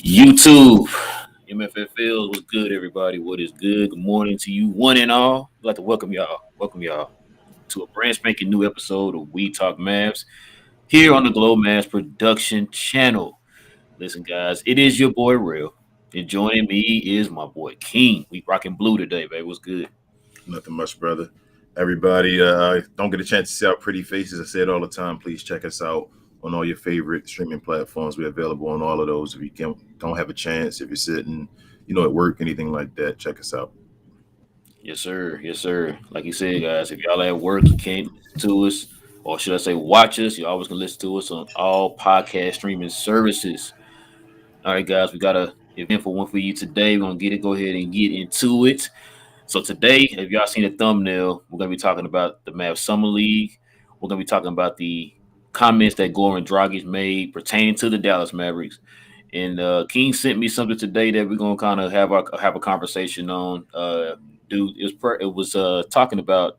YouTube, MFFL, what's good, everybody? What is good? Good morning to you, one and all. I'd like to welcome y'all to a brand spanking new episode of We Talk Mavs here on the Glow Mavs Production Channel. Listen, guys, it is your boy Real, and joining me is my boy King. We rocking blue today, baby. What's good? Nothing much, brother. Everybody, don't get a chance to see our pretty faces. I say it all the time. Please check us out on all your favorite streaming platforms. We're available on all of those. If you don't have a chance, if you're sitting, at work, anything like that, check us out. Yes, sir. Yes, sir. Like you said, guys, if y'all at work, you can't listen to us, or should I say, watch us. You always can listen to us on all podcast streaming services. All right, guys, we got a eventful one for you today. We're gonna go ahead and get into it. So today, if y'all seen the thumbnail, we're gonna be talking about the Mavs Summer League. We're gonna be talking about the comments that Goran Dragic made pertaining to the Dallas Mavericks. And King sent me something today that we're gonna kind of have a conversation on. Dude, it was talking about,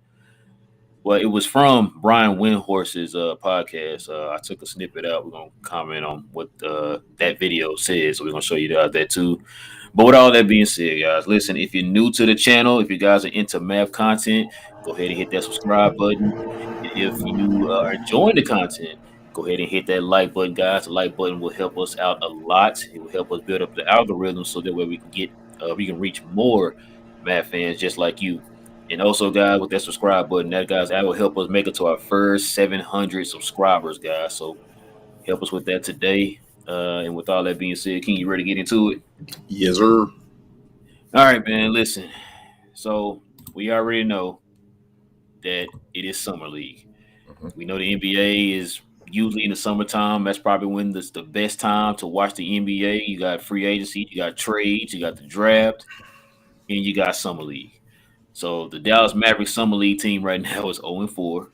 well, it was from Brian Windhorse's podcast. I took a snippet out. We're gonna comment on what that video says. So we're gonna show you that too. But with all that being said, guys, listen, if you're new to the channel, if you guys are into math content, go ahead and hit that subscribe button. And if you are enjoying the content, go ahead and hit that like button, guys. The like button will help us out a lot. It will help us build up the algorithm so that way we can reach more math fans just like you. And also, guys, with that subscribe button, that will help us make it to our first 700 subscribers, guys. So help us with that today. And with all that being said, King, you ready to get into it? Yes, sir. All right, man. Listen. So we already know that it is summer league. Mhm. We know the NBA is usually in the summertime. That's probably when the best time to watch the NBA. You got free agency, you got trades, you got the draft, and you got summer league. So the Dallas Mavericks summer league team right now is 0-4,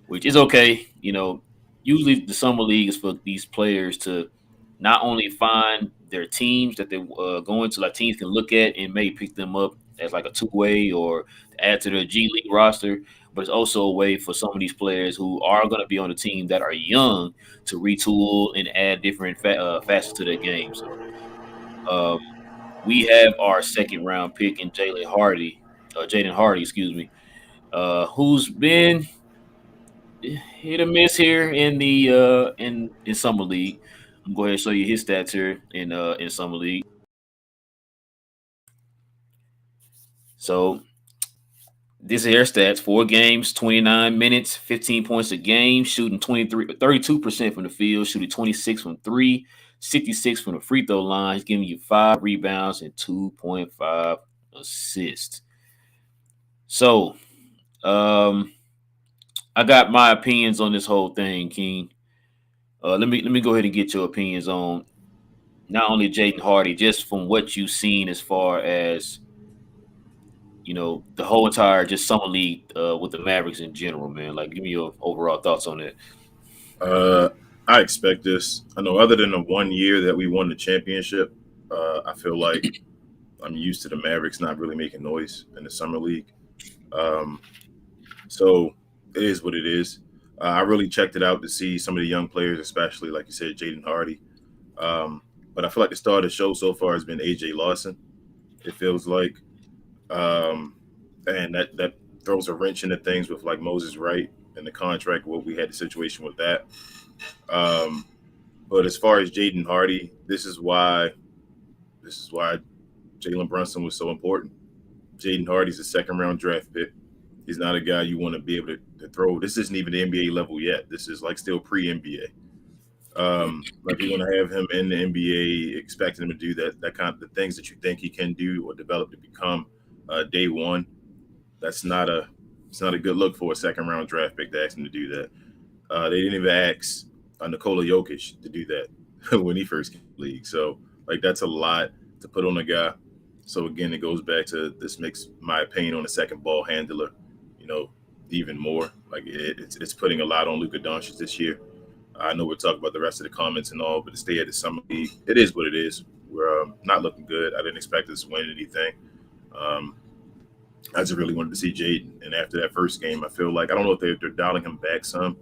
which is okay. Usually the summer league is for these players to not only find their teams that they go into, like teams can look at and maybe pick them up as like a two-way or add to their G League roster, but it's also a way for some of these players who are going to be on the team that are young to retool and add different facets to their game. So um, we have our second round pick in Jaden Hardy, excuse me, who's been hit or miss here in the in summer league. I'm going to go ahead and show you his stats here in summer league. So this is their stats: 4 games, 29 minutes, 15 points a game, shooting 32% from the field, shooting 26 from three, 66 from the free throw line. He's giving you 5 rebounds and 2.5 assists. So um, I got my opinions on this whole thing, King. Let me go ahead and get your opinions on not only Jaden Hardy, just from what you've seen as far as the whole entire just summer league with the Mavericks in general, man. Like, give me your overall thoughts on that. Uh, I expect this. I know, other than the 1 year that we won the championship, I feel like I'm used to the Mavericks not really making noise in the summer league. Um, so it is what it is. I really checked it out to see some of the young players, especially like you said, Jaden Hardy. Um, but I feel like the star of the show so far has been AJ Lawson. It feels like, um, and that throws a wrench into things with like Moses Wright and the contract. What we had the situation with that. Um, but as far as Jaden Hardy, this is why Jalen Brunson was so important. Jaden Hardy's a second round draft pick. He's not a guy you want to be able to throw. This isn't even the NBA level yet. This is like still pre NBA. Like you're going to have him in the NBA, expecting him to do that kind of the things that you think he can do or develop to become day one. That's not a it's not a good look for a second round draft pick to ask him to do that. They didn't even ask Nikola Jokic to do that when he first came to the league. So like that's a lot to put on a guy. So again, it goes back to this makes my opinion on the second ball handler, you know, even more. Like it's putting a lot on Luka Doncic this year. I know we're talking about the rest of the comments and all, but to stay at the summer league, it is what it is. We're not looking good. I didn't expect us to win anything. Um, I just really wanted to see Jaden. And after that first game, I feel like I don't know if they're dialing him back some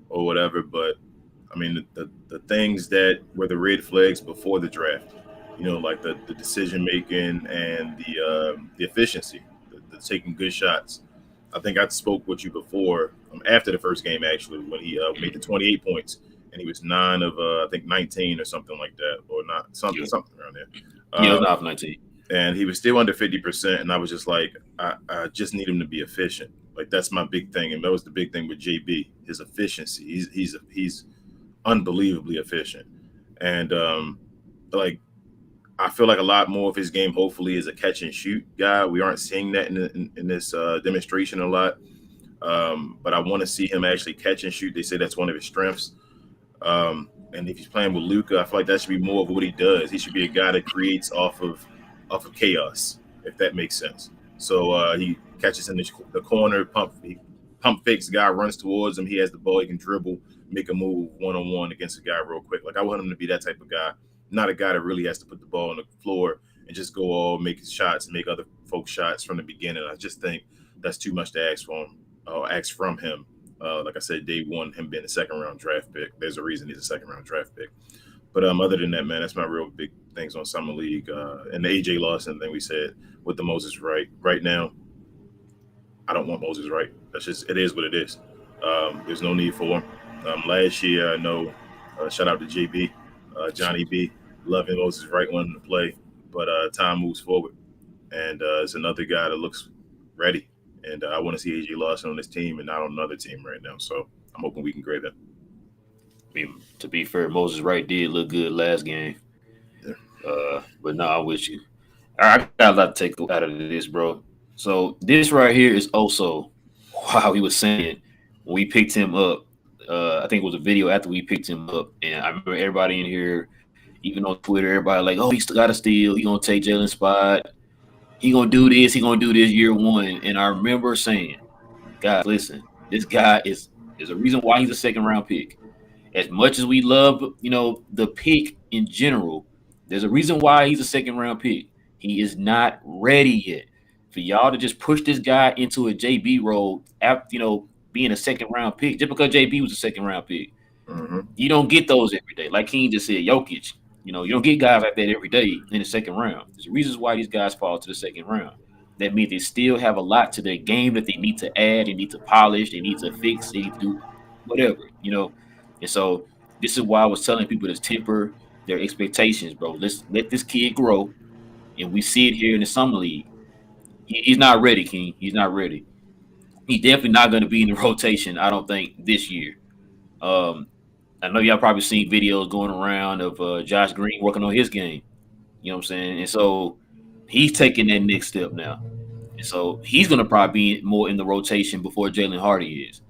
or whatever, but I mean the things that were the red flags before the draft, like the decision making and the efficiency, the taking good shots. I think I spoke with you before after the first game actually when he made the 28 points and he was 9 of I think 19 or something like that, or not Yeah, something around there. yeah, it was Uh, 9 for 19. and he was still under 50%, and I was just like, I just need him to be efficient. Like that's my big thing, and that was the big thing with JB, his efficiency. He's unbelievably efficient, and like I feel like a lot more of his game hopefully is a catch and shoot guy. We aren't seeing that in this demonstration a lot, but I want to see him actually catch and shoot. They say that's one of his strengths. And if he's playing with Luka, I feel like that should be more of what he does. He should be a guy that creates off of chaos, if that makes sense. So he catches in the corner, pump fakes, the guy runs towards him. He has the ball, he can dribble, make a move 1-on-1 against a guy real quick. Like I want him to be that type of guy, not a guy that really has to put the ball on the floor and just go all make shots, make other folks shots from the beginning. I just think that's too much to ask for him, or ask from him. Like I said, day one, him being a second round draft pick. There's a reason he's a second round draft pick. But other than that, man, that's my real big things on summer league. And the AJ Lawson thing we said with the Moses Wright. Right now, I don't want Moses Wright. That's just it is what it is. There's no need for him. Last year, I know. Shout out to JB, Johnny B, loving Moses Wright, wanting to play, but time moves forward, and it's another guy that looks ready. And I want to see AJ Lawson on this team and not on another team right now. So I'm hoping we can grab him. I mean, to be fair, Moses Wright did look good last game. Yeah. But no, I'm with you. I got a lot to take out of this, bro. So this right here is also wow. He was saying when we picked him up. I think it was a video after we picked him up, and I remember everybody in here, even on Twitter, everybody like, "Oh, he's got to steal. He gonna take Jalen's spot. He gonna do this. He gonna do this year one." And I remember saying, "Guys, listen. This guy is a reason why he's a second round pick. As much as we love, the pick in general, there's a reason why he's a second round pick. He is not ready yet. For y'all to just push this guy into a JB role, after, being a second round pick, just because JB was a second round pick, Mm-hmm. you don't get those every day. Like King just said, Jokic, you don't get guys like that every day in the second round. There's reasons why these guys fall to the second round. That means they still have a lot to their game that they need to add, they need to polish, they need to fix, they need to do whatever. And so this is why I was telling people to temper their expectations, bro. Let's let this kid grow. And we see it here in the summer league. He's not ready, King. He's not ready. He's definitely not going to be in the rotation, I don't think, this year. Um, I know y'all probably seen videos going around of Josh Green working on his game. You know what I'm saying? And so he's taking that next step now. And so he's going to probably be more in the rotation before Jalen Hardy is.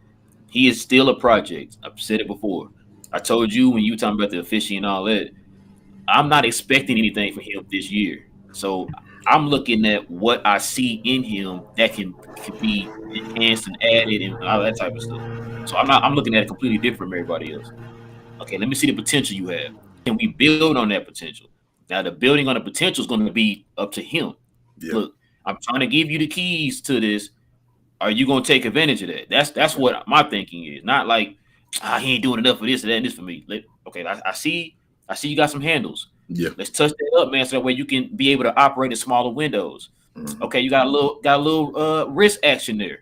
He is still a project. I've said it before. I told you when you were talking about the efficiency and all that, I'm not expecting anything from him this year. So I'm looking at what I see in him that can be enhanced and added and all that type of stuff. So I'm looking at it completely different from everybody else. Okay, let me see the potential you have. Can we build on that potential? Now the building on the potential is going to be up to him. Yeah. Look, I'm trying to give you the keys to this. Are you going to take advantage of that? That's what my thinking is. Not like he ain't doing enough of this or that and this for me. Okay, I see you got some handles. Yeah. Let's touch that up, man, so that way you can be able to operate in smaller windows. Mm-hmm. Okay, you got a little wrist action there.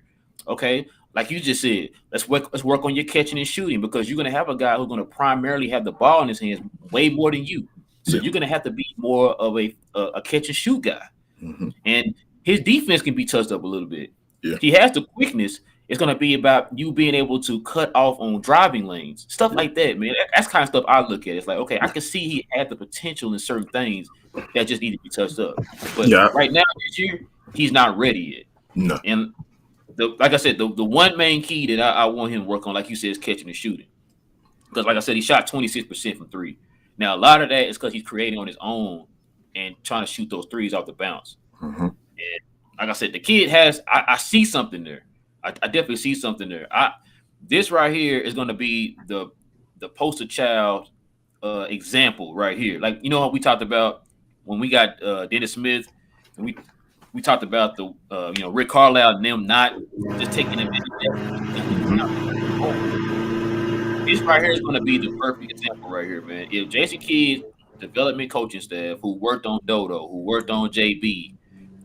Okay, like you just said, let's work on your catching and shooting because you're gonna have a guy who's gonna primarily have the ball in his hands way more than you. So Yeah. you're gonna have to be more of a catch and shoot guy. Mm-hmm. And his defense can be touched up a little bit. Yeah. He has the quickness. It's going to be about you being able to cut off on driving lanes, stuff like that, man. That's kind of stuff I look at. It's like, okay, I can see he had the potential in certain things that just need to be touched up. But right now, this year, he's not ready yet. No. And like I said, the one main key that I want him to work on, like you said, is catching and shooting. Because, like I said, he shot 26% from three. Now, a lot of that is because he's creating on his own and trying to shoot those threes off the bounce. Mm-hmm. And like I said, the kid has. I see something there. I definitely see something there. This right here is going to be the poster child example right here. Like how we talked about when we got Dennis Smith, and we talked about the Rick Carlisle and them not just taking him in. This right here is going to be the perfect example right here, man. If Jason Kidd development coaching staff who worked on Dodo, who worked on JB,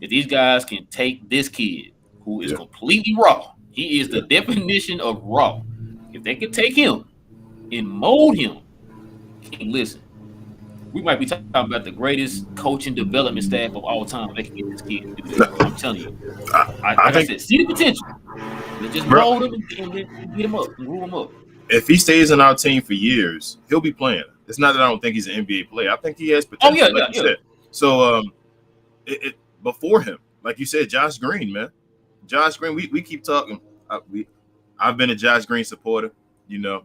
if these guys can take this kid who is Yeah, completely raw, he is the yeah. definition of raw. If they can take him and mold him, King, listen, we might be talking about the greatest coaching development staff of all time. They can get this kid to do that, bro. I'm telling you. I Like I think, said, see the potential. Let's just bro, mold him and get him up and groove him up. if he stays on our team for years, he'll be playing. It's not that I don't think he's an NBA player. I think he has Oh potential, yeah, like yeah, you yeah. said. So, before him, like you said, Josh Green, man. Josh Green, we keep talking. I've been a Josh Green supporter. You know,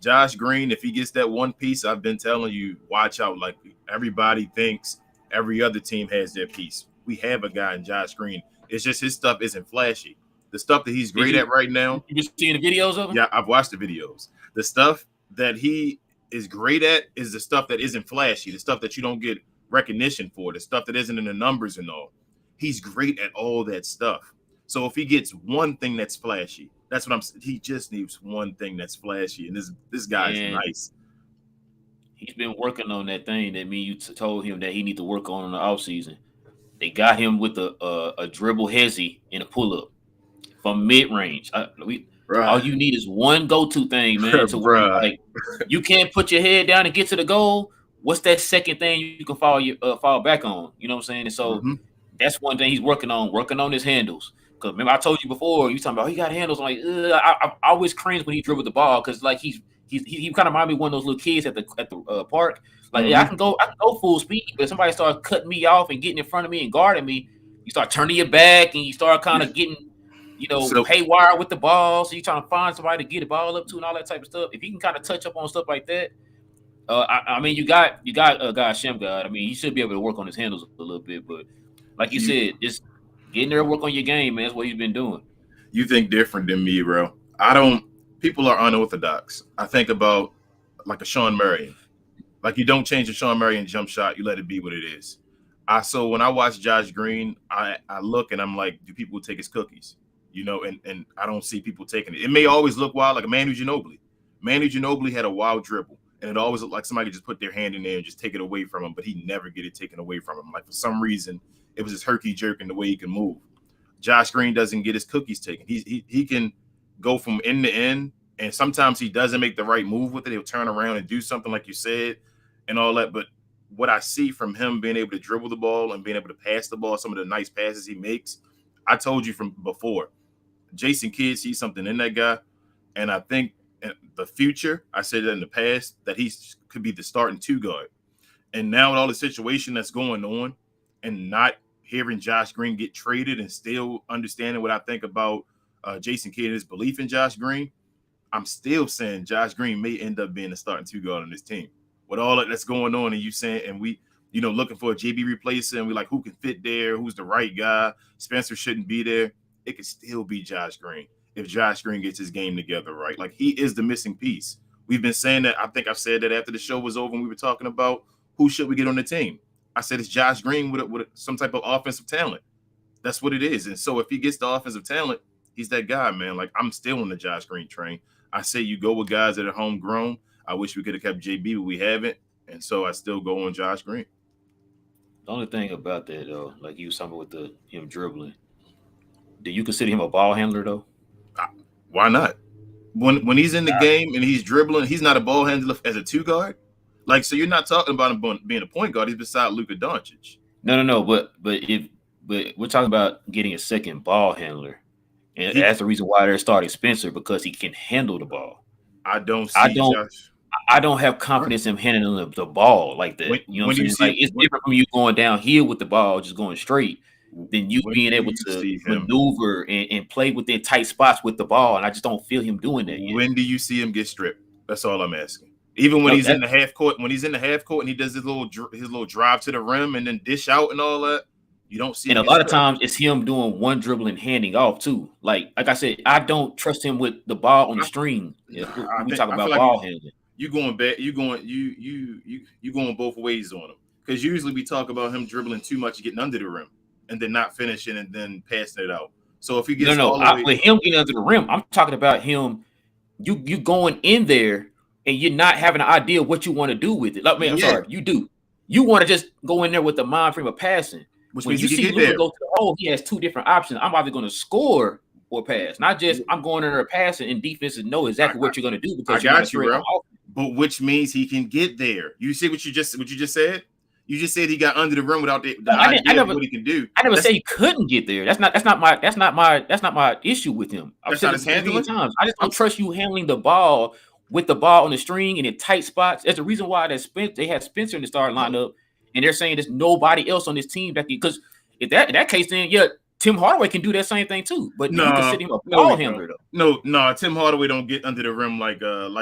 Josh Green, if he gets that one piece, I've been telling you, watch out. Like everybody thinks every other team has their piece. We have a guy in Josh Green. It's just his stuff isn't flashy. The stuff that he's Did great at right now, you been seeing the videos of him? yeah, I've watched the videos. The stuff that he is great at is the stuff that isn't flashy, the stuff that you don't get recognition for, the stuff that isn't in the numbers and all. He's great at all that stuff. So if he gets one thing that's flashy, that's what I'm saying. He just needs one thing that's flashy, and this guy is And nice. he's been working on that thing that me you told him that he need to work on in the offseason. They got him with a dribble hezzy and a pull up from mid range. All Right, you need is one go to thing, man. To where bruh. like you can't put your head down and get to the goal. What's that second thing you can fall back on? You know what I'm saying? And so Mm-hmm. that's one thing he's working on his handles. Because remember, I told you before, you talking about he got handles. I'm like, I always cringe when he dribbled the ball because like he kind of remind me of one of those little kids at the park. Like, yeah, Mm-hmm. I can go full speed, but if somebody starts cutting me off and getting in front of me and guarding me, you start turning your back and you start kind Yeah. of getting, So haywire with the ball. So you trying to find somebody to get the ball up to and all that type of stuff. If you can kind of touch up on stuff like that, I mean, you got a guy Shem God. I mean, he should be able to work on his handles a little bit, but like you you said, just getting there, work on your game, man. That's what he's been doing. you think different than me, bro. I don't. People are unorthodox. I think about like a Sean Marion. Like you don't change the Sean Marion jump shot, you let it be what it is. So when I watch Josh Green, I look and I'm like, do people take his cookies? And I don't see people taking it. It may always look wild, like a Manu Ginobili. Manu Ginobili had a wild dribble, and it always looked like somebody could just put their hand in there and just take it away from him, but he never get it taken away from him. Like for some reason, it was just herky jerking the way he can move. Josh Green doesn't get his cookies taken. He can go from end to end, and sometimes he doesn't make the right move with it. He'll turn around and do something like you said, and all that. But what I see from him being able to dribble the ball and being able to pass the ball, some of the nice passes he makes, I told you from before, Jason Kidd sees something in that guy, and I think in the future, I said that in the past, that he could be the starting two guard. And now with all the situation that's going on, and not hearing Josh Green get traded, and still understanding what I think about Jason Kidd and his belief in Josh Green, I'm still saying Josh Green may end up being the starting two guard on this team. With all that's going on, and you saying, and we, looking for a JB replacer, and we like who can fit there, who's the right guy. Spencer shouldn't be there. It could still be Josh Green if Josh Green gets his game together right. Like he is the missing piece. We've been saying that. I think I've said that after the show was over, and we were talking about who should we get on the team. I said it's Josh Green with some type of offensive talent. That's what it is. And so if he gets the offensive talent, he's that guy, man. Like I'm still on the Josh Green train. I say you go with guys that are homegrown. I wish we could have kept JB, but we haven't. And so I still go on Josh Green. The only thing about that though, like you was talking with him dribbling, do you consider him a ball handler though? Why not? When he's in the game and he's dribbling, he's not a ball handler as a two guard. Like, so you're not talking about him being a point guard. He's beside Luka Doncic. No. But we're talking about getting a second ball handler, and He, that's the reason why they're starting Spencer because he can handle the ball. I don't I see don't Josh. I don't have Right. confidence in handling the ball like that. You know what When I'm do you saying? see Like it's when, different from you going downhill with the ball, just going straight, than you when being do able you to see him? maneuver and play within tight spots with the ball. And I just don't feel him doing that yet. When do you see him get stripped? That's all I'm asking. Even when No, he's in the half court, and he does his little drive to the rim and then dish out and all that, you don't see and him a get lot of stripped. times it's him doing one dribble and handing off too. Like I said, I don't trust him with the ball on the I, string. If we talk I feel about like ball handling. you going back, you going both ways on him, because usually we talk about him dribbling too much, getting under the rim, and then not finishing and then passing it out. So if he No, gets no. all the way, With him getting under the rim, I'm talking about him. You going in there. and you're not having an idea what you want to do with it. Like, man, I'm Yeah, sorry, you do. You want to just go in there with the mind frame of passing. which When means you he can see get Luka there. go to the hole, he has two different options. I'm either going to score or pass, not just I'm going in there passing, and defenses know exactly what you're going to do I because you're not a got you, threat on bro. offense. But which means he can get there. You see what you just said? You just said he got under the rim without the I idea of never, what he can do. I never That's say he couldn't get there. That's not my issue with him. I've that's said not this his a million handling. times. I just I'm don't trust you handling the ball with the ball on the string and in tight spots. That's the reason why they had Spencer in the starting lineup, and they're saying there's nobody else on this team that because if in that case, then yeah, Tim Hardaway can do that same thing too. But you no, consider him a no, ball he don't. handler though. No. Tim Hardaway don't get under the rim like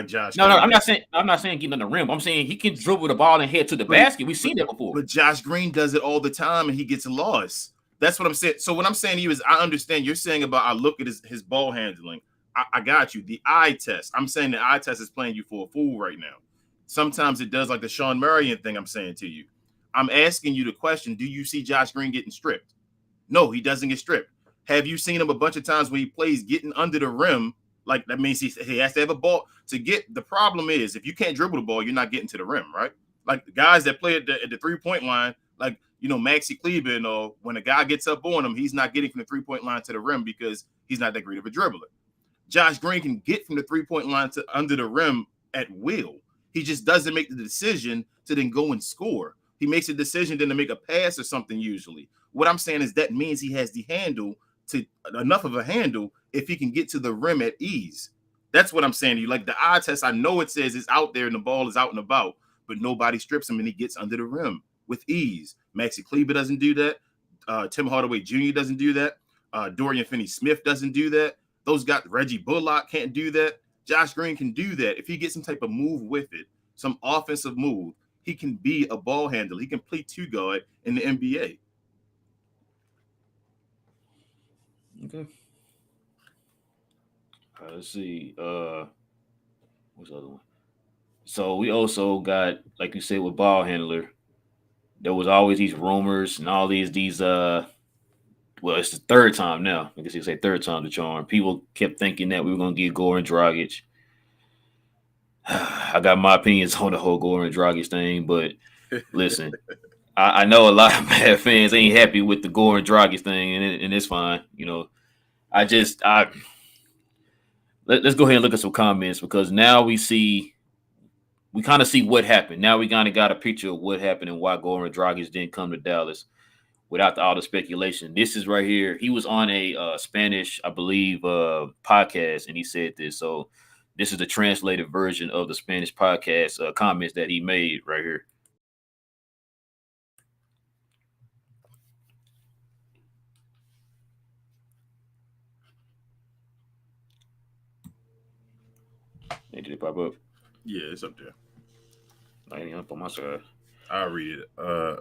Josh No, Green I'm not saying getting on the rim. I'm saying he can dribble the ball and head to the But, basket. We've seen that before. but Josh Green does it all the time and he gets lost. That's what I'm saying. So what I'm saying to you is I understand you're saying about I look at his ball handling. I got you. The eye test. I'm saying the eye test is playing you for a fool right now. Sometimes it does like the Sean Marion thing I'm saying to you. I'm asking you the question, do you see Josh Green getting stripped? No, he doesn't get stripped. Have you seen him a bunch of times when he plays getting under the rim? Like that means he has to have a ball to get. The problem is if you can't dribble the ball, you're not getting to the rim, right? Like the guys that play at the 3-point line, like Maxi Kleber, or when a guy gets up on him, he's not getting from the 3-point line to the rim because he's not that great of a dribbler. Josh Green can get from the 3-point line to under the rim at will. He just doesn't make the decision to then go and score. He makes a decision then to make a pass or something usually. What I'm saying is that means he has the handle to enough of a handle if he can get to the rim at ease. That's what I'm saying to you. Like the eye test, I know it says it's out there and the ball is out and about, but nobody strips him and he gets under the rim with ease. Maxi Kleber doesn't do that. Tim Hardaway Jr. doesn't do that. Dorian Finney-Smith doesn't do that. Those guys, Reggie Bullock can't do that. Josh Green can do that. If he gets some type of move with it, some offensive move, he can be a ball handler. He can play two guard in the NBA. Okay. Let's see. What's the other one? So we also got, like you said, with ball handler. There was always these rumors and all these. Well, it's the third time now. I guess you could say third time the charm. People kept thinking that we were gonna get Goran Dragic. I got my opinions on the whole Goran Dragic thing, but listen, I know a lot of Mavs fans ain't happy with the Goran Dragic thing, and it's fine. Let's go ahead and look at some comments because now we kind of see what happened. Now we kind of got a picture of what happened and why Goran Dragic didn't come to Dallas without all the speculation. This is right here. He was on a Spanish, I believe, podcast, and he said this. So this is the translated version of the Spanish podcast comments that he made right here. Hey, did it pop up? Yeah, it's up there. I ain't up on my side. I'll read it.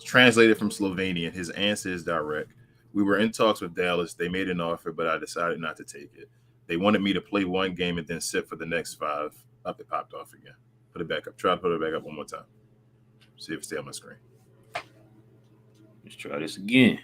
Translated from Slovenian. His answer is direct. We were in talks with Dallas. They made an offer, but I decided not to take it. They wanted me to play one game and then sit for the next 5. Up, it popped off again. Put it back up. Try to put it back up one more time. See if it stays on my screen. Let's try this again.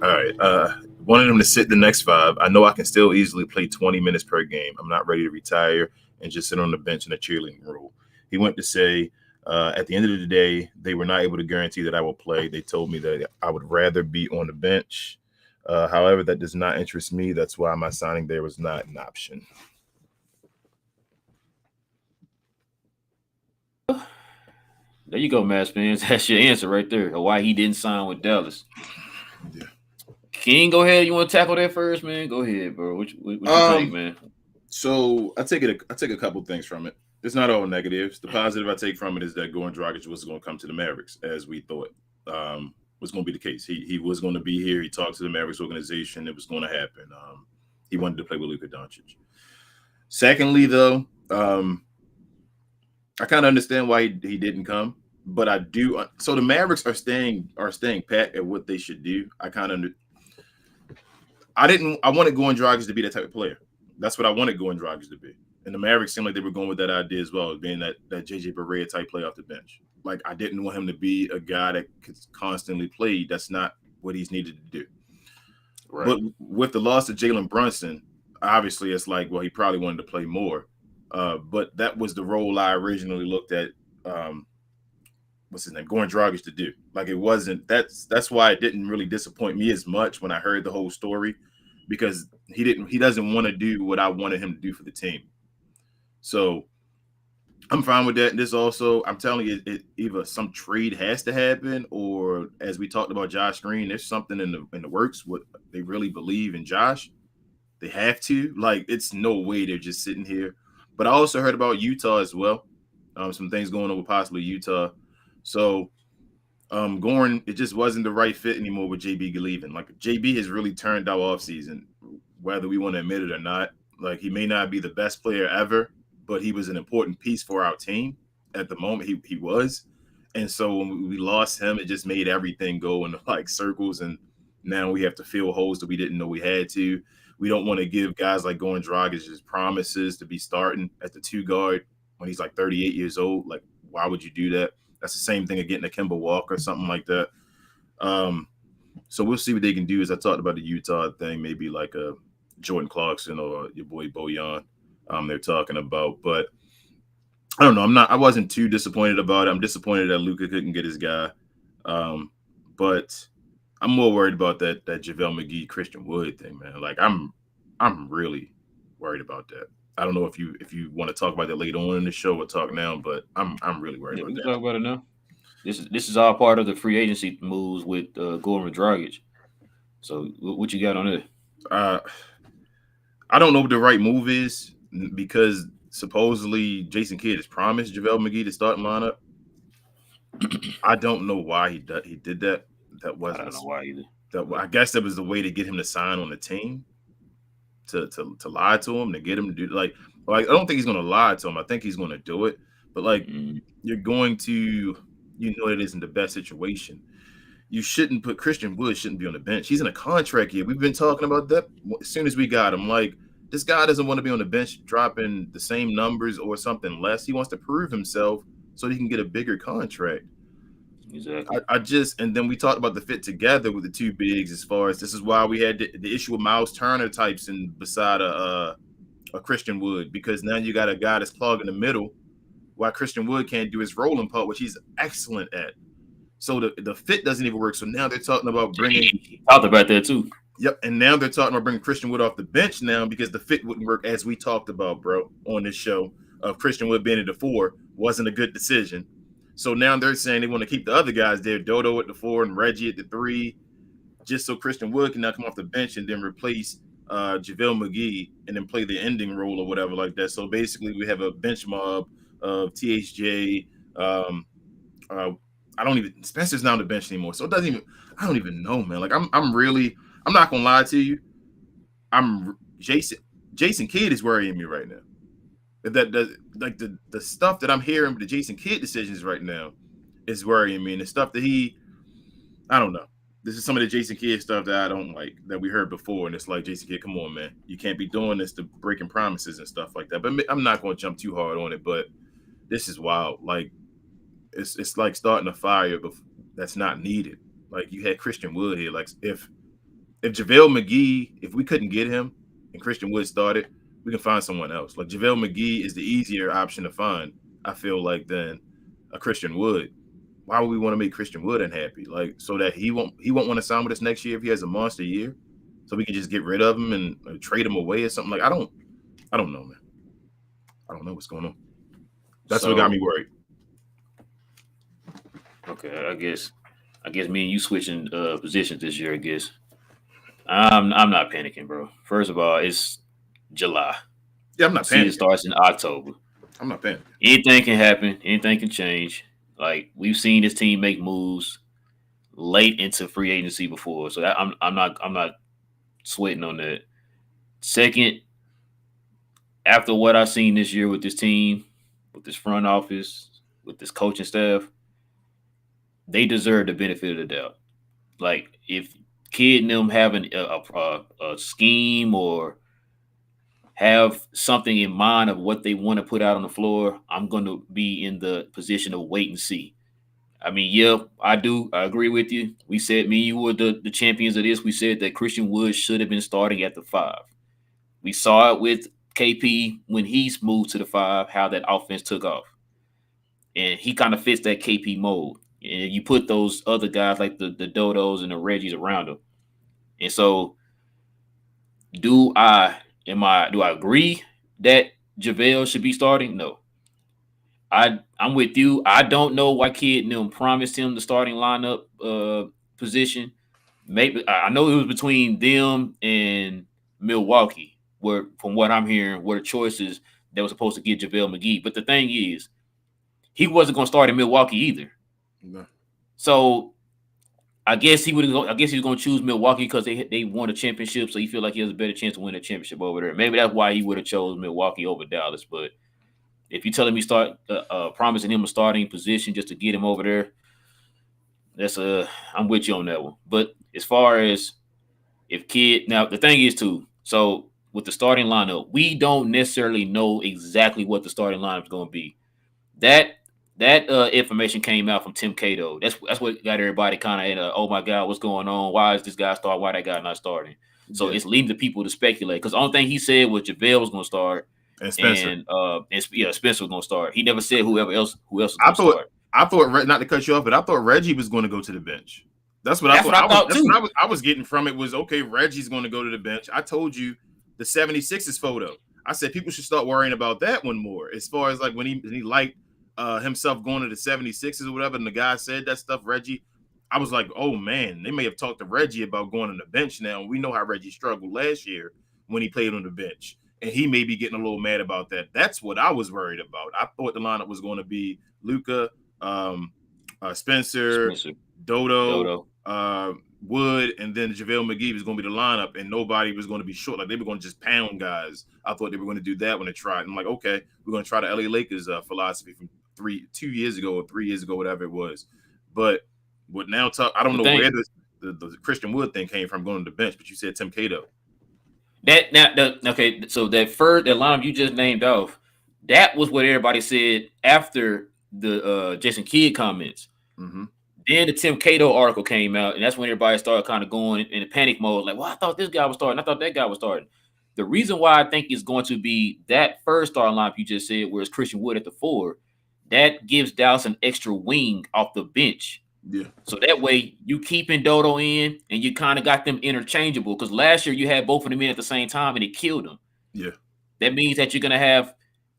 All right. Wanted him to sit the next 5. I know I can still easily play 20 minutes per game. I'm not ready to retire and just sit on the bench in a cheerleading role. He went to say, at the end of the day, they were not able to guarantee that I will play. They told me that I would rather be on the bench. However, that does not interest me. That's why my signing there was not an option. There you go, Mavs fans. That's your answer right there. Why he didn't sign with Dallas. Yeah. King, go ahead. You want to tackle that first, man? Go ahead, bro. What you think, man? So I take a couple things from it. It's not all negatives. The positive I take from it is that Goran Dragic was going to come to the Mavericks, as we thought was going to be the case. He was going to be here. He talked to the Mavericks organization. It was going to happen. He wanted to play with Luka Doncic. Secondly, though, I kind of understand why he didn't come, but I do. So the Mavericks are staying pat at what they should do. I wanted Goran Dragic to be that type of player. That's what I wanted Goran Dragic to be. And the Mavericks seemed like they were going with that idea as well, being that JJ Barea type play off the bench. Like, I didn't want him to be a guy that could constantly play. That's not what he's needed to do. Right. But with the loss of Jalen Brunson, obviously it's like, well, he probably wanted to play more. But that was the role I originally looked at. Um, what's his name, Goran Dragic to do. Like it wasn't. That's why it didn't really disappoint me as much when I heard the whole story, because he doesn't want to do what I wanted him to do for the team. So I'm fine with that. And this also, I'm telling you, either some trade has to happen, or as we talked about Josh Green, there's something in the works. What they really believe in Josh, they have to. Like it's no way they're just sitting here. But I also heard about Utah as well. Some things going on with possibly Utah. So Goran, it just wasn't the right fit anymore with JB leaving. Like JB has really turned our offseason, whether we want to admit it or not. Like he may not be the best player ever, but he was an important piece for our team at the moment. He was. And so when we lost him, it just made everything go in like circles. And now we have to fill holes that we didn't know we had to. We don't want to give guys like Goran Dragic just promises to be starting at the two guard when he's like 38 years old. Like, why would you do that? That's the same thing of getting a Kemba Walker or something like that. Um, so we'll see what they can do. As I talked about the Utah thing, maybe like a Jordan Clarkson or your boy Bojan. They're talking about, but I don't know. I wasn't too disappointed about it. I'm disappointed that Luka couldn't get his guy, but I'm more worried about that JaVale McGee Christian Wood thing, man. Like I'm really worried about that. I don't know if you want to talk about that later on in the show or talk now, but I'm really worried Yeah, about we can that. talk about it now. This is all part of the free agency moves with Goran Dragic. So what you got on it? Uh, I don't know what the right move is because supposedly Jason Kidd has promised JaVale McGee to start in lineup. I don't know why he did that. That I don't wasn't know why either. that. I guess that was the way to get him to sign on the team to lie to him to get him to do like I don't think he's gonna lie to him. I think he's gonna do it. But like Mm, you're going to it isn't the best situation. You shouldn't put Christian Wood shouldn't be on the bench. He's in a contract year. We've been talking about that as soon as we got him. Like this guy doesn't want to be on the bench dropping the same numbers or something less. He wants to prove himself so he can get a bigger contract. exactly. I just and then we talked about the fit together with the two bigs as far as this is why we had the issue with Miles Turner types and beside a Christian Wood because now you got a guy that's clogging the middle while Christian Wood can't do his rolling part, which he's excellent at. So the fit doesn't even work. So now they're talking about bringing He talked about that too. yep, and now they're talking about bringing Christian Wood off the bench now because the fit wouldn't work as we talked about, bro, on this show of Christian Wood being at the four wasn't a good decision. So now they're saying they want to keep the other guys there, Dodo at the four and Reggie at the three, just so Christian Wood can now come off the bench and then replace JaVale McGee and then play the ending role or whatever like that. So basically, we have a bench mob of THJ. Uh, I don't even Spencer's not on the bench anymore, so it doesn't even. I don't even know, man. Like I'm really. I'm not gonna lie to you. I'm Jason Kidd is worrying me right now. That like the stuff that I'm hearing, the Jason Kidd decisions right now is worrying me, and the stuff that I don't know. This is some of the Jason Kidd stuff that I don't like that we heard before, and it's like Jason Kidd, come on, man, you can't be doing this to breaking promises and stuff like that. But I'm not going to jump too hard on it. But this is wild. Like it's like starting a fire, but that's not needed. Like you had Christian Wood here. Like if JaVale McGee, if we couldn't get him and Christian Wood started, we can find someone else. Like JaVale McGee is the easier option to find, I feel like, than a Christian Wood. Why would we want to make Christian Wood unhappy? Like so that he won't want to sign with us next year if he has a monster year. So we can just get rid of him and trade him away or something. Like I don't know, man. I don't know what's going on. That's what got So me worried. okay, I guess me and you switching positions this year. I guess I'm not panicking, bro. First of all, it's July. Yeah, I'm not Season panicking. starts in October. I'm not panicking. Anything can happen. Anything can change. Like we've seen this team make moves late into free agency before, so I'm not sweating on that. Second, after what I've seen this year with this team, with this front office, with this coaching staff, they deserve the benefit of the doubt. Like if Kid and them having a scheme or have something in mind of what they want to put out on the floor, I'm going to be in the position of wait and see. I mean, yeah, I do. I agree with you. We said me and you were the champions of this. We said that Christian Wood should have been starting at the five. We saw it with KP when he's moved to the five, how that offense took off. And he kind of fits that KP mold. And you put those other guys like the Dodos and the Reggies around him. And so do I agree that JaVale should be starting? No. I'm with you. I don't know why Kid and them promised him the starting lineup position. Maybe I know it was between them and Milwaukee, where from what I'm hearing, were the choices that was supposed to get JaVale McGee. But the thing is, he wasn't going to start in Milwaukee either. No. So I guess he would. I guess he was going to choose Milwaukee because they won a championship, so he feel like he has a better chance to win a championship over there. Maybe that's why he would have chose Milwaukee over Dallas. But if you're telling me start promising him a starting position just to get him over there, that's I'm with you on that one. But as far as if Kid, now the thing is too, so with the starting lineup, we don't necessarily know exactly what the starting lineup is going to be. That information came out from Tim Cato. That's what got everybody kind of in oh my god, what's going on? Why is this guy starting? Why that guy not starting? So it's leading the people to speculate because the only thing he said was JaVale was going to start And Spencer. And Spencer was going to start. He never said who else was going to start. I thought, not to cut you off, but I thought Reggie was going to go to the bench. That's what I thought. That's what I was getting from it was, okay, Reggie's going to go to the bench. I told you the 76ers photo. I said people should start worrying about that one more. As far as like when he liked himself going to the 76ers or whatever, and the guy said that stuff, Reggie, I was like, oh, man, they may have talked to Reggie about going on the bench now. We know how Reggie struggled last year when he played on the bench. And he may be getting a little mad about that. That's what I was worried about. I thought the lineup was going to be Luka, Spencer, Dodo, Wood, and then JaVale McGee was going to be the lineup, and nobody was going to be short. Like they were going to just pound guys. I thought they were going to do that when they tried. I'm like, okay, we're going to try the LA Lakers philosophy from 2 years ago or 3 years ago, whatever it was. But what now talk? I don't know where the Christian Wood thing came from going to the bench, but you said Tim Cato. Okay, so that lineup you just named off, that was what everybody said after the Jason Kidd comments. Mm-hmm. Then the Tim Cato article came out, and that's when everybody started kind of going in a panic mode. Like, well, I thought this guy was starting. I thought that guy was starting. The reason why I think it's going to be that first starting lineup you just said, where it's Christian Wood at the 4, that gives Dallas an extra wing off the bench. Yeah. So that way you keeping Dodo in, and you kind of got them interchangeable. Because last year you had both of them in at the same time, and it killed them. Yeah. That means that you're gonna have.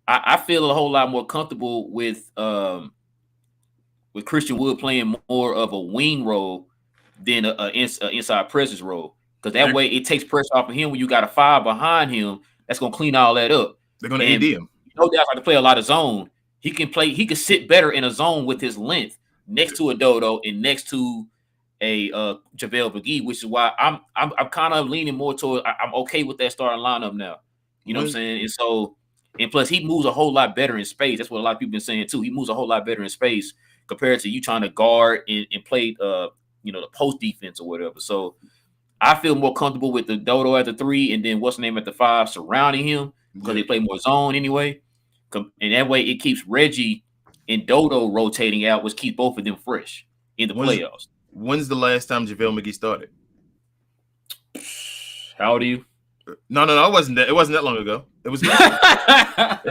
I feel a whole lot more comfortable with Christian Wood playing more of a wing role than an inside presence role. Because that way it takes pressure off of him when you got a 5 behind him that's gonna clean all that up. They're gonna AD him. That's like to play a lot of zone. He can sit better in a zone with his length next to a Dodo and next to a JaVale McGee, which is why I'm kind of leaning more toward I'm okay with that starting lineup now. You know what I'm saying? And so, and plus he moves a whole lot better in space. That's what a lot of people been saying too. He moves a whole lot better in space compared to you trying to guard and play the post defense or whatever. So I feel more comfortable with the Dodo at the 3 and then what's the name at the 5 surrounding him because they play more zone anyway. And that way it keeps Reggie and Dodo rotating out, which keeps both of them fresh in the playoffs. When's the last time JaVale McGee started? How old are you? No, it wasn't that. It wasn't that long ago. It was recently.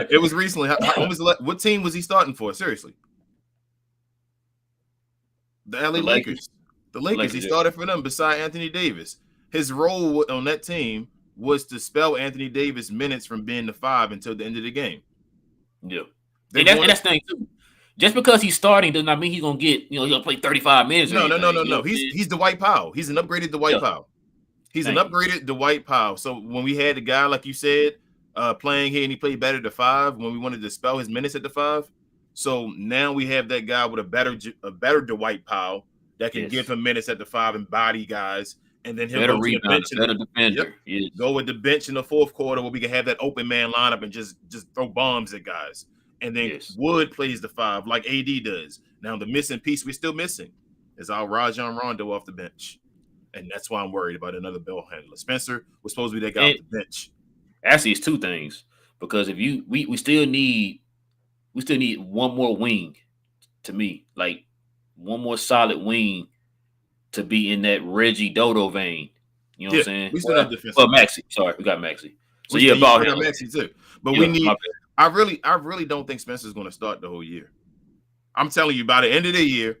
It was recently. What team was he starting for? Seriously. The LA Lakers. The Lakers. He started for them beside Anthony Davis. His role on that team was to spell Anthony Davis minutes from being the 5 until the end of the game. Yeah. And that's the thing too. Just because he's starting does not mean he's gonna get, he's gonna play 35 minutes. No. He's Dwight Powell. He's an upgraded Dwight Powell. He's an upgraded Dwight Powell. So when we had the guy, like you said, playing here and he played better at the 5 when we wanted to spell his minutes at the 5. So now we have that guy with a better Dwight Powell that can give him minutes at the 5 and body guys. And then he'll go to the bench better defender. Go with the bench in the fourth quarter where we can have that open man lineup and just throw bombs at guys. And then Wood plays the 5 like AD does. Now the missing piece we're still missing is our Rajon Rondo off the bench. And that's why I'm worried about another ball handler. Spencer was supposed to be that guy off the bench. Actually, it's 2 things. Because if we still need one more wing to me. Like one more solid wing to be in that Reggie Dodo vein. You know what Yeah, I'm saying? we still have Well, defensive depth. Maxi. Sorry, we got Maxi. So We yeah, still, you ball still got handler. Maxey too, but we Yeah, my need. bad. I really don't think Spencer's going to start the whole year. I'm telling you, by the end of the year,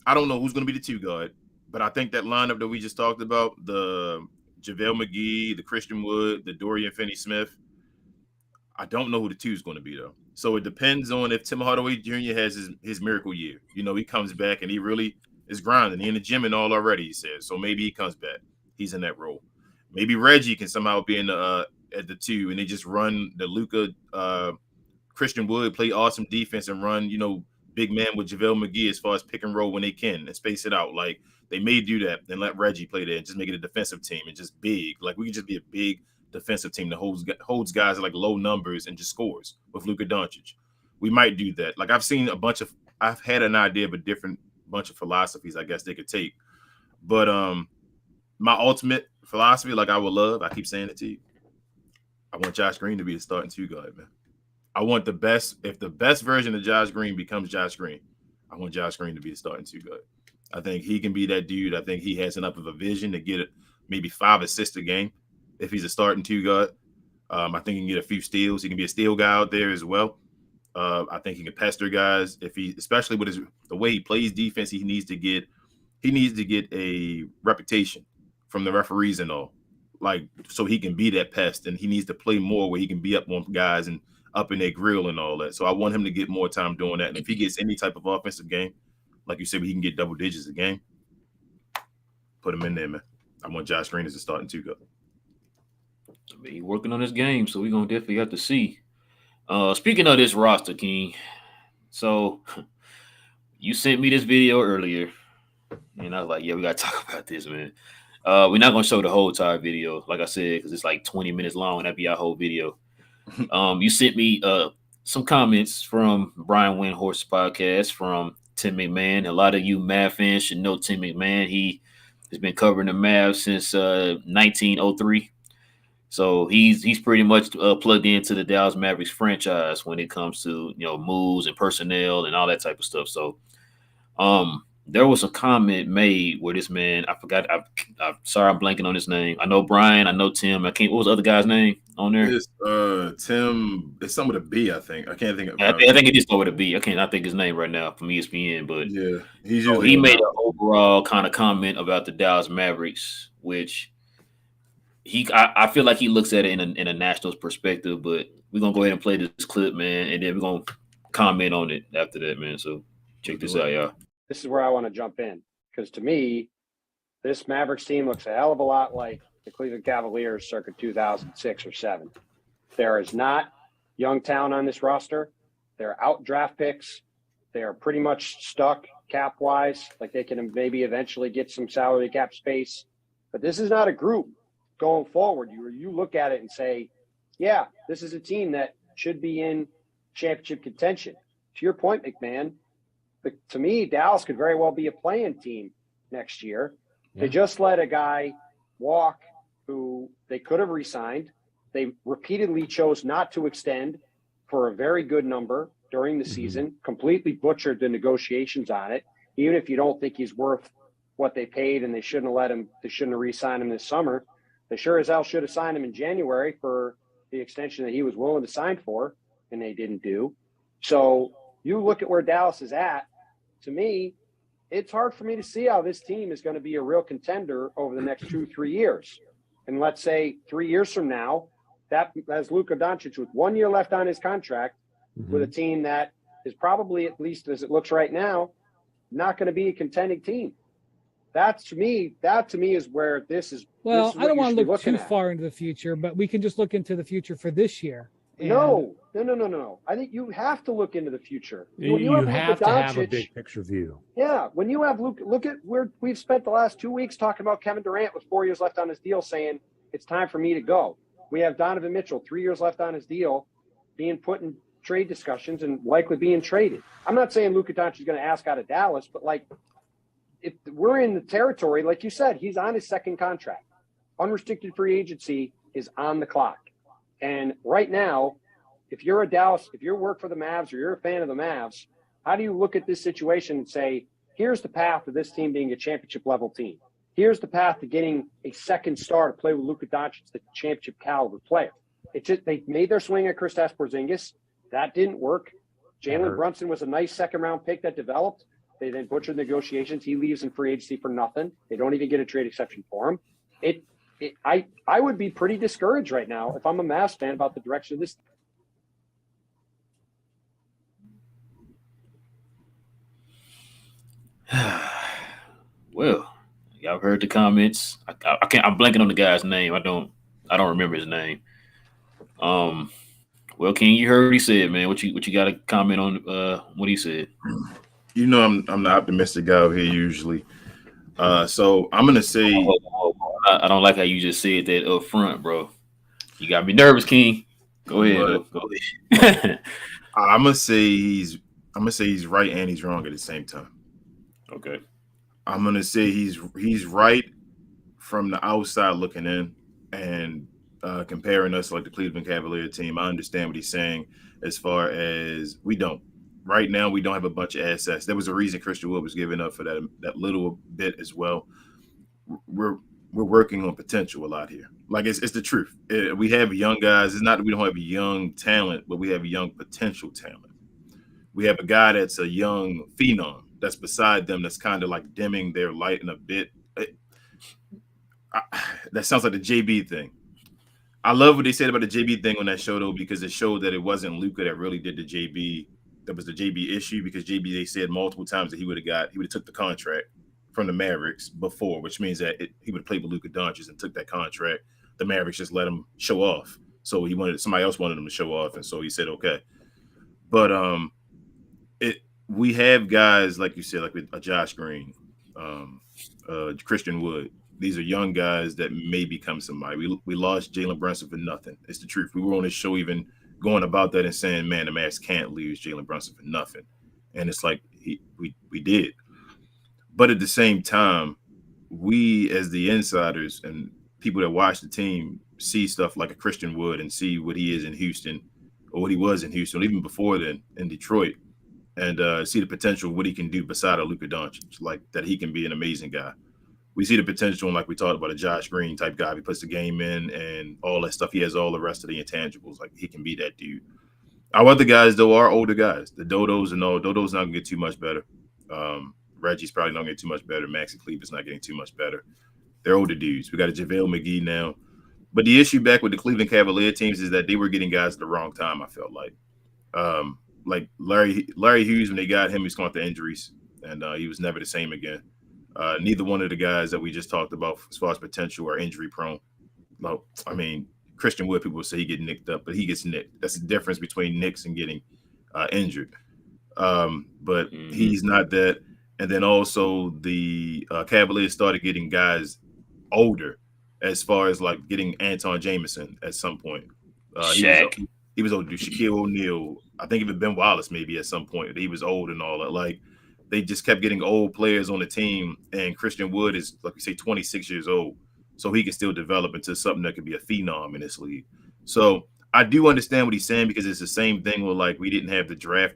I don't know who's going to be the two guard, but I think that lineup that we just talked about, the JaVale McGee, the Christian Wood, the Dorian Finney-Smith, I don't know who the two is going to be, though. So it depends on if Tim Hardaway Jr. has his miracle year. You know, he comes back and he really is grinding. He in the gym and all already, he says. So maybe he comes back. He's in that role. Maybe Reggie can somehow be in the at the two, and they just run the Luka Christian Wood, play awesome defense and run, big man with JaVale McGee as far as pick and roll when they can and space it out. Like they may do that and let Reggie play there and just make it a defensive team and just big. Like we can just be a big defensive team that holds guys at like low numbers and just scores with Luka Doncic. We might do that. Like I've had an idea of a different bunch of philosophies I guess they could take. But my ultimate philosophy, like I keep saying it to you, I want Josh Green to be the starting two guard, man. I want the best. If the best version of Josh Green becomes Josh Green, I want Josh Green to be the starting two guard. I think he can be that dude. I think he has enough of a vision to get maybe 5 assists a game if he's a starting two guard. I think he can get a few steals. He can be a steal guy out there as well. I think he can pester guys especially with the way he plays defense. He needs to get a reputation from the referees and all, like so he can be that pest. And he needs to play more where he can be up on guys and up in their grill and all that. So I want him to get more time doing that. And if he gets any type of offensive game, like you said, where he can get double digits a game, put him in there, man. I want Josh Green as a starting two guard. I mean, he working on his game, so we're gonna definitely have to see. Speaking of this roster, King. So you sent me this video earlier, and I was like, "Yeah, we gotta talk about this, man." We're not gonna show the whole entire video, like I said, because it's like 20 minutes long, and that'd be our whole video. You sent me some comments from Brian Windhorst's podcast from Tim McMahon. A lot of you Mav fans should know Tim McMahon. He has been covering the Mavs since 1903. So he's pretty much plugged into the Dallas Mavericks franchise when it comes to moves and personnel and all that type of stuff. So there was a comment made where this man, I forgot, I'm sorry, I'm blanking on his name. I know Brian, I know Tim. I can't. What was the other guy's name on there? It's Tim. It's some with a B, I think. I can't think of. I think it is over to B. I can't. I think his name right now from ESPN, but Yeah, he's so usually he on made that. an overall kind of comment about the Dallas Mavericks, which I feel like he looks at it in a Nationals perspective. But we're gonna go ahead and play this clip, man, and then we're gonna comment on it after that, man. So check this out, y'all. This is where I want to jump in because to me, this Mavericks team looks a hell of a lot like the Cleveland Cavaliers circa 2006 or 7. There is not young talent on this roster. They're out draft picks. They are pretty much stuck cap-wise. Like they can maybe eventually get some salary cap space. But this is not a group going forward. You look at it and say, yeah, this is a team that should be in championship contention. To your point, McMahon, to me, Dallas could very well be a play-in team next year. Yeah. They just let a guy walk who they could have re-signed. They repeatedly chose not to extend for a very good number during the season, completely butchered the negotiations on it. Even if you don't think he's worth what they paid and they shouldn't have re-signed him this summer, they sure as hell should have signed him in January for the extension that he was willing to sign for, and they didn't do. So you look at where Dallas is at, to me, it's hard for me to see how this team is going to be a real contender over the next 2-3 years. And let's say 3 years from now, that has Luka Doncic with 1 year left on his contract with a team that is probably, at least as it looks right now, not going to be a contending team. That to me is where this is. Well, this is I don't want to look too at. far into the future, but we can just look into the future for this year. And No. I think you have to look into the future. You have to have a big picture view. Yeah. When you have Luka, look at where we've spent the last 2 weeks talking about Kevin Durant with 4 years left on his deal, saying it's time for me to go. We have Donovan Mitchell, 3 years left on his deal, being put in trade discussions and likely being traded. I'm not saying Luka Doncic is going to ask out of Dallas, but if we're in the territory, like you said, he's on his second contract. Unrestricted free agency is on the clock. And right now, if you're work for the Mavs or you're a fan of the Mavs, how do you look at this situation and say, here's the path to this team being a championship level team. Here's the path to getting a second star to play with Luka Doncic, the championship caliber player. It's just they made their swing at Kristaps Porzingis. That didn't work. Jalen Brunson was a nice second-round pick that developed. They then butchered negotiations. He leaves in free agency for nothing. They don't even get a trade exception for him. I would be pretty discouraged right now if I'm a Mavs fan about the direction of this. Well, y'all heard the comments. I can't. I'm blanking on the guy's name. I don't remember his name. Well, King, you heard what he said, man. What you got to comment on what he said? You know, I'm the optimistic guy over here usually. So I'm gonna say I don't like how you just said that up front, bro. You got me nervous, King. Go ahead. Go ahead. I'm gonna say he's right and he's wrong at the same time. Okay. I'm gonna say he's right from the outside looking in and comparing us to like the Cleveland Cavalier team. I understand what he's saying as far as right now we don't have a bunch of assets. There was a reason Christian Wood was giving up for that little bit as well. We're working on potential a lot here. Like it's the truth. We have young guys. It's not that we don't have young talent, but we have young potential talent. We have a guy that's a young phenom that's beside them that's kind of like dimming their light in a bit. That sounds like the JB thing. I love what they said about the JB thing on that show, though, because it showed that it wasn't Luka that really did the JB. That was the JB issue because JB, they said multiple times that he would have took the contract from the Mavericks before, which means that he would have played with Luka Doncic and took that contract. The Mavericks just let him show off. So somebody else wanted him to show off, and so he said okay. But we have guys like you said, like with Josh Green, Christian Wood. These are young guys that may become somebody. We lost Jalen Brunson for nothing. It's the truth. We were on this show even going about that and saying, man, the Mavs can't lose Jalen Brunson for nothing. And it's like we did. But at the same time, we as the insiders and people that watch the team see stuff like a Christian Wood and see what he is in Houston or what he was in Houston, even before then in Detroit, and see the potential of what he can do beside a Luka Doncic, like that he can be an amazing guy. We see the potential, and like we talked about, a Josh Green type guy. He puts the game in and all that stuff. He has all the rest of the intangibles. Like he can be that dude. Our other guys, though, are older guys. The Dodos and all. Dodo's not going to get too much better. Reggie's probably not going to get too much better. Maxi Kleber's not getting too much better. They're older dudes. We got a JaVale McGee now. But the issue back with the Cleveland Cavalier teams is that they were getting guys at the wrong time, I felt like. Like Larry Hughes, when they got him, he's gone through injuries, and he was never the same again. Neither one of the guys that we just talked about as far as potential are injury prone. No, I mean, Christian Wood, people say he get nicked up, but he gets nicked. That's the difference between nicks and getting injured. But he's not that. And then also the Cavaliers started getting guys older as far as like getting Anton Jameson at some point. He was old. Shaquille O'Neal. I think even Ben Wallace maybe at some point. He was old and all that. Like they just kept getting old players on the team. And Christian Wood is, like we say, 26 years old. So he can still develop into something that could be a phenom in this league. So I do understand what he's saying because it's the same thing with like we didn't have the draft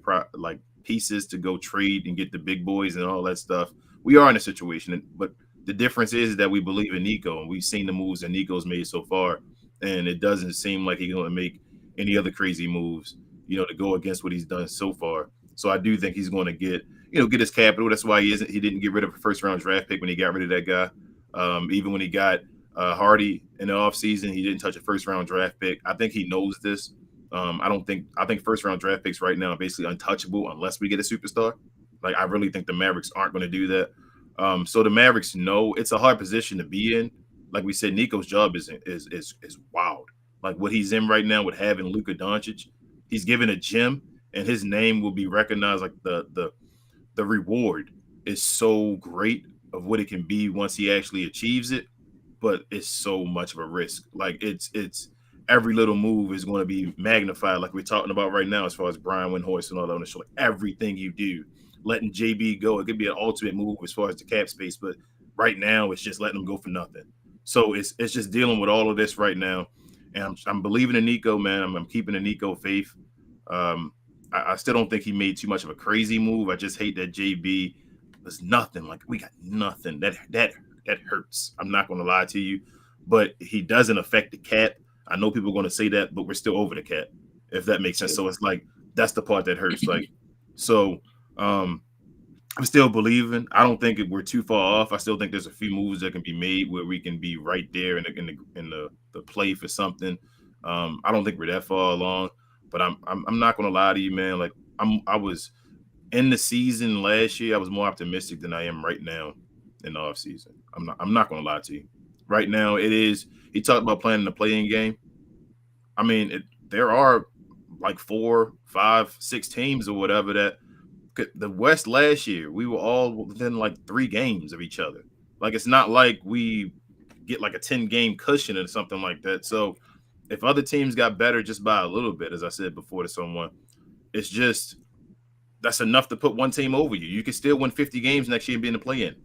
pieces to go trade and get the big boys and all that stuff. We are in a situation, but the difference is that we believe in Nico and we've seen the moves that Nico's made so far. And it doesn't seem like he's going to make any other crazy moves, to go against what he's done so far. So I do think he's going to get his capital. That's why he didn't get rid of a first round draft pick when he got rid of that guy. Even when he got Hardy in the offseason, he didn't touch a first round draft pick. I think he knows this. I think first round draft picks right now are basically untouchable unless we get a superstar. Like I really think the Mavericks aren't going to do that. So the Mavericks know it's a hard position to be in. Like we said, Nico's job is wild. Like what he's in right now with having Luka Doncic, he's given a gem and his name will be recognized. Like the reward is so great of what it can be once he actually achieves it, but it's so much of a risk. Like it's every little move is going to be magnified, like we're talking about right now, as far as Brian Windhorst and all that on the show. Like everything you do, letting JB go, it could be an ultimate move as far as the cap space, but right now it's just letting him go for nothing. So it's just dealing with all of this right now. And I'm believing in Nico, man. I'm keeping the Nico faith. I still don't think he made too much of a crazy move. I just hate that JB there's nothing. Like we got nothing. That hurts. I'm not going to lie to you, but he doesn't affect the cap. I know people are going to say that, but we're still over the cap, if that makes sense. So it's like that's the part that hurts. Like so, I'm still believing. I don't think we're too far off. I still think there's a few moves that can be made where we can be right there in the play for something. I don't think we're that far along, but I'm not going to lie to you, man. Like I was in the season last year. I was more optimistic than I am right now in the offseason. I'm not going to lie to you. Right now, it is. He talked about playing in the play-in game. I mean, there are like 4, 5, 6 teams or whatever that the West last year, we were all within like 3 games of each other. Like it's not like we get like a 10-game cushion or something like that. So if other teams got better just by a little bit, as I said before to someone, it's just that's enough to put one team over you. You can still win 50 games next year and be in the play-in.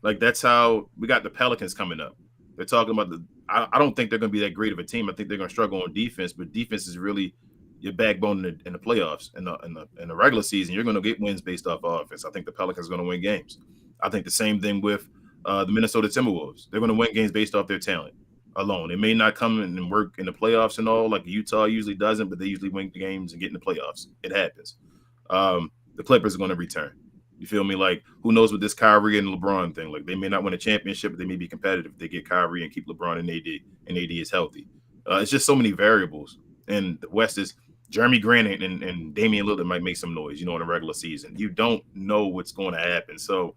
Like that's how we got the Pelicans coming up. They're talking about I don't think they're going to be that great of a team. I think they're going to struggle on defense, but defense is really your backbone in the playoffs. In the regular season, you're going to get wins based off offense. I think the Pelicans are going to win games. I think the same thing with the Minnesota Timberwolves. They're going to win games based off their talent alone. It may not come in and work in the playoffs and all like Utah usually doesn't, but they usually win the games and get in the playoffs. It happens. The Clippers are going to return. You feel me? Like, who knows with this Kyrie and LeBron thing? Like, they may not win a championship, but they may be competitive if they get Kyrie and keep LeBron and AD is healthy. It's just so many variables. And the West is Jeremy Grant and Damian Lillard might make some noise, in a regular season. You don't know what's going to happen. So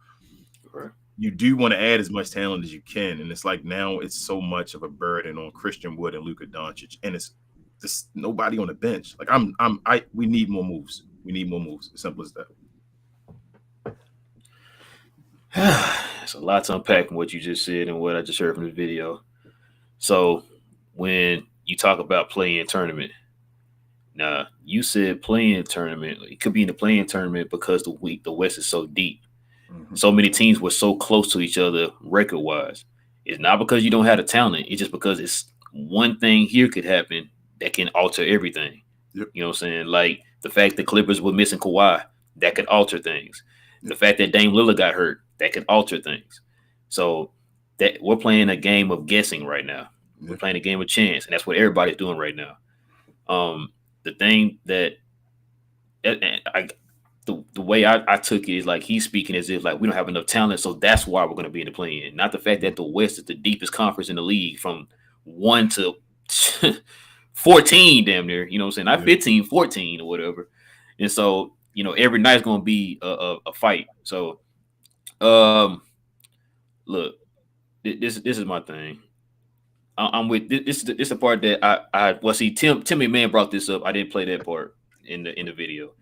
you do want to add as much talent as you can. And it's like now it's so much of a burden on Christian Wood and Luka Doncic. And it's just nobody on the bench. Like, we need more moves. We need more moves. As simple as that. It's a lot to unpack from what you just said and what I just heard from the video. So when you talk about play-in tournament, now you said play-in tournament. It could be in the play-in tournament because the West is so deep. Mm-hmm. So many teams were so close to each other record-wise. It's not because you don't have the talent. It's just because it's one thing here could happen that can alter everything. Yep. You know what I'm saying? Like the fact that Clippers were missing Kawhi, that could alter things. Yep. The fact that Dame Lillard got hurt, that could alter things. So that we're playing a game of guessing right now. Yep. We're playing a game of chance, and that's what everybody's doing right now. The thing that the way I took it is like he's speaking as if like we don't have enough talent, so that's why we're going to be in the play-in. Not the fact that the West is the deepest conference in the league from 1 to 14, damn near. You know what I'm saying? Not 15, 14 or whatever. And so every night's going to be a fight. So. Look, this is my thing. I'm with this. This is the part that I see. Timmy Man brought this up. I didn't play that part in the video.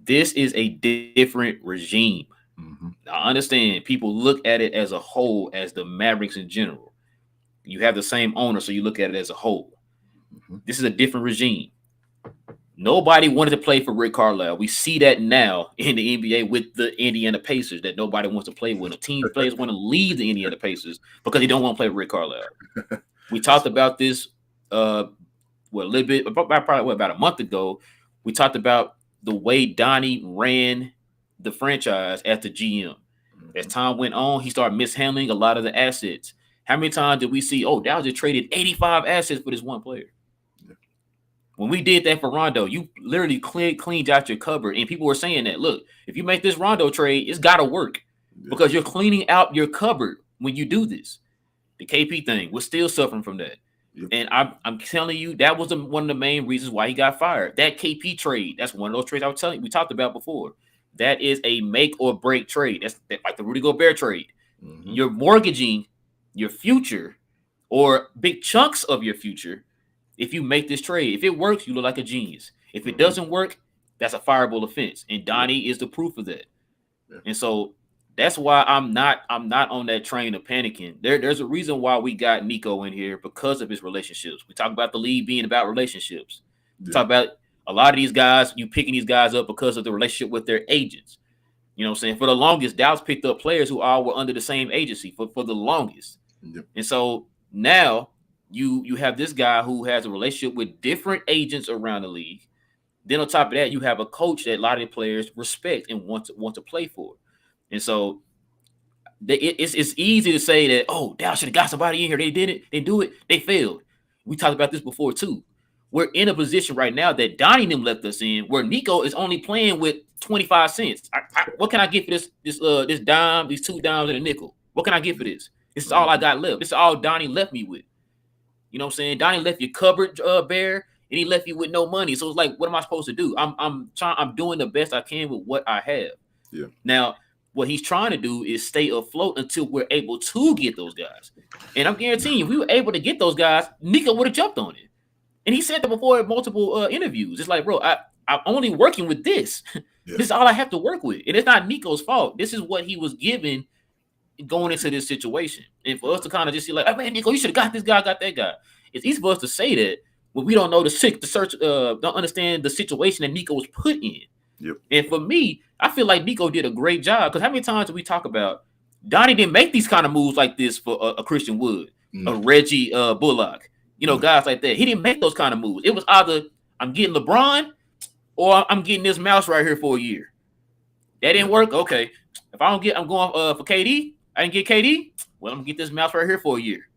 This is a different regime. Mm-hmm. Now, I understand people look at it as a whole, as the Mavericks in general. You have the same owner, so you look at it as a whole. Mm-hmm. This is a different regime. Nobody wanted to play for Rick Carlisle. We see that now in the NBA with the Indiana Pacers that nobody wants to play with. Team players want to leave the Indiana Pacers because they don't want to play with Rick Carlisle. We talked about this a little bit, probably about a month ago. We talked about the way Donnie ran the franchise as the GM. As time went on, he started mishandling a lot of the assets. How many times did we see, Dallas just traded 85 assets for this one player? When we did that for Rondo, you literally cleaned out your cupboard, and people were saying that, look, if you make this Rondo trade, it's got to work because you're cleaning out your cupboard when you do this. The KP thing, we're still suffering from that. Yep. And I'm telling you, that was one of the main reasons why he got fired. That KP trade, that's one of those trades I was telling you, we talked about before. That is a make or break trade. That's like the Rudy Gobert trade. Mm-hmm. You're mortgaging your future or big chunks of your future. If you make this trade, if it works, you look like a genius. If it doesn't work, that's a fireable offense. And Donnie is the proof of that. Yeah. And so that's why I'm not on that train of panicking. There's a reason why we got Nico in here because of his relationships. We talk about the league being about relationships. Yeah. We talk about a lot of these guys, you picking these guys up because of the relationship with their agents. You know what I'm saying? For the longest, Dallas picked up players who all were under the same agency for the longest. Yeah. And so now you have this guy who has a relationship with different agents around the league. Then on top of that, you have a coach that a lot of the players respect and want to play for. And so it's easy to say that, oh, Dallas should have got somebody in here. They did it. They do it. They failed. We talked about this before too. We're in a position right now that Donnie and them left us in, where Nico is only playing with 25 cents. What can I get for this dime, these 2 dimes and a nickel? What can I get for this? This is all I got left. This is all Donnie left me with. You know what I'm saying? Donnie left your cupboard bare, and he left you with no money. So it's like, what am I supposed to do? I'm doing the best I can with what I have. Yeah. Now, what he's trying to do is stay afloat until we're able to get those guys. And I'm guaranteeing you, if we were able to get those guys, Nico would have jumped on it. And he said that before in multiple interviews. It's like, bro, I'm only working with this. Yeah. This is all I have to work with. And it's not Nico's fault. This is what he was given going into this situation. And for us to kind of just see like, oh, man, Nico, you should have got this guy, got that guy. It's easy for us to say that when we don't know the search, don't understand the situation that Nico was put in. Yep. And for me, I feel like Nico did a great job, because how many times do we talk about Donnie didn't make these kind of moves like this for a Christian Wood, a Reggie Bullock, guys like that. He didn't make those kind of moves. It was either I'm getting LeBron or I'm getting this mouse right here for a year. That didn't work. Okay. If I don't get, I'm going for KD. I didn't get KD. Well, I'm gonna get this mouse right here for a year.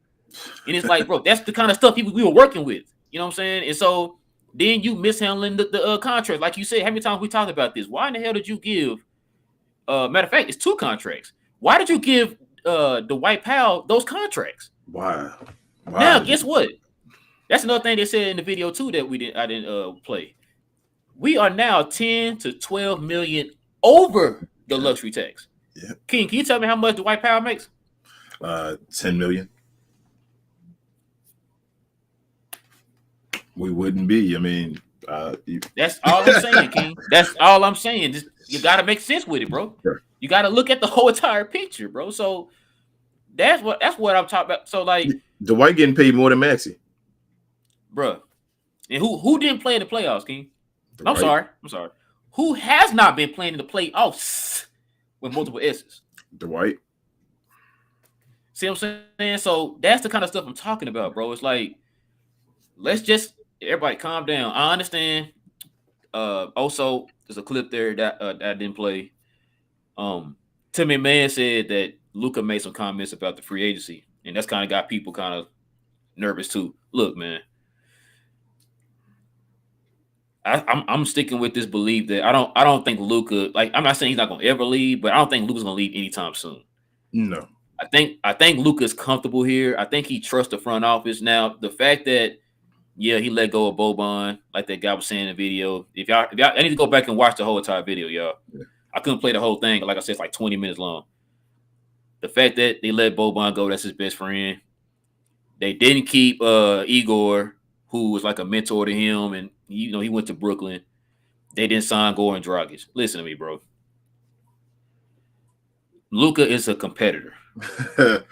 And it's like, bro, that's the kind of stuff we were working with. You know what I'm saying? And so then you mishandling the contract. Like you said, how many times we talked about this? Why in the hell did you give, matter of fact, it's 2 contracts. Why did you give Dwight Powell those contracts? Why? Now, guess what? That's another thing they said in the video too that I didn't play. We are now 10 to 12 million over the luxury tax. Yeah. King, can you tell me how much Dwight Powell makes? 10 million. We wouldn't be. I mean, that's all I'm saying, King. That's all I'm saying. Just, you got to make sense with it, bro. Sure. You got to look at the whole entire picture, bro. So that's what I'm talking about. So like, Dwight getting paid more than Maxey, bro. And who didn't play in the playoffs, King? I'm sorry. Who has not been playing in the playoffs with multiple S's? Dwight. See what I'm saying? So that's the kind of stuff I'm talking about, bro. It's like, let's just everybody calm down. I understand. Also, there's a clip there that I didn't play. Timmy Man said that Luka made some comments about the free agency, and that's kind of got people kind of nervous too. Look, man, I'm sticking with this belief that I don't think Luka, like, I'm not saying he's not gonna ever leave, but I don't think Luka's gonna leave anytime soon. No. I think Luka's comfortable here. I think he trusts the front office. Now, the fact that he let go of Boban, like that guy was saying in the video. If y'all, I need to go back and watch the whole entire video, y'all. Yeah. I couldn't play the whole thing. Like I said, it's like 20 minutes long. The fact that they let Boban go, that's his best friend. They didn't keep Igor, who was like a mentor to him, and he went to Brooklyn. They didn't sign Goran Dragic. Listen to me, bro. Luka is a competitor.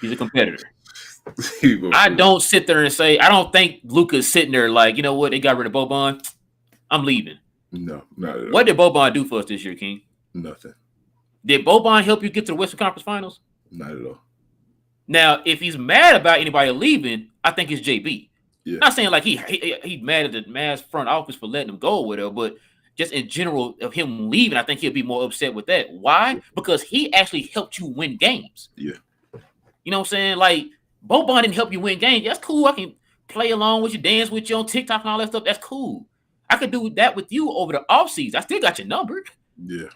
He's a competitor. I don't sit there and say, I don't think Luka's sitting there like, you know what, they got rid of Boban, I'm leaving. No, not at all. What did Boban do for us this year, King? Nothing. Did Boban help you get to the Western Conference Finals? Not at all. Now, if he's mad about anybody leaving, I think it's JB. Yeah. Not saying like he's mad at the Mavs front office for letting him go or whatever, but just in general of him leaving, I think he'll be more upset with that. Why? Because he actually helped you win games. Yeah. You know what I'm saying? Like, Boban didn't help you win games. That's cool. I can play along with you, dance with you on TikTok and all that stuff. That's cool. I could do that with you over the offseason. I still got your number. Yeah.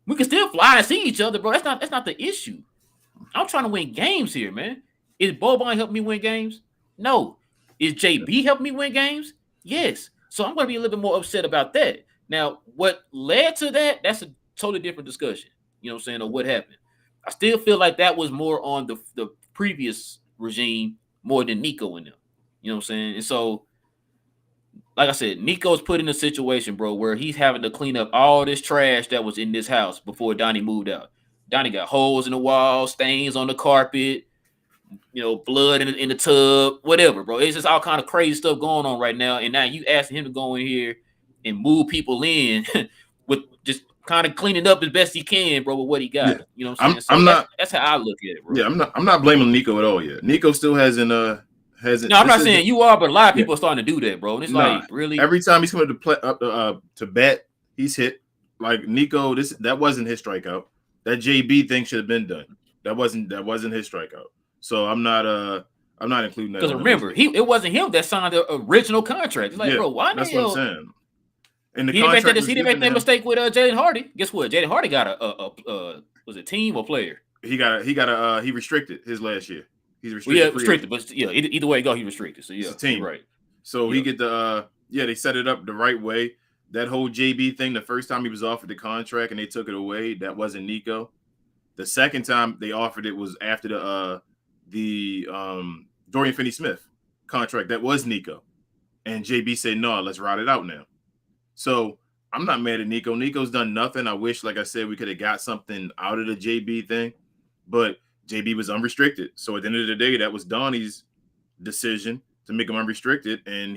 We can still fly and see each other, bro. That's not the issue. I'm trying to win games here, man. Is Boban helping me win games? No. Is JB helping me win games? Yes. So I'm going to be a little bit more upset about that. Now, what led to that, that's a totally different discussion. You know what I'm saying? Or what happened. I still feel like that was more on the previous regime more than Nico and them. You know what I'm saying? And so, like I said, Nico's put in a situation, bro, where he's having to clean up all this trash that was in this house before Donnie moved out. Donnie got holes in the wall, stains on the carpet, blood in the tub, whatever, bro. It's just all kind of crazy stuff going on right now. And now you asking him to go in here and move people in with just kind of cleaning up as best he can, bro, with what he got. Yeah. You know what I'm saying? So that's how I look at it, bro. Yeah, I'm not blaming Nico at all yet. Nico still hasn't. No, I'm not saying you are, but a lot of people are starting to do that, bro. And it's like, really, every time he's coming to play to bat, he's hit. Like Nico, that wasn't his strikeout. that JB thing should have been done. That wasn't his strikeout. So I'm not including that. Because remember, it wasn't him that signed the original contract. It's like, bro, why that's what I'm saying. And the he didn't make that mistake with Jaden Hardy. Guess what? Jaden Hardy got a was it team or player? He restricted his last year. He's restricted. Yeah, restricted, but yeah, either way it go, he restricted. So yeah, it's a team, right? So he get they set it up the right way. That whole JB thing, the first time he was offered the contract and they took it away, that wasn't Nico. The second time they offered it was after the Dorian Finney-Smith contract. That was Nico. And JB said, no, let's ride it out now. So I'm not mad at Nico. Nico's done nothing. I wish, like I said, we could have got something out of the JB thing, but JB was unrestricted. So at the end of the day, that was Donnie's decision to make him unrestricted, and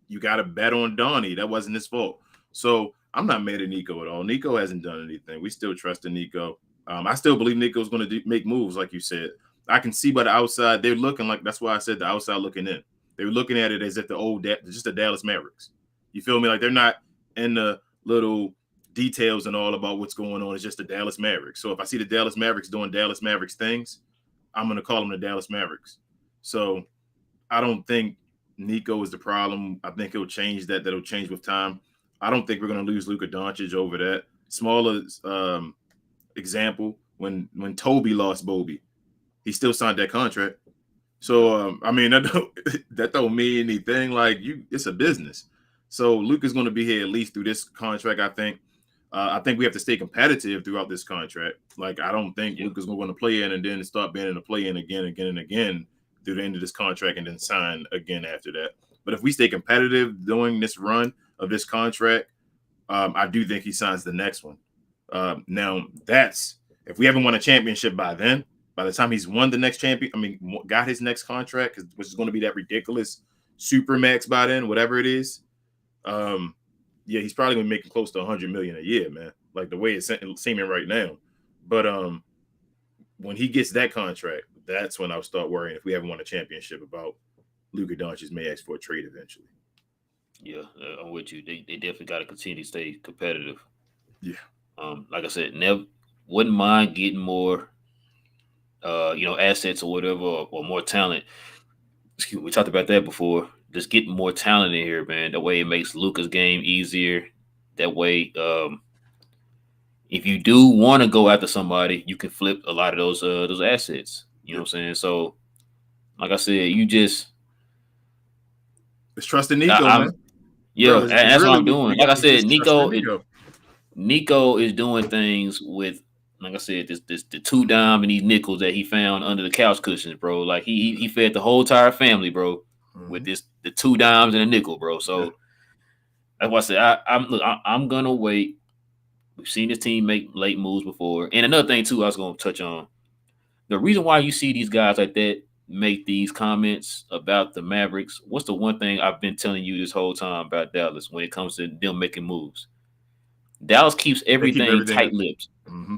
you got to bet on Donnie. That wasn't his fault. So I'm not mad at Nico at all. Nico hasn't done anything. We still trust in Nico. I still believe Nico's going to make moves, like you said. I can see by the outside, they're looking like, that's why I said the outside looking in. They were looking at it as if just the Dallas Mavericks. You feel me? Like they're not in the little details and all about what's going on. It's just the Dallas Mavericks. So if I see the Dallas Mavericks doing Dallas Mavericks things, I'm going to call them the Dallas Mavericks. So I don't think Nico is the problem. I think he'll change that. That'll change with time. I don't think we're going to lose Luka Doncic over that. Smaller example, when Toby lost Bobby, he still signed that contract. So, I mean, that don't mean anything. Like, it's a business. So Luka's going to be here at least through this contract, I think. I think we have to stay competitive throughout this contract. Like, I don't think Luka's going to play in and then start being in the play in again through the end of this contract and then sign again after that. But if we stay competitive during this run of this contract, I do think he signs the next one. Now, that's if we haven't won a championship by then. By the time he's won the next got his next contract, which is going to be that ridiculous super max by then, whatever it is. He's probably going to be making close to $100 million a year, man. Like the way it's seeming right now. But when he gets that contract, that's when I'll start worrying if we haven't won a championship about Luka Doncic may ask for a trade eventually. Yeah, I'm with you. They definitely got to continue to stay competitive. Yeah. Like I said, never wouldn't mind getting more, assets or whatever, or more talent. Excuse me, we talked about that before. Just getting more talent in here, man. That way it makes Luka's game easier. That way, if you do want to go after somebody, you can flip a lot of those assets. You know what I'm saying? So, like I said, it's trusting Nico, man. Yeah, bro, that's really what I'm doing. Like I said, Nico is doing things with, like I said, the 2 dime and these nickels that he found under the couch cushions, bro. Like he fed the whole entire family, bro, with the 2 dimes and a nickel, bro. So that's why I said I'm gonna wait. We've seen this team make late moves before, and another thing too, I was gonna touch on. The reason why you see these guys like that make these comments about the Mavericks, what's the one thing I've been telling you this whole time about Dallas when it comes to them making moves? Dallas keeps everything tight-lipped. Mm-hmm.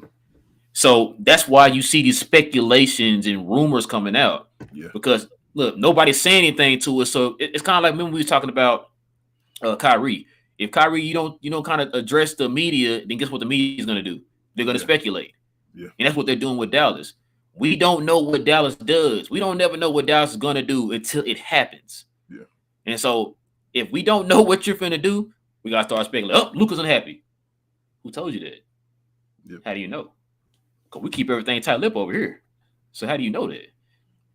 So that's why you see these speculations and rumors coming out. Yeah. Because, look, nobody's saying anything to us. So it's kind of like when we were talking about Kyrie. If Kyrie, you don't kind of address the media, then guess what the media is going to do? They're going to speculate. Yeah. And that's what they're doing with Dallas. We don't know what Dallas does. We don't never know what Dallas is going to do until it happens. Yeah. And so if we don't know what you're finna do, we got to start speculating. Oh, Luka's unhappy. Who told you that? Yep. How do you know? Because we keep everything tight-lipped over here. So how do you know that?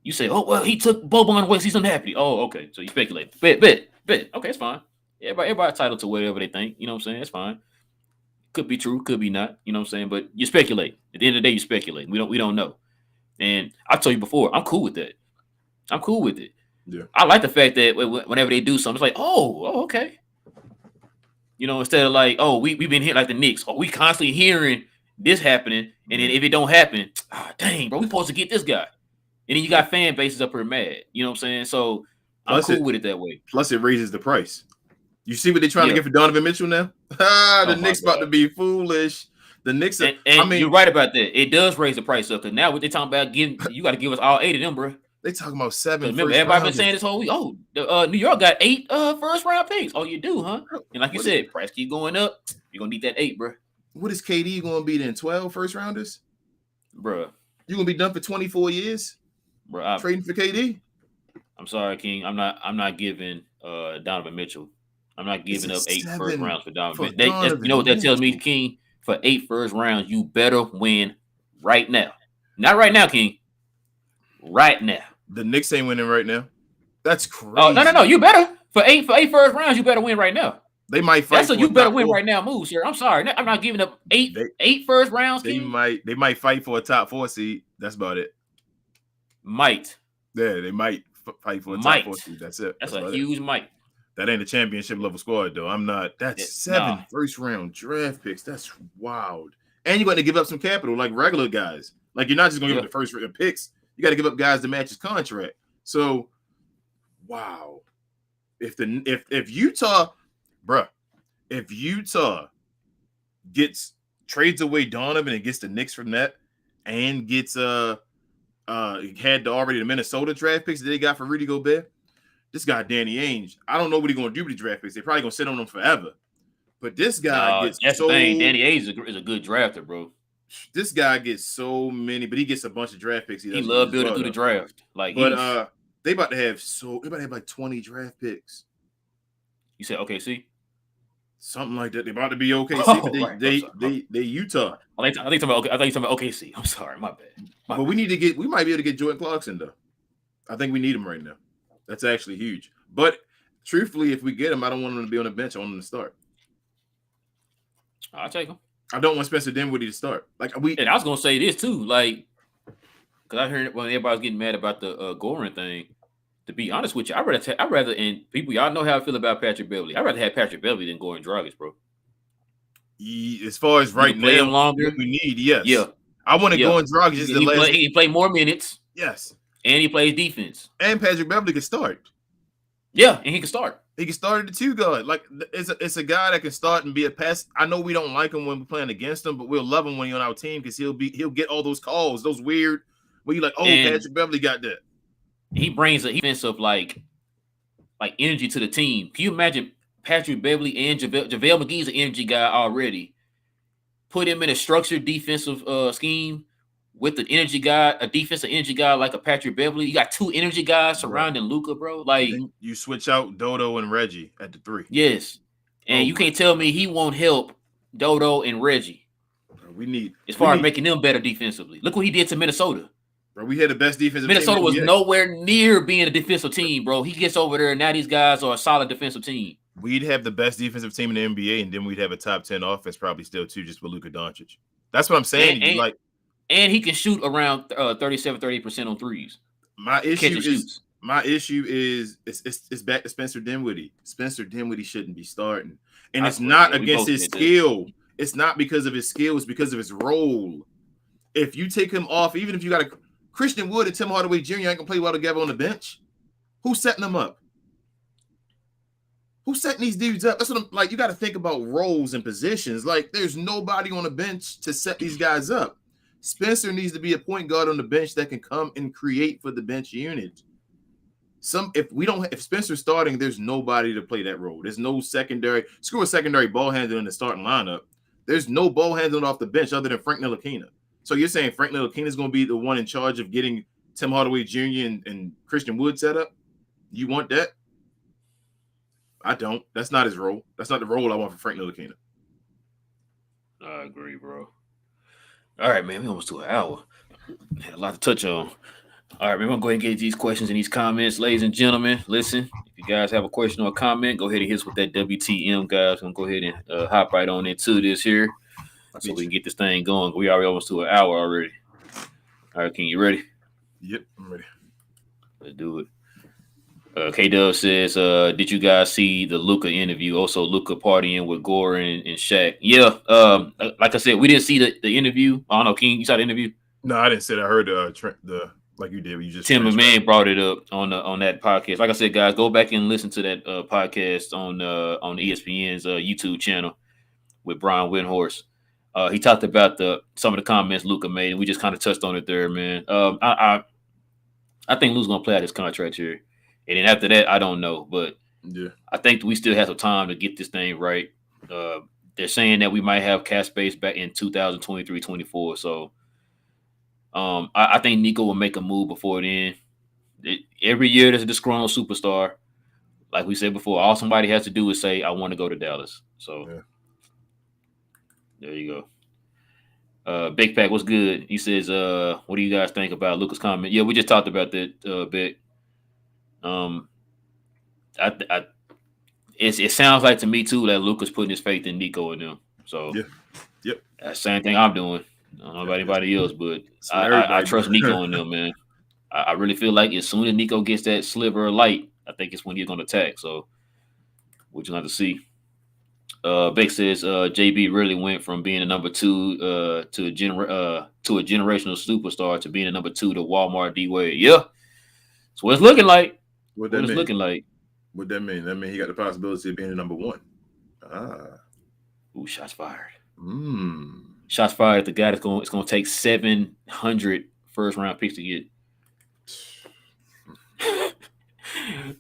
You say, oh, well, he took Boban away. He's unhappy. Oh, okay. So you speculate. Bet. Okay, it's fine. Everybody entitled to whatever they think. You know what I'm saying? It's fine. Could be true. Could be not. You know what I'm saying? But you speculate. At the end of the day, you speculate. We don't know. And I told you before, I'm cool with that. I'm cool with it. Yeah. I like the fact that whenever they do something, it's like, oh, okay. You know, instead of like, oh, we've been hit like the Knicks. Oh, we constantly hearing this happening. And then if it don't happen, dang, bro, we supposed to get this guy. And then you got fan bases up here mad. You know what I'm saying? So I'm cool with it that way. Plus it raises the price. You see what they're trying to get for Donovan Mitchell now? The Knicks about to be foolish. The Knicks are, and you're right about that. It does raise the price up because now what they're talking about you got to give us all 8 of them, bro. They talking about 7. Remember, everybody been saying this whole week. Oh, New York got 8 first round picks. Oh, you do, huh? And like you said, price keep going up. You're gonna need that 8, bro. What is KD going to be then? 12 first rounders? Bruh. You going to be done for 24 years? Bruh, Trading for KD? I'm sorry, King. I'm not giving Donovan Mitchell. I'm not giving up 8 first 7 rounds for Donovan for Mitchell. You know what that tells me, Mitchell. King? For 8 first rounds, you better win right now. Not right now, King. Right now. The Knicks ain't winning right now. That's crazy. Oh, no. You better. For eight first rounds, you better win right now. They might fight. That's a you better win right now move, sir. I'm sorry. I'm not giving up eight first rounds, They King. might fight for a top 4 seed. That's about it. Might. Yeah, they might fight for a top 4 seed. That's it. That's a huge might. That ain't a championship level squad, though. I'm not. That's 7 first round draft picks. That's wild. And you're going to give up some capital like regular guys. Like, you're not just going to give up the first round picks. You got to give up guys to match his contract. So, wow. If Utah, bruh, if Utah trades away Donovan and gets the Knicks from that, and gets had already the Minnesota draft picks that they got for Rudy Gobert, this guy Danny Ainge, I don't know what he's gonna do with the draft picks. They're probably gonna sit on them forever. But this guy gets that's the thing. Danny Ainge is a good drafter, bro. This guy gets so many, but he gets a bunch of draft picks. He love building through the draft. Like, but they about to have like 20 draft picks. You said OKC? Something like that. They're about to be OKC. Oh, they Utah. I thought you talking about OKC. I'm sorry, my bad. But we might be able to get Jordan Clarkson though. I think we need him right now. That's actually huge. But truthfully, if we get him, I don't want him to be on the bench. I want him to start. I'll take him. I don't want Spencer Dinwiddie to start. And I was gonna say this too, like, because I heard when everybody was getting mad about the Goran thing. To be honest with you, I'd rather, and people, y'all know how I feel about Patrick Beverly. I'd rather have Patrick Beverly than Goran Dragic, bro. As far as right now, him longer, we need, yes. Yeah. I want to go on Dragic just the last. He play more minutes. Yes. And he plays defense. And Patrick Beverly can start. Yeah, and he can start. He can start at the 2 guard. Like, it's a guy that can start and be a pass. I know we don't like him when we're playing against him, but we'll love him when he's on our team because he'll get all those calls, those weird where you're like, oh, and Patrick Beverly got that. He brings a defensive like energy to the team. Can you imagine Patrick Beverly and JaVale McGee's an energy guy already? Put him in a structured defensive scheme with an energy guy, a defensive energy guy like a Patrick Beverly. You got 2 energy guys surrounding Luka, bro. Like, you switch out Dodo and Reggie at the 3. Yes, and you can't tell me he won't help Dodo and Reggie. As far as making them better defensively. Look what he did to Minnesota. Bro, we had the best defensive Minnesota team. was nowhere near being a defensive team, bro. He gets over there, and now these guys are a solid defensive team. We'd have the best defensive team in the NBA, and then we'd have a top 10 offense probably still too, just with Luka Doncic. That's what I'm saying. And he can shoot around 38% on threes. My issue is it's back to Spencer Dinwiddie. Spencer Dinwiddie shouldn't be starting, and it's not against his skill. It's not because of his skill. It's because of his role. If you take him off, even if you got Christian Wood and Tim Hardaway Jr. ain't gonna play well together on the bench. Who's setting them up? Who's setting these dudes up? That's what I'm like. You got to think about roles and positions. Like, there's nobody on the bench to set these guys up. Spencer needs to be a point guard on the bench that can come and create for the bench unit. If Spencer's starting, there's nobody to play that role. There's no secondary. Screw a secondary ball handler in the starting lineup. There's no ball handling off the bench other than Frank Ntilikina. So you're saying Frank Ntilikina is going to be the one in charge of getting Tim Hardaway Jr. and Christian Wood set up? You want that? I don't. That's not his role. That's not the role I want for Frank Ntilikina. I agree, bro. All right, man. We almost to an hour. Had a lot to touch on. All right, man. We're going to go ahead and get these questions and these comments. Ladies and gentlemen, listen. If you guys have a question or a comment, go ahead and hit us with that WTM, guys. I'm going to go ahead and hop right on into this here. So we can get this thing going. We already almost to an hour already. All right, King, you ready? Yep, I'm ready. Let's do it. K-Dub says, did you guys see the Luka interview? Also, Luka partying with Goran and Shaq. Yeah, like I said, we didn't see the interview. I don't know, King, you saw the interview? No, I didn't see that. I heard the like you did. You just Tim McMahon brought it up on that podcast. Like I said, guys, go back and listen to that podcast on ESPN's YouTube channel with Brian Windhorst. He talked about some of the comments Luka made, and we just kind of touched on it there, man. I think Luka's gonna play out his contract here, and then after that, I don't know, but yeah, I think we still have some time to get this thing right. they're saying that we might have cap space back in 2023-24. So I think Nico will make a move before then. Every year there's a disgruntled superstar. Like we said before, all somebody has to do is say, I want to go to Dallas. So there you go. Big Pack, what's good? He says, what do you guys think about Luka's comment? Yeah, we just talked about that a bit. It sounds like to me too that Luka's putting his faith in Nico and them. So yep. That's the same thing I'm doing. I don't know about anybody else, but I trust Nico and them, man. I really feel like as soon as Nico gets that sliver of light, I think it's when he's going to attack. So we'll just have to see. Beck says JB really went from being a number 2 to a generational superstar to being a number 2 to Walmart D Wade. Yeah, that's what it's looking like. What that mean? That mean he got the possibility of being a number 1. Ooh, shots fired. Shots fired at the guy it's going to take 700 first round picks to get.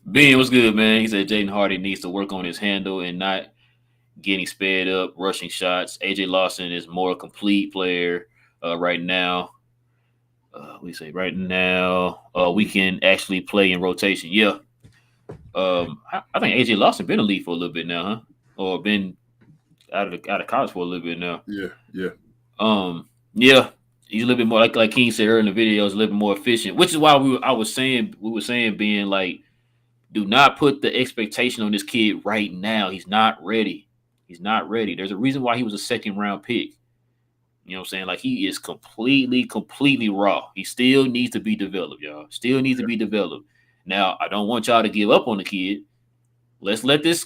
Ben, what's good, man? He said Jaden Hardy needs to work on his handle and not getting sped up, rushing shots. AJ Lawson is more complete player right now. We can actually play in rotation. Yeah. I think AJ Lawson been in the league for a little bit now, huh? Or been out of college for a little bit now. Yeah. Yeah. He's a little bit more like King said earlier in the video, is a little bit more efficient, which is why we were saying being like, do not put the expectation on this kid right now. He's not ready. There's a reason why he was a second round pick. You know what I'm saying? Like, he is completely raw. He still needs to be developed, y'all. Still needs to be developed. Now, I don't want y'all to give up on the kid. Let's let this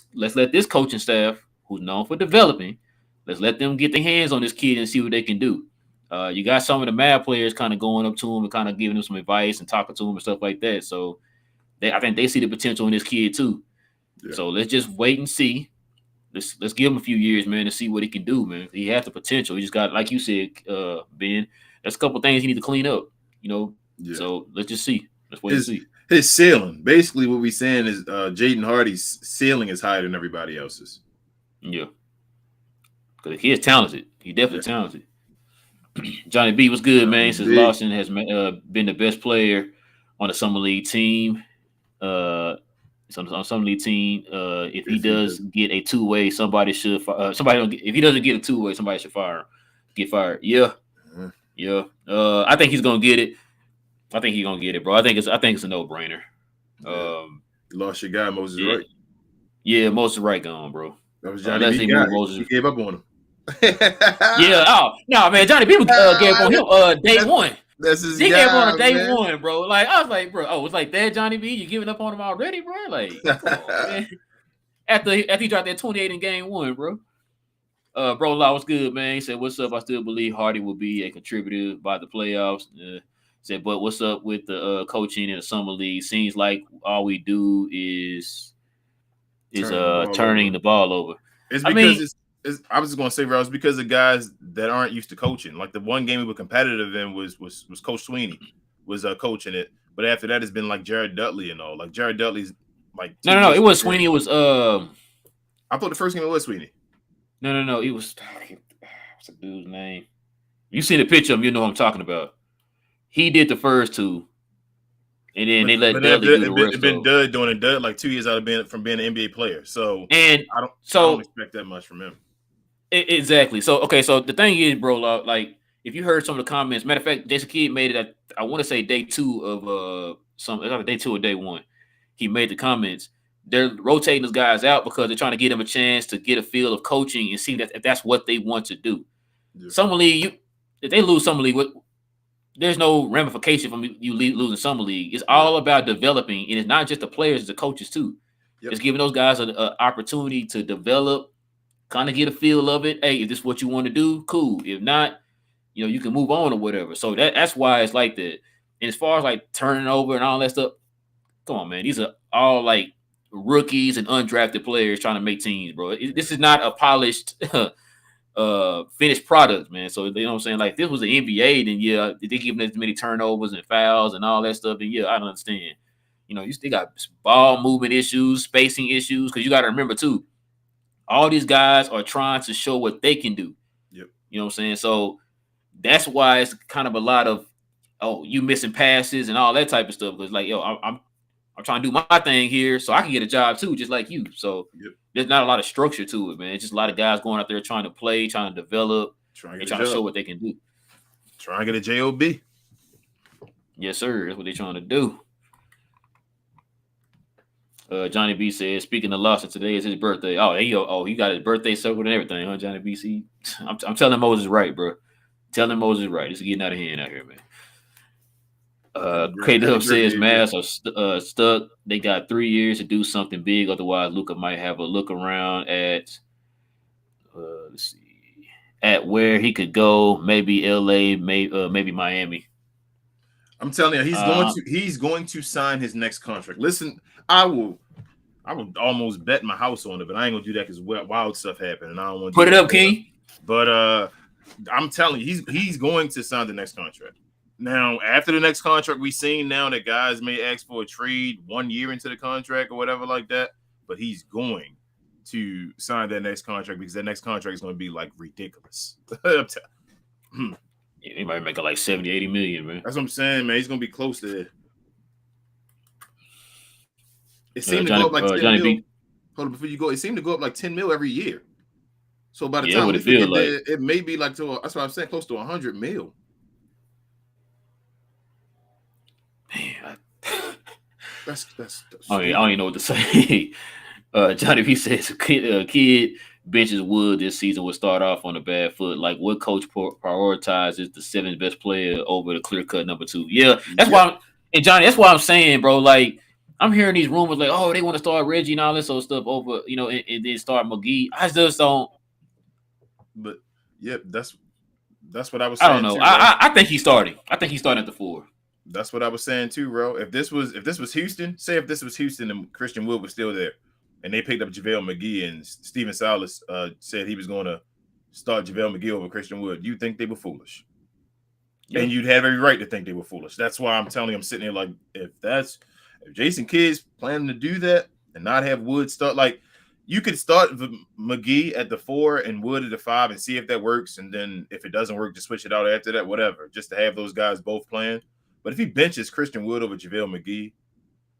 coaching staff, who's known for developing, let's let them get their hands on this kid and see what they can do. You got some of the Mavs players kind of going up to him and kind of giving him some advice and talking to him and stuff like that. So I think they see the potential in this kid too. Yeah. So let's just wait and see. Let's give him a few years, man, and see what he can do, man. He has the potential. He just got, like you said, Ben, there's a couple things he need to clean up, you know. Yeah. So let's just see. Let's wait and see. His ceiling, basically, what we're saying is Jaden Hardy's ceiling is higher than everybody else's. Yeah, because he is talented. He definitely talented. Johnny B, what's good, man? He says Lawson has been the best player on the summer league team. On summer league team, if he does get a 2-way, somebody should. If he doesn't get a 2-way, somebody should get fired. Yeah. I think he's gonna get it. I think he's gonna get it, bro. I think it's a no-brainer. You lost your guy, Moses Wright. Yeah, Moses Wright gone, bro. That was Johnny B. He gave up on him. Yeah. Oh no, man. Johnny B. gave up on him day one. That's his he guy, gave up on day man. one, bro. Like, I was like, bro, it's like that, Johnny B. You giving up on him already, bro? Like, come on, man. After he dropped that 28 in game 1, bro. Bro, Law, what's good, man? He said, "What's up? I still believe Hardy will be a contributor by the playoffs." Said, but what's up with the coaching in the summer league? Seems like all we do is turning the ball over. It's because I was just gonna say, bro, it's because of guys that aren't used to coaching. Like the one game we were competitive in was Coach Sweeney was coaching it, but after that, it's been like Jared Dudley and all. Like Jared Dudley's like no, it was Sweeney. It was I thought the first game it was Sweeney. No, it was what's the dude's name? You seen the picture of him, you know what I'm talking about. He did the first 2, and then they let Dudley do the rest. It's been Dud doing it. Dud like 2 years out of being an NBA player. So I don't expect that much from him. Exactly. So okay. So the thing is, bro, like if you heard some of the comments, matter of fact, Jason Kidd made it. I want to say day 2 of day 2 or day 1. He made the comments. They're rotating those guys out because they're trying to get them a chance to get a feel of coaching and see that if that's what they want to do. Yeah. Summer league, if they lose summer league, there's no ramification from you losing summer league. It's all about developing, and it's not just the players, it's the coaches too. Yep. It's giving those guys an opportunity to develop, kind of get a feel of it. Hey, if this is what you want to do, cool. If not, you can move on or whatever. So that's why it's like that. And as far as like turning over and all that stuff, come on, man. These are all like rookies and undrafted players trying to make teams, bro. This is not a polished finished product, man. So you know what I'm saying? Like, if this was the NBA, then yeah, they giving as many turnovers and fouls and all that stuff. And yeah, I don't understand. You still got ball movement issues, spacing issues, because you got to remember too, All these guys are trying to show what they can do. Yep. You know what I'm saying? So that's why it's kind of a lot of, oh, you missing passes and all that type of stuff. Because like, yo, I'm trying to do my thing here so I can get a job too, just like you. So there's not a lot of structure to it, man. It's just a lot of guys going out there trying to play, trying to develop, and trying to show what they can do. Trying to get a job. Yes, sir. That's what they're trying to do. Johnny B says, speaking of Lawson, today is his birthday. Oh, there you go. Oh, he got his birthday circled and everything, huh, Johnny B? I'm telling Moses right, bro. Telling Moses right. It's getting out of hand out here, man. K-Dub says Mavs are stuck. They got 3 years to do something big. Otherwise, Luka might have a look around at let's see, at where he could go. Maybe LA, maybe Miami. I'm telling you, he's going to sign his next contract. Listen, I would almost bet my house on it, but I ain't gonna do that because wild stuff happened, and I don't want to put it up, King. But I'm telling you, he's going to sign the next contract. Now, after the next contract, we've seen now that guys may ask for a trade 1 year into the contract or whatever like that, but he's going to sign that next contract because that next contract is going to be like ridiculous. He might make it like 70, 80 million, man. That's what I'm saying, man. He's going to be close to it. It seemed to go up like 10 mil. Hold on, before you go, it seemed to go up like 10 mil every year. So by the time we get there, it may be like that's what I'm saying, close to 100 mil. Man, that's I don't even know what to say. Johnny V says kid benches Wood this season will start off on a bad foot. Like, what coach prioritizes the seventh best player over the clear cut number 2? Yeah, that's why. And Johnny, that's why I'm saying, bro. Like, I'm hearing these rumors like, oh, they want to start Reggie and all this sort of stuff over, and then start McGee. I just don't. But yeah, that's what I was saying. I don't know. Too, I think he's starting. I think he's starting at the 4. That's what I was saying too, bro. If this was Houston, if this was Houston and Christian Wood was still there, and they picked up JaVale McGee and Steven Silas said he was going to start JaVale McGee over Christian Wood, you think they were foolish? Yeah. And you'd have every right to think they were foolish. That's why I'm telling you, I'm sitting here like, if Jason Kidd's planning to do that and not have Wood start, like, you could start McGee at the 4 and Wood at the 5 and see if that works, and then if it doesn't work, just switch it out after that, whatever, just to have those guys both playing. But if he benches Christian Wood over JaVale McGee,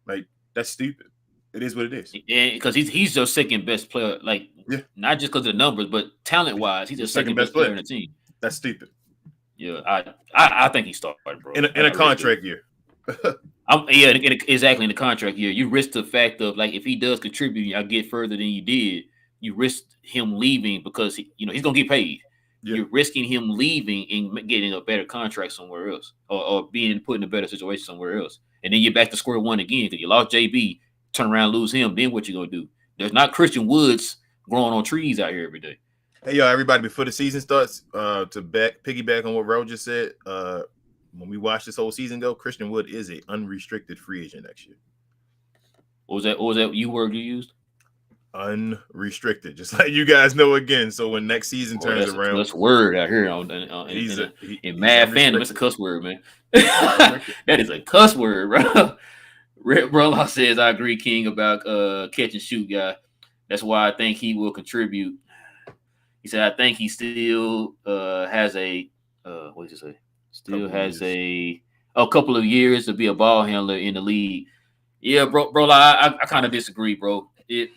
like, that's stupid. It is what it is. Yeah, because he's your second best player. Like, not just because of the numbers, but talent wise, he's the second best player in the team. That's stupid. Yeah, I think he started, bro. In a contract year. Exactly, in the contract year, you risk the fact of, like, if he does contribute, I get further than you did. You risk him leaving because he's gonna get paid. Yeah. You're risking him leaving and getting a better contract somewhere else, or being put in a better situation somewhere else, and then you're back to square one again because you lost JB. Turn around, lose him. Then what you gonna do? There's not Christian Woods growing on trees out here every day. Hey, yo, everybody! Before the season starts, to piggyback on what Ro just said, when we watch this whole season go, Christian Wood is an unrestricted free agent next year. What was that word you used? Unrestricted, just like you guys know again. So when next season turns around, that's a word out here in Mad Fandom. It's a cuss word, man. That is a cuss word, bro. Red Brunlaw says, I agree, King, about catch and shoot guy. That's why I think he will contribute. He said, I think he still has a what did he say? Still has a couple of years to be a ball handler in the league. Yeah, bro, I kind of disagree, bro.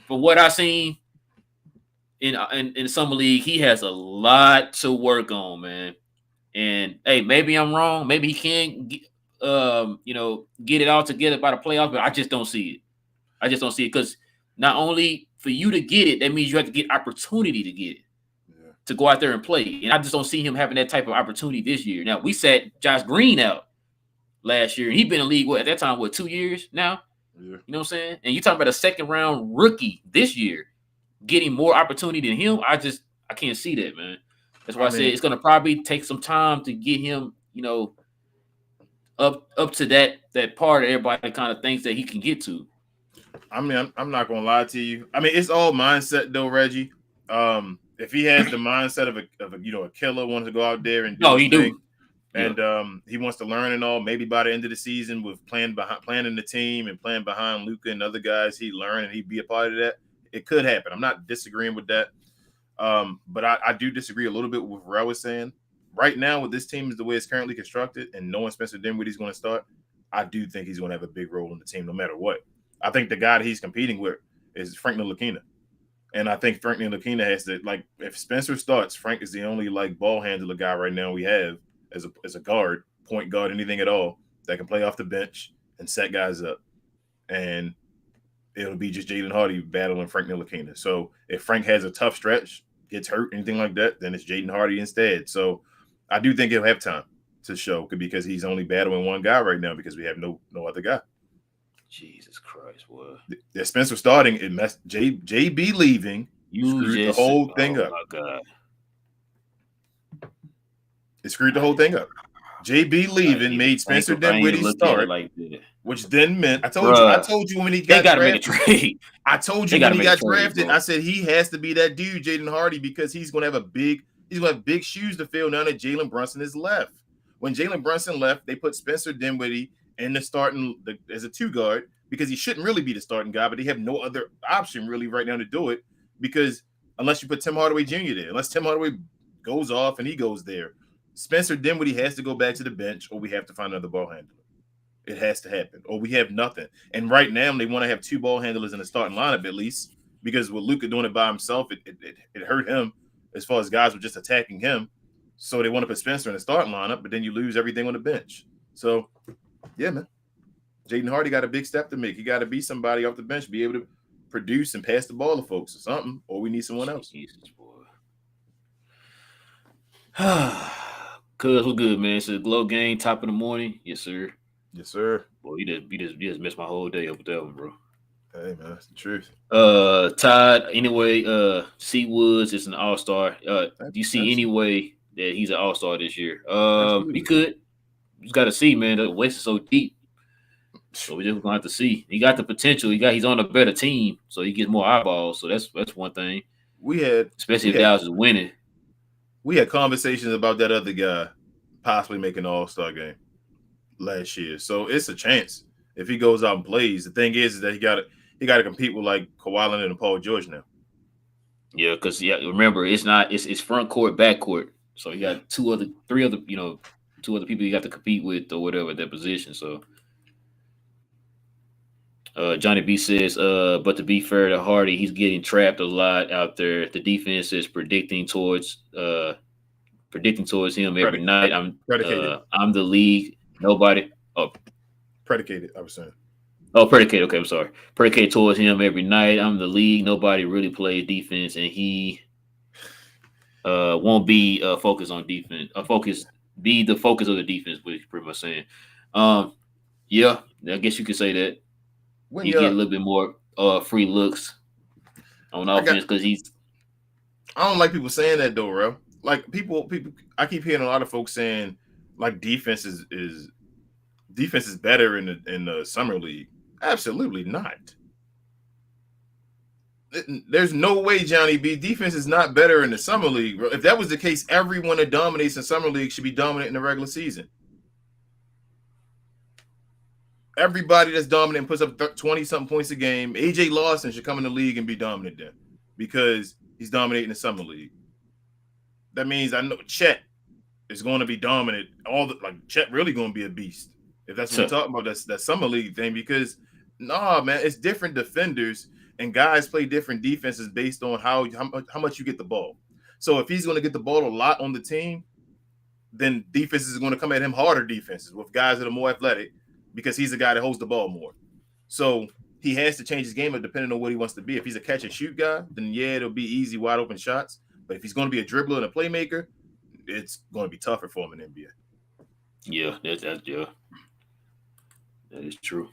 From what I've seen in summer league, he has a lot to work on, man. And hey, maybe I'm wrong. Maybe he can get it all together by the playoffs, but I just don't see it. I just don't see it because not only for you to get it, that means you have to get opportunity to get it, to go out there and play. And I just don't see him having that type of opportunity this year. Now, we sat Josh Green out last year, and he'd been in the league, at that time, 2 years now? Yeah. You know what I'm saying? And you talking about a second-round rookie this year getting more opportunity than him? I can't see that, man. That's why I said it's going to probably take some time to get him, up to that part that everybody kind of thinks that he can get to. I mean, I'm not gonna lie to you. I mean, it's all mindset though, Reggie. If he has the mindset of a killer, wants to go out there and do his thing, and he wants to learn and all, maybe by the end of the season with planning the team and playing behind Luka and other guys, he'd learn and he'd be a part of that. It could happen. I'm not disagreeing with that. But I do disagree a little bit with what Rel was saying. Right now, with this team is the way it's currently constructed, and knowing Spencer Dinwiddie's going to start, I do think he's going to have a big role in the team no matter what. I think the guy that he's competing with is Frank Ntilikina. And I think Frank Ntilikina has to, like, if Spencer starts, Frank is the only, like, ball handler guy right now we have as a guard, point guard, anything at all, that can play off the bench and set guys up. And it'll be just Jaden Hardy battling Frank Ntilikina. So if Frank has a tough stretch, gets hurt, anything like that, then it's Jaden Hardy instead. So I do think he'll have time to show because he's only battling one guy right now because we have no other guy. Jesus Christ, boy. The Spencer starting, it messed JB leaving. Screwed the whole thing up. My God. It screwed the whole thing up. JB leaving made Spencer Dinwiddie start, like that. which then meant I told you when he got drafted. Make a trade. I told you when he got drafted. Bro. I said he has to be that dude, Jaden Hardy, because he's gonna have big shoes to fill now that Jalen Brunson is left. When Jalen Brunson left, they put Spencer Dinwiddie in the starting as a 2 guard because he shouldn't really be the starting guy, but they have no other option really right now to do it because unless you put Tim Hardaway Jr. there, unless Tim Hardaway goes off and he goes there, Spencer Dinwiddie has to go back to the bench or we have to find another ball handler. It has to happen or we have nothing. And right now they want to have 2 ball handlers in the starting lineup at least because with Luka doing it by himself, it hurt him as far as guys were just attacking him. So they want to put Spencer in the starting lineup, but then you lose everything on the bench. So, yeah, man. Jaden Hardy got a big step to make. He got to be somebody off the bench, be able to produce and pass the ball to folks or something, or we need someone else. Jesus, boy. Cuz, what's good, man? It's a Glow game, top of the morning. Yes, sir. Yes, sir. Boy, you just messed my whole day up with that one, bro. Hey, man, that's the truth. Todd, anyway, C. Woods is an all-star. Do you see any way that he's an all-star this year? He could. You just got to see, man. The West is so deep. So we're just gonna have to see. He got the potential. He's on a better team, so he gets more eyeballs. So that's one thing. Especially if Dallas is winning. We had conversations about that other guy possibly making an all-star game last year. So it's a chance if he goes out and plays. The thing is that he got to compete with like Kawhi Leonard and Paul George now. Yeah, because remember it's front court, back court. So you got 2 other people you got to compete with or whatever at that position. So Johnny B says, but to be fair to Hardy, he's getting trapped a lot out there. The defense is predicting towards him every night. I'm the league. Nobody. Oh, predicated. I was saying. Oh, predicated. Okay, I'm sorry. Predicated towards him every night. I'm the league. Nobody really plays defense, and he won't be focused on defense. Be the focus of the defense. What he's pretty much saying. Yeah, I guess you could say that. You get a little bit more free looks on offense because he's. I don't like people saying that though, bro. Like people. I keep hearing a lot of folks saying like defense is better in the summer league. Absolutely not. There's no way, Johnny B. Defense is not better in the summer league, bro. If that was the case, everyone that dominates in summer league should be dominant in the regular season. Everybody that's dominant and puts up 20-something points a game, AJ Lawson should come in the league and be dominant then because he's dominating the summer league. That means I know Chet is going to be dominant. Chet really going to be a beast. If that's what we're talking about, that's that summer league thing because, man, it's different defenders and guys play different defenses based on how much you get the ball. So if he's going to get the ball a lot on the team, then defenses are going to come at him harder defenses with guys that are more athletic because he's the guy that holds the ball more. So he has to change his game up depending on what he wants to be. If he's a catch and shoot guy, then yeah, it'll be easy, wide open shots. But if he's going to be a dribbler and a playmaker, it's going to be tougher for him in the NBA. Yeah, that is true.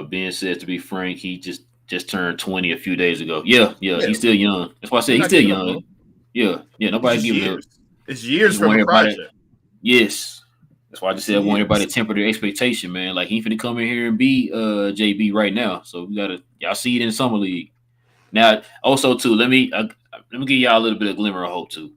Being said to be frank, he just turned 20 a few days ago. Yeah, he's still young. That's why I said he's still young. Yeah, nobody giving him. It's years from a project. Yes. That's why I just said I want everybody to temper their expectation, man. Like he finna come in here and be JB right now. So we gotta y'all see it in the summer league. Now, also too, let me give y'all a little bit of glimmer of hope too.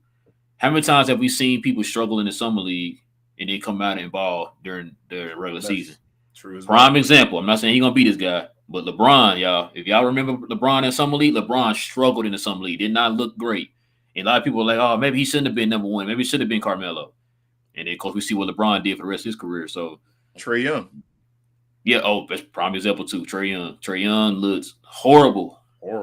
How many times have we seen people struggle in the summer league and then come out and ball during the regular season? True. Prime example. I'm not saying he's gonna be this guy, But LeBron, y'all, if y'all remember LeBron in Summer League, LeBron struggled in the Summer League, did not look great. And a lot of people were like, oh, maybe he shouldn't have been number one. Maybe it should have been Carmelo. And then, of course, we see what LeBron did for the rest of his career. So, Trae Young. Yeah, that's prime example too. Trae Young. Trae Young looks horrible.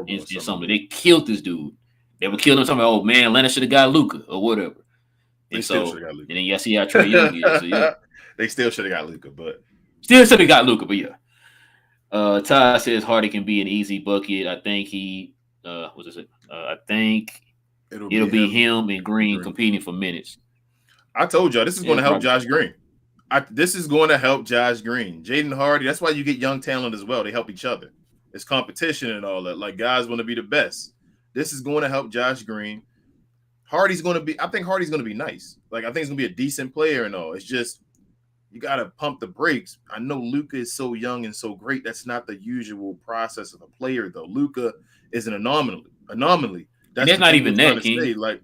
In something. They killed this dude. They were killing him talking about, oh man, Atlanta should have got Luka or whatever. They still should have got Luka. And then you see how Trae Young is. So, yeah. They still should have got Luka, but still should have got Luka, but yeah. Ty says Hardy can be an easy bucket. I think I think it'll be him and Green competing for minutes. I told y'all this is going to help Josh Green. This is going to help Josh Green. Jaden Hardy, that's why you get young talent as well. They help each other. It's competition and all that. Like, guys want to be the best. This is going to help Josh Green. I think Hardy's going to be nice. Like, I think he's going to be a decent player and all. It's just, you got to pump the brakes. I know Luka is so young and so great. That's not the usual process of a player, though. Luka is an anomaly. That's not even that, King. Like,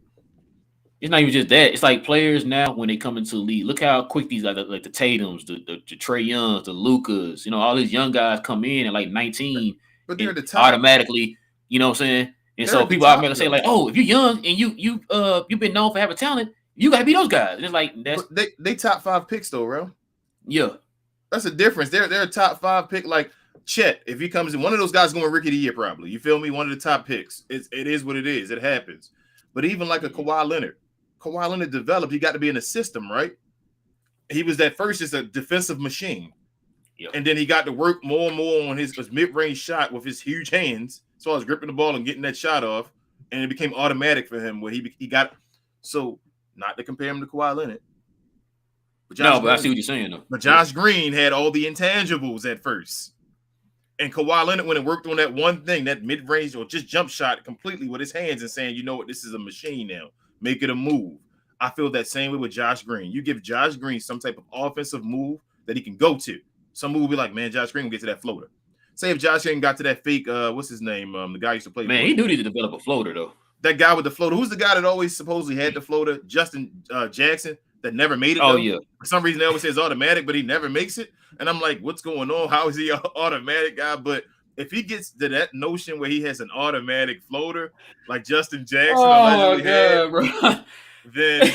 it's not even just that. It's like players now when they come into the league. Look how quick these like the Tatums, the Trae Youngs, the Lukas. All these young guys come in at like 19, but they're the top automatically. You know what I'm saying? And so people automatically say like, "Oh, if you're young and you've been known for having talent, you gotta be those guys." And it's like they top 5 picks though, bro. Yeah, that's a difference. They're a top 5 pick. Like Chet, if he comes in, one of those guys going Rookie of the Year probably. You feel me? One of the top picks. It is what it is. It happens. But even like a Kawhi Leonard developed. He got to be in the system, right? He was at first just a defensive machine. Yep. And then he got to work more and more on his mid-range shot with his huge hands. So I was gripping the ball and getting that shot off. And it became automatic for him where he got – so not to compare him to Kawhi Leonard. But I see what you're saying, though. But Josh Green had all the intangibles at first. And Kawhi Leonard went and worked on that one thing, that mid-range or just jump shot completely with his hands and saying, you know what, this is a machine now. Make it a move. I feel that same way with Josh Green. You give Josh Green some type of offensive move that he can go to. Some move will be like, man, Josh Green will get to that floater. Say if Josh Green got to that fake, what's his name? The guy used to play. Man, he do need to develop a floater, though. That guy with the floater. Who's the guy that always supposedly had the floater? Justin Jackson, that never made it. Oh, though. Yeah. For some reason, they always say it's automatic, but he never makes it. And I'm like, what's going on? How is he an automatic guy? But if he gets to that notion where he has an automatic floater, like Justin Jackson allegedly had, bro. Then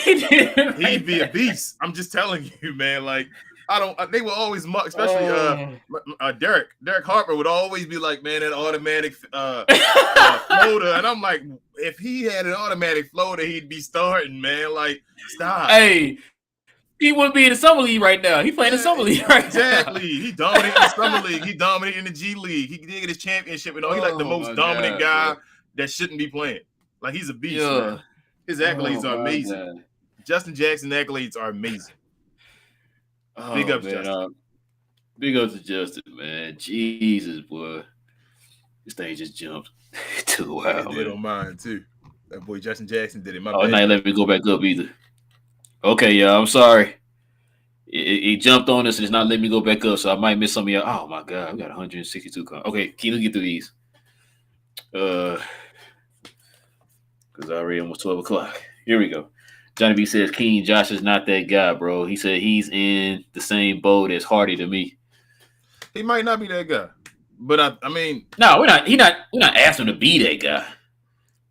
he'd be a beast. I'm just telling you, man. Like, they will always mock, especially Derek Harper would always be like, man, that automatic floater. And I'm like, if he had an automatic floater, he'd be starting, man. Like, stop. Hey, he wouldn't be in the Summer League right now. He playing in the Summer League right exactly. Now. He dominated in the Summer League. He dominated in the G League. He did get his championship. He's like the most dominant guy that shouldn't be playing. Like, he's a beast, man. His accolades are amazing. God. Justin Jackson accolades are amazing. Big ups, Justin. Big ups to Justin, man. Jesus, boy. This thing just jumped too wild. He did on mine, too. That boy Justin Jackson did it. My bad. It's not let me go back up either. Okay, y'all. I'm sorry. It jumped on us and it's not letting me go back up, so I might miss some of y'all. Oh, my God. We got 162. Okay, can you get through these? Because I already almost 12 o'clock. Here we go. Johnny B says, King, Josh is not that guy, bro. He said he's in the same boat as Hardy to me. He might not be that guy. But I mean. No, we're not asking him to be that guy.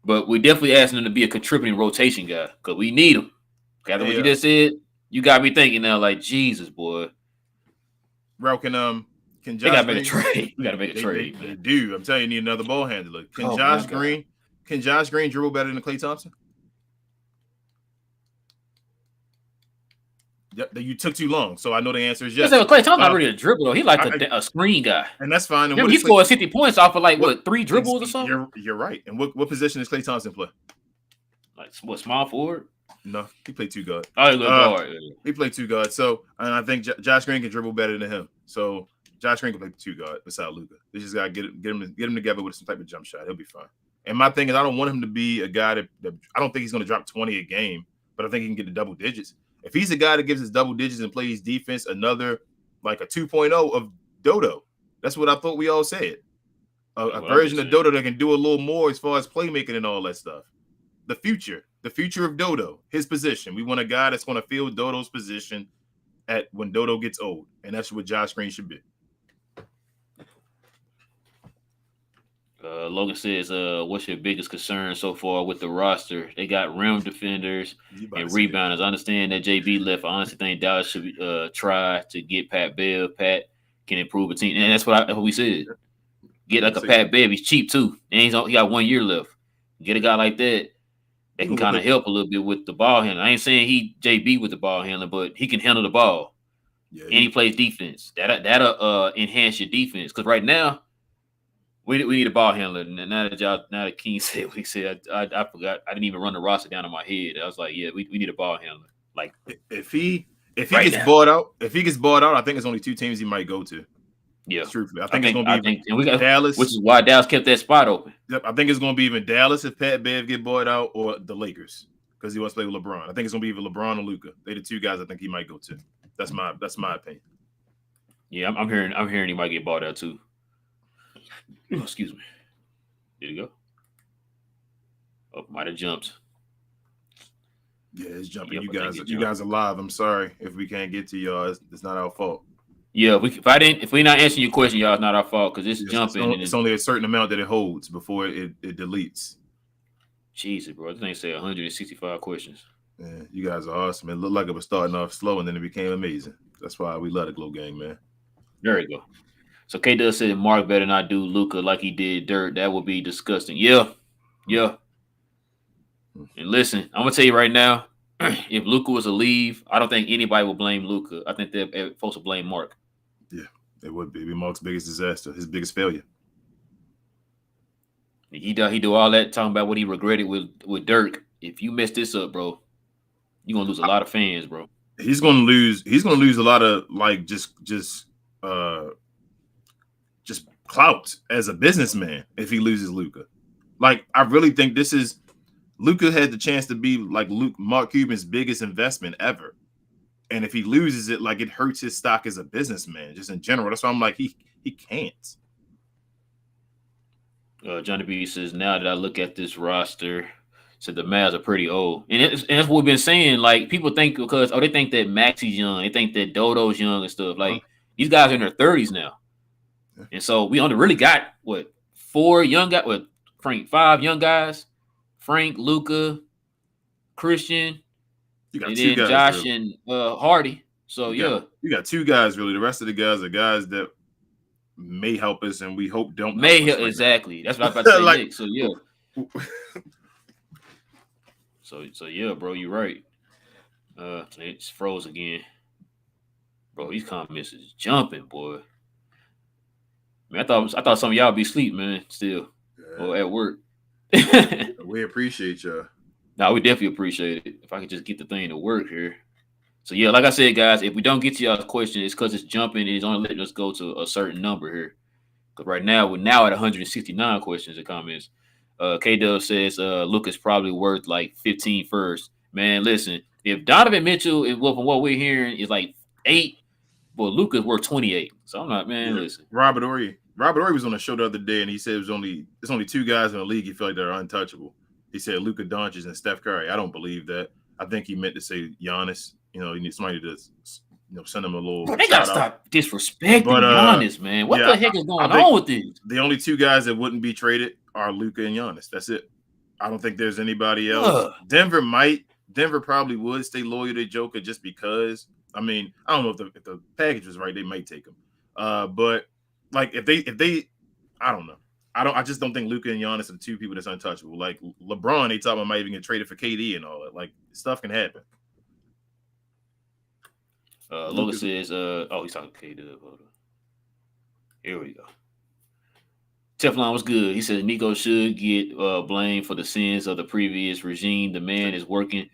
But we're definitely asking him to be a contributing rotation guy. Because we need him. After what you just said, you got me thinking now, like, Jesus, boy. Bro, can Josh they gotta make a trade. We gotta make a trade. They do. I'm telling you, you need another ball handler. Can Josh Green dribble better than Klay Thompson? You took too long, so I know the answer is yes. Klay Thompson not really a dribble, though. He like a screen guy. And that's fine. And he scored 50 points off of 3 dribbles or something? You're right. And what position does Klay Thompson play? Like, what, small forward? No, he played 2 guard. Oh, he guard. He played 2 guard. So, and I think Josh Green can dribble better than him. So, Josh Green can play 2 guard beside Luka. They just gotta get him together with some type of jump shot. He'll be fine. And my thing is, I don't want him to be a guy that I don't think he's going to drop 20 a game, but I think he can get to double digits. If he's a guy that gives us double digits and plays defense, another like a 2.0 of Dodo. That's what I thought we all said. A version of Dodo that can do a little more as far as playmaking and all that stuff. The future of Dodo, his position. We want a guy that's going to fill Dodo's position when Dodo gets old, and that's what Josh Green should be. Logan says, what's your biggest concern so far with the roster? They got rim defenders and rebounders. I understand that JB left. I honestly think Dallas should try to get Pat Bev. Pat can improve a team. And that's what we said. Get like a Pat Bev. He's cheap too. And he got 1 year left. Get a guy like that can kind of help a little bit with the ball handler. I ain't saying he JB with the ball handler, but he can handle the ball. Yeah, and he plays defense. That'll enhance your defense. Because right now, we need a ball handler. Now that King said what he said, I forgot. I didn't even run the roster down in my head. I was like, yeah, we need a ball handler. Like if he gets bought out, I think it's only 2 teams he might go to. Yeah, truthfully, I think it's going to be and we got Dallas, which is why Dallas kept that spot open. Yep, I think it's going to be even Dallas if Pat Bev get bought out, or the Lakers because he wants to play with LeBron. I think it's going to be either LeBron or Luka. They're the 2 guys I think he might go to. That's my opinion. Yeah, I'm hearing he might get bought out too. Oh, excuse me. Did he go? Oh, might have jumped. Yeah, it's jumping. Yep, you guys are live. I'm sorry if we can't get to y'all. It's not our fault. Yeah, if we're not answering your question, y'all, it's not our fault because it's jumping. It's only a certain amount that it holds before it deletes. Jesus, bro. This thing said 165 questions. Yeah, you guys are awesome. It looked like it was starting off slow and then it became amazing. That's why we love the Glow Gang, man. There you go. So K Does said Mark better not do Luka like he did Dirt. That would be disgusting. Yeah. And listen, I'm gonna tell you right now, if Luka was to leave, I don't think anybody will blame Luka. I think they're supposed to blame Mark. Yeah, it would be. It'd be Mark's biggest disaster, his biggest failure. He do all that talking about what he regretted with Dirk. If you mess this up, bro, you're gonna lose a lot of fans, bro. He's gonna lose a lot of like just clout as a businessman if he loses Luka. Like, I really think Luka had the chance to be like Mark Cuban's biggest investment ever. And if he loses it, like, it hurts his stock as a businessman, just in general. That's why I'm like, he can't. Johnny B says, now that I look at this roster, said the Mavs are pretty old. And that's what we've been saying. Like, people think they think that Maxi's young. They think that Dodo's young and stuff. Like, these guys are in their 30s now. Yeah. And so we only really got, 4 young guys? Frank, 5 young guys? Frank, Luka, Christian, and then Josh really. And Hardy. So, you got 2 guys, really. The rest of the guys are guys that may help us and we hope don't. Exactly. That's what I was about to say. Like, Nick. So, yeah. So yeah, bro, you're right. It's froze again. Bro, these comments is jumping, boy. Man, I thought some of y'all be asleep, man, still. Yeah. Or at work. We appreciate y'all. No, we definitely appreciate it. If I could just get the thing to work here. So yeah, like I said, guys, if we don't get to y'all's question, it's because it's jumping and it's only letting us go to a certain number here. Because right now, we're now at 169 questions and comments. K-Dub says Luka's probably worth like 15 first. Man, listen, if Donovan Mitchell, from what we're hearing, is like 8, well, Luka's worth 28. So I'm like, man, listen. Robert Ory was on the show the other day, and he said there's only 2 guys in the league he felt like they're untouchable. He said Luka Doncic and Steph Curry. I don't believe that. I think he meant to say Giannis. You know, he needs somebody to send him a little. Bro, they gotta stop disrespecting Giannis, man. What the heck is going on with this? The only 2 guys that wouldn't be traded are Luka and Giannis. That's it. I don't think there's anybody else. Denver probably would stay loyal to Joker just because. I mean, I don't know if the package was right, they might take him. But like if they, I don't know. I just don't think Luka and Giannis are the 2 people that's untouchable. Like LeBron, they talk about might even get traded for KD and all that. Like, stuff can happen. Logan says, he's talking KD. Here we go. Teflon was good. He said Nico should get blamed for the sins of the previous regime. The man is working.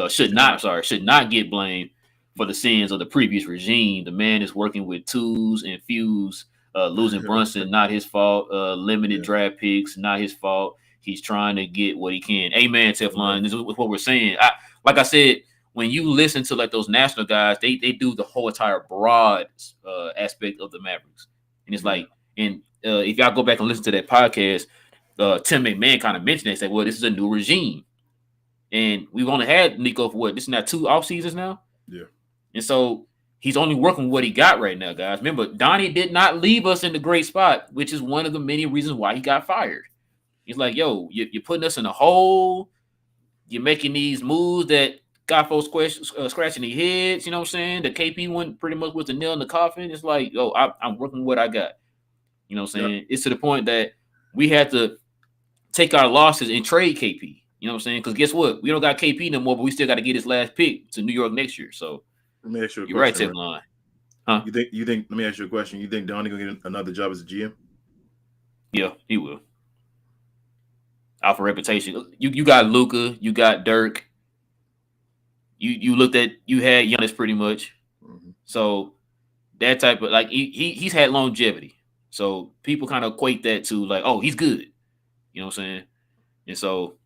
Should not get blamed for the sins of the previous regime. The man is working with tools and fuse. Losing Brunson, not his fault. Limited draft picks, not his fault. He's trying to get what he can. Amen, Teflon. This is what we're saying. Like I said, when you listen to like those national guys, they do the whole entire broad aspect of the Mavericks. And it's like, and if y'all go back and listen to that podcast, Tim McMahon kind of mentioned it. Say, well, this is a new regime. And we've only had Nico for this is now 2 off seasons now. Yeah. And so he's only working with what he got right now, guys. Remember, Donnie did not leave us in the great spot, which is one of the many reasons why he got fired. He's like, yo, you're putting us in a hole. You're making these moves that got folks scratching their heads. You know what I'm saying? The KP one pretty much was the nail in the coffin. It's like, yo, I'm working with what I got. You know what I'm saying? Yep. It's to the point that we had to take our losses and trade KP. You know what I'm saying? Because guess what? We don't got KP no more, but we still got to get his last pick to New York next year. So let me ask you a you're question. Right, Teflon. Huh? You think? Let me ask you a question. You think Donnie gonna get another job as a GM? Yeah, he will. Off of reputation. You got Luka, you got Dirk. You looked at you had Giannis pretty much. Mm-hmm. So that type of like he's had longevity. So people kind of equate that to like, oh, he's good. You know what I'm saying? And so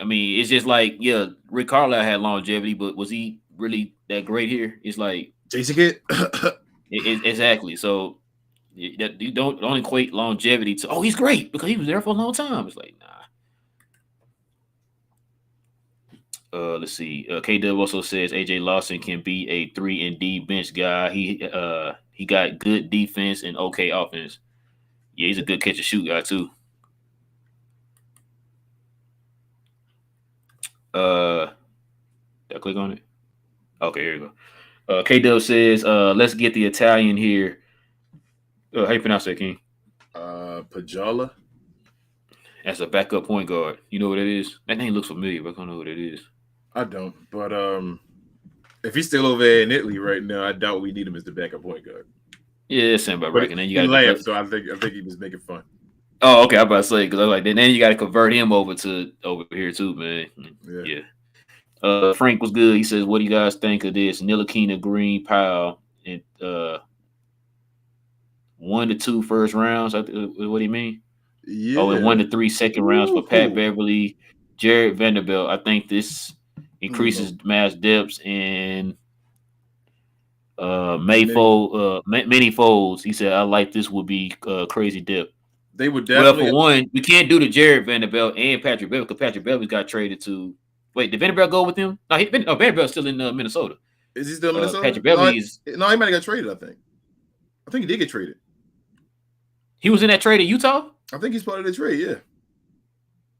I mean, it's just like, yeah, Rick Carlisle had longevity, but was he really that great here? It's like Jason Kidd. Exactly. So you don't equate longevity to, oh, he's great because he was there for a long time. It's like, nah. Let's see. K-Dub also says AJ Lawson can be a 3-and-D bench guy. He got good defense and okay offense. Yeah, he's a good catch and shoot guy too. Did I click on it? Okay, here you go. K-Dub says, let's get the Italian here. How you pronounce that, King? Pajala. That's a backup point guard. You know what it is? That name looks familiar, but I don't know what it is. I don't. But if he's still over there in Italy right now, I doubt we need him as the backup point guard. Yeah, sound about right. And then you got laughed, so I think he was making fun. Oh, okay. I'm about to say because I was like, then you got to convert him over here too, man. Yeah. Frank was good. He says, "What do you guys think of this? Ntilikina, Green, Powell, and 1 to 2 first rounds. What do you mean? Yeah. Oh, and 1 to 3 second rounds for Pat Beverly, Jared Vanderbilt. I think this increases Mavs depths and many folds. He said, I like this would be crazy depth. They would definitely. Well, for one, we can't do the Jared Vanderbilt and Patrick Beverly because Patrick Beverly got traded to. Wait, did Vanderbilt go with him? No, Vanderbilt's still in Minnesota. Is he still in Minnesota? Patrick Beverly No, he might have got traded. I think he did get traded. He was in that trade at Utah? I think he's part of the trade, yeah.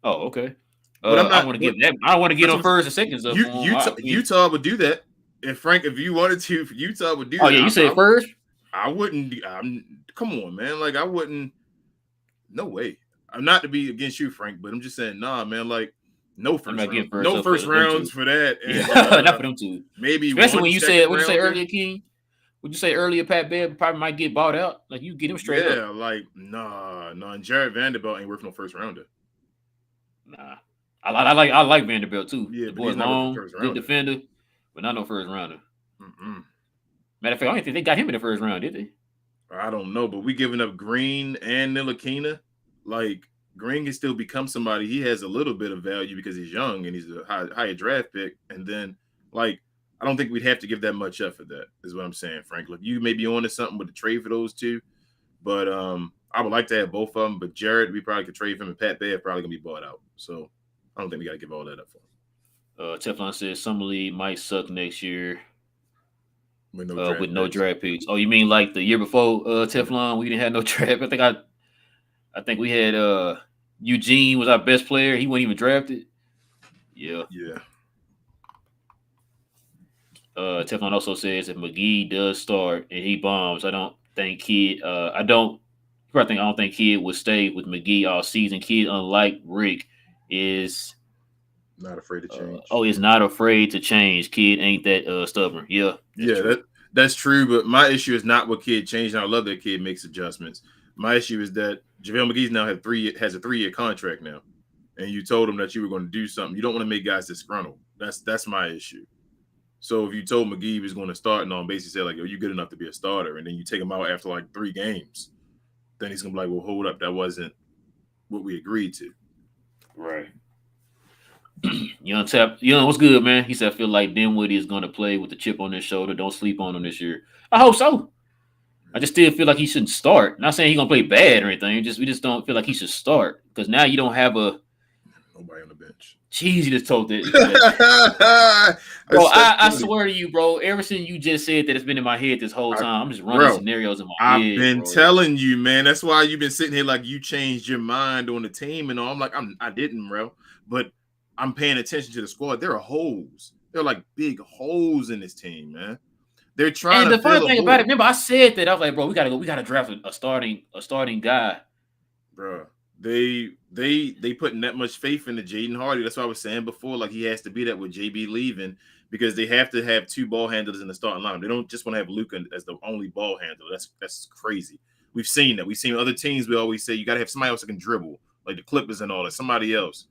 Oh, okay. But I want to give that. I don't want to get on first and seconds. Utah would do that. If you wanted to, Utah would do that. Oh, yeah, you said first? I wouldn't. Come on, man. Like, I wouldn't. No way. I'm not to be against you, Frank, but I'm just saying, nah, man. Like, no first rounds for that. And, not for them two. Maybe especially when you said what you say earlier, King. Would you say earlier Pat Bev probably might get bought out? Like you get him straight up. Yeah, like nah. And Jared Vanderbilt ain't worth no first rounder. Nah. I like Vanderbilt too. Yeah, the boy's long, good defender, but not no first rounder. Mm-mm. Matter of fact, I don't think they got him in the first round, did they? I don't know, but we giving up Green and Ntilikina. Like Green can still become somebody. He has a little bit of value because he's young and he's a higher draft pick. And then like I don't think we'd have to give that much up for that, is what I'm saying, Frank. Look, you may be on to something with the trade for those two, but I would like to have both of them. But Jared, we probably could trade for him, and Pat Bev probably gonna be bought out. So I don't think we got to give all that up for him. Teflon says Summer League might suck next year with no draft picks. Oh, you mean like the year before Teflon? We didn't have no draft. I think we had Eugene was our best player. He wasn't even drafted. Yeah. Teflon also says if McGee does start and he bombs, I don't think Kidd would stay with McGee all season. Kidd, unlike Rick, is not afraid to change. Is not afraid to change. Kidd ain't that stubborn. Yeah. That's true. But my issue is not what Kidd changed. And I love that Kidd makes adjustments. My issue is that JaVale McGee's now has a 3-year contract now, and you told him that you were going to do something. You don't want to make guys disgruntled. That's my issue. So if you told McGee he was going to start and on basically said like, "Are you good enough to be a starter?" and then you take him out after like 3 games, then he's gonna be like, "Well, hold up, that wasn't what we agreed to." Right. What's good, man? He said, "I feel like Dinwiddie is going to play with the chip on his shoulder. Don't sleep on him this year." I hope so. I just still feel like he shouldn't start. Not saying he's gonna play bad or anything. We just don't feel like he should start because now you don't have a Nobody on the bench. Cheesy just told that. That's Bro, I funny. swear to you, bro. Ever since you just said that, it's been in my head this whole time. I'm just running Bro, scenarios in my I've head. been bro. telling you, man. That's why you've been sitting here like you changed your mind on the team and all. I'm like, I didn't, bro. But I'm paying attention to the squad. There are holes. There are like big holes in this team, man. They're trying And to the funny fill thing a about it, hole. remember I said that I was like, bro, we gotta draft a starting guy. Bro, they putting that much faith into Jaden Hardy. That's what I was saying before. Like he has to be that with JB leaving because they have to have two ball handlers in the starting line. They don't just want to have Luka as the only ball handler. That's crazy. We've seen that. We've seen other teams. We always say you got to have somebody else that can dribble, like the Clippers and all that. Somebody else.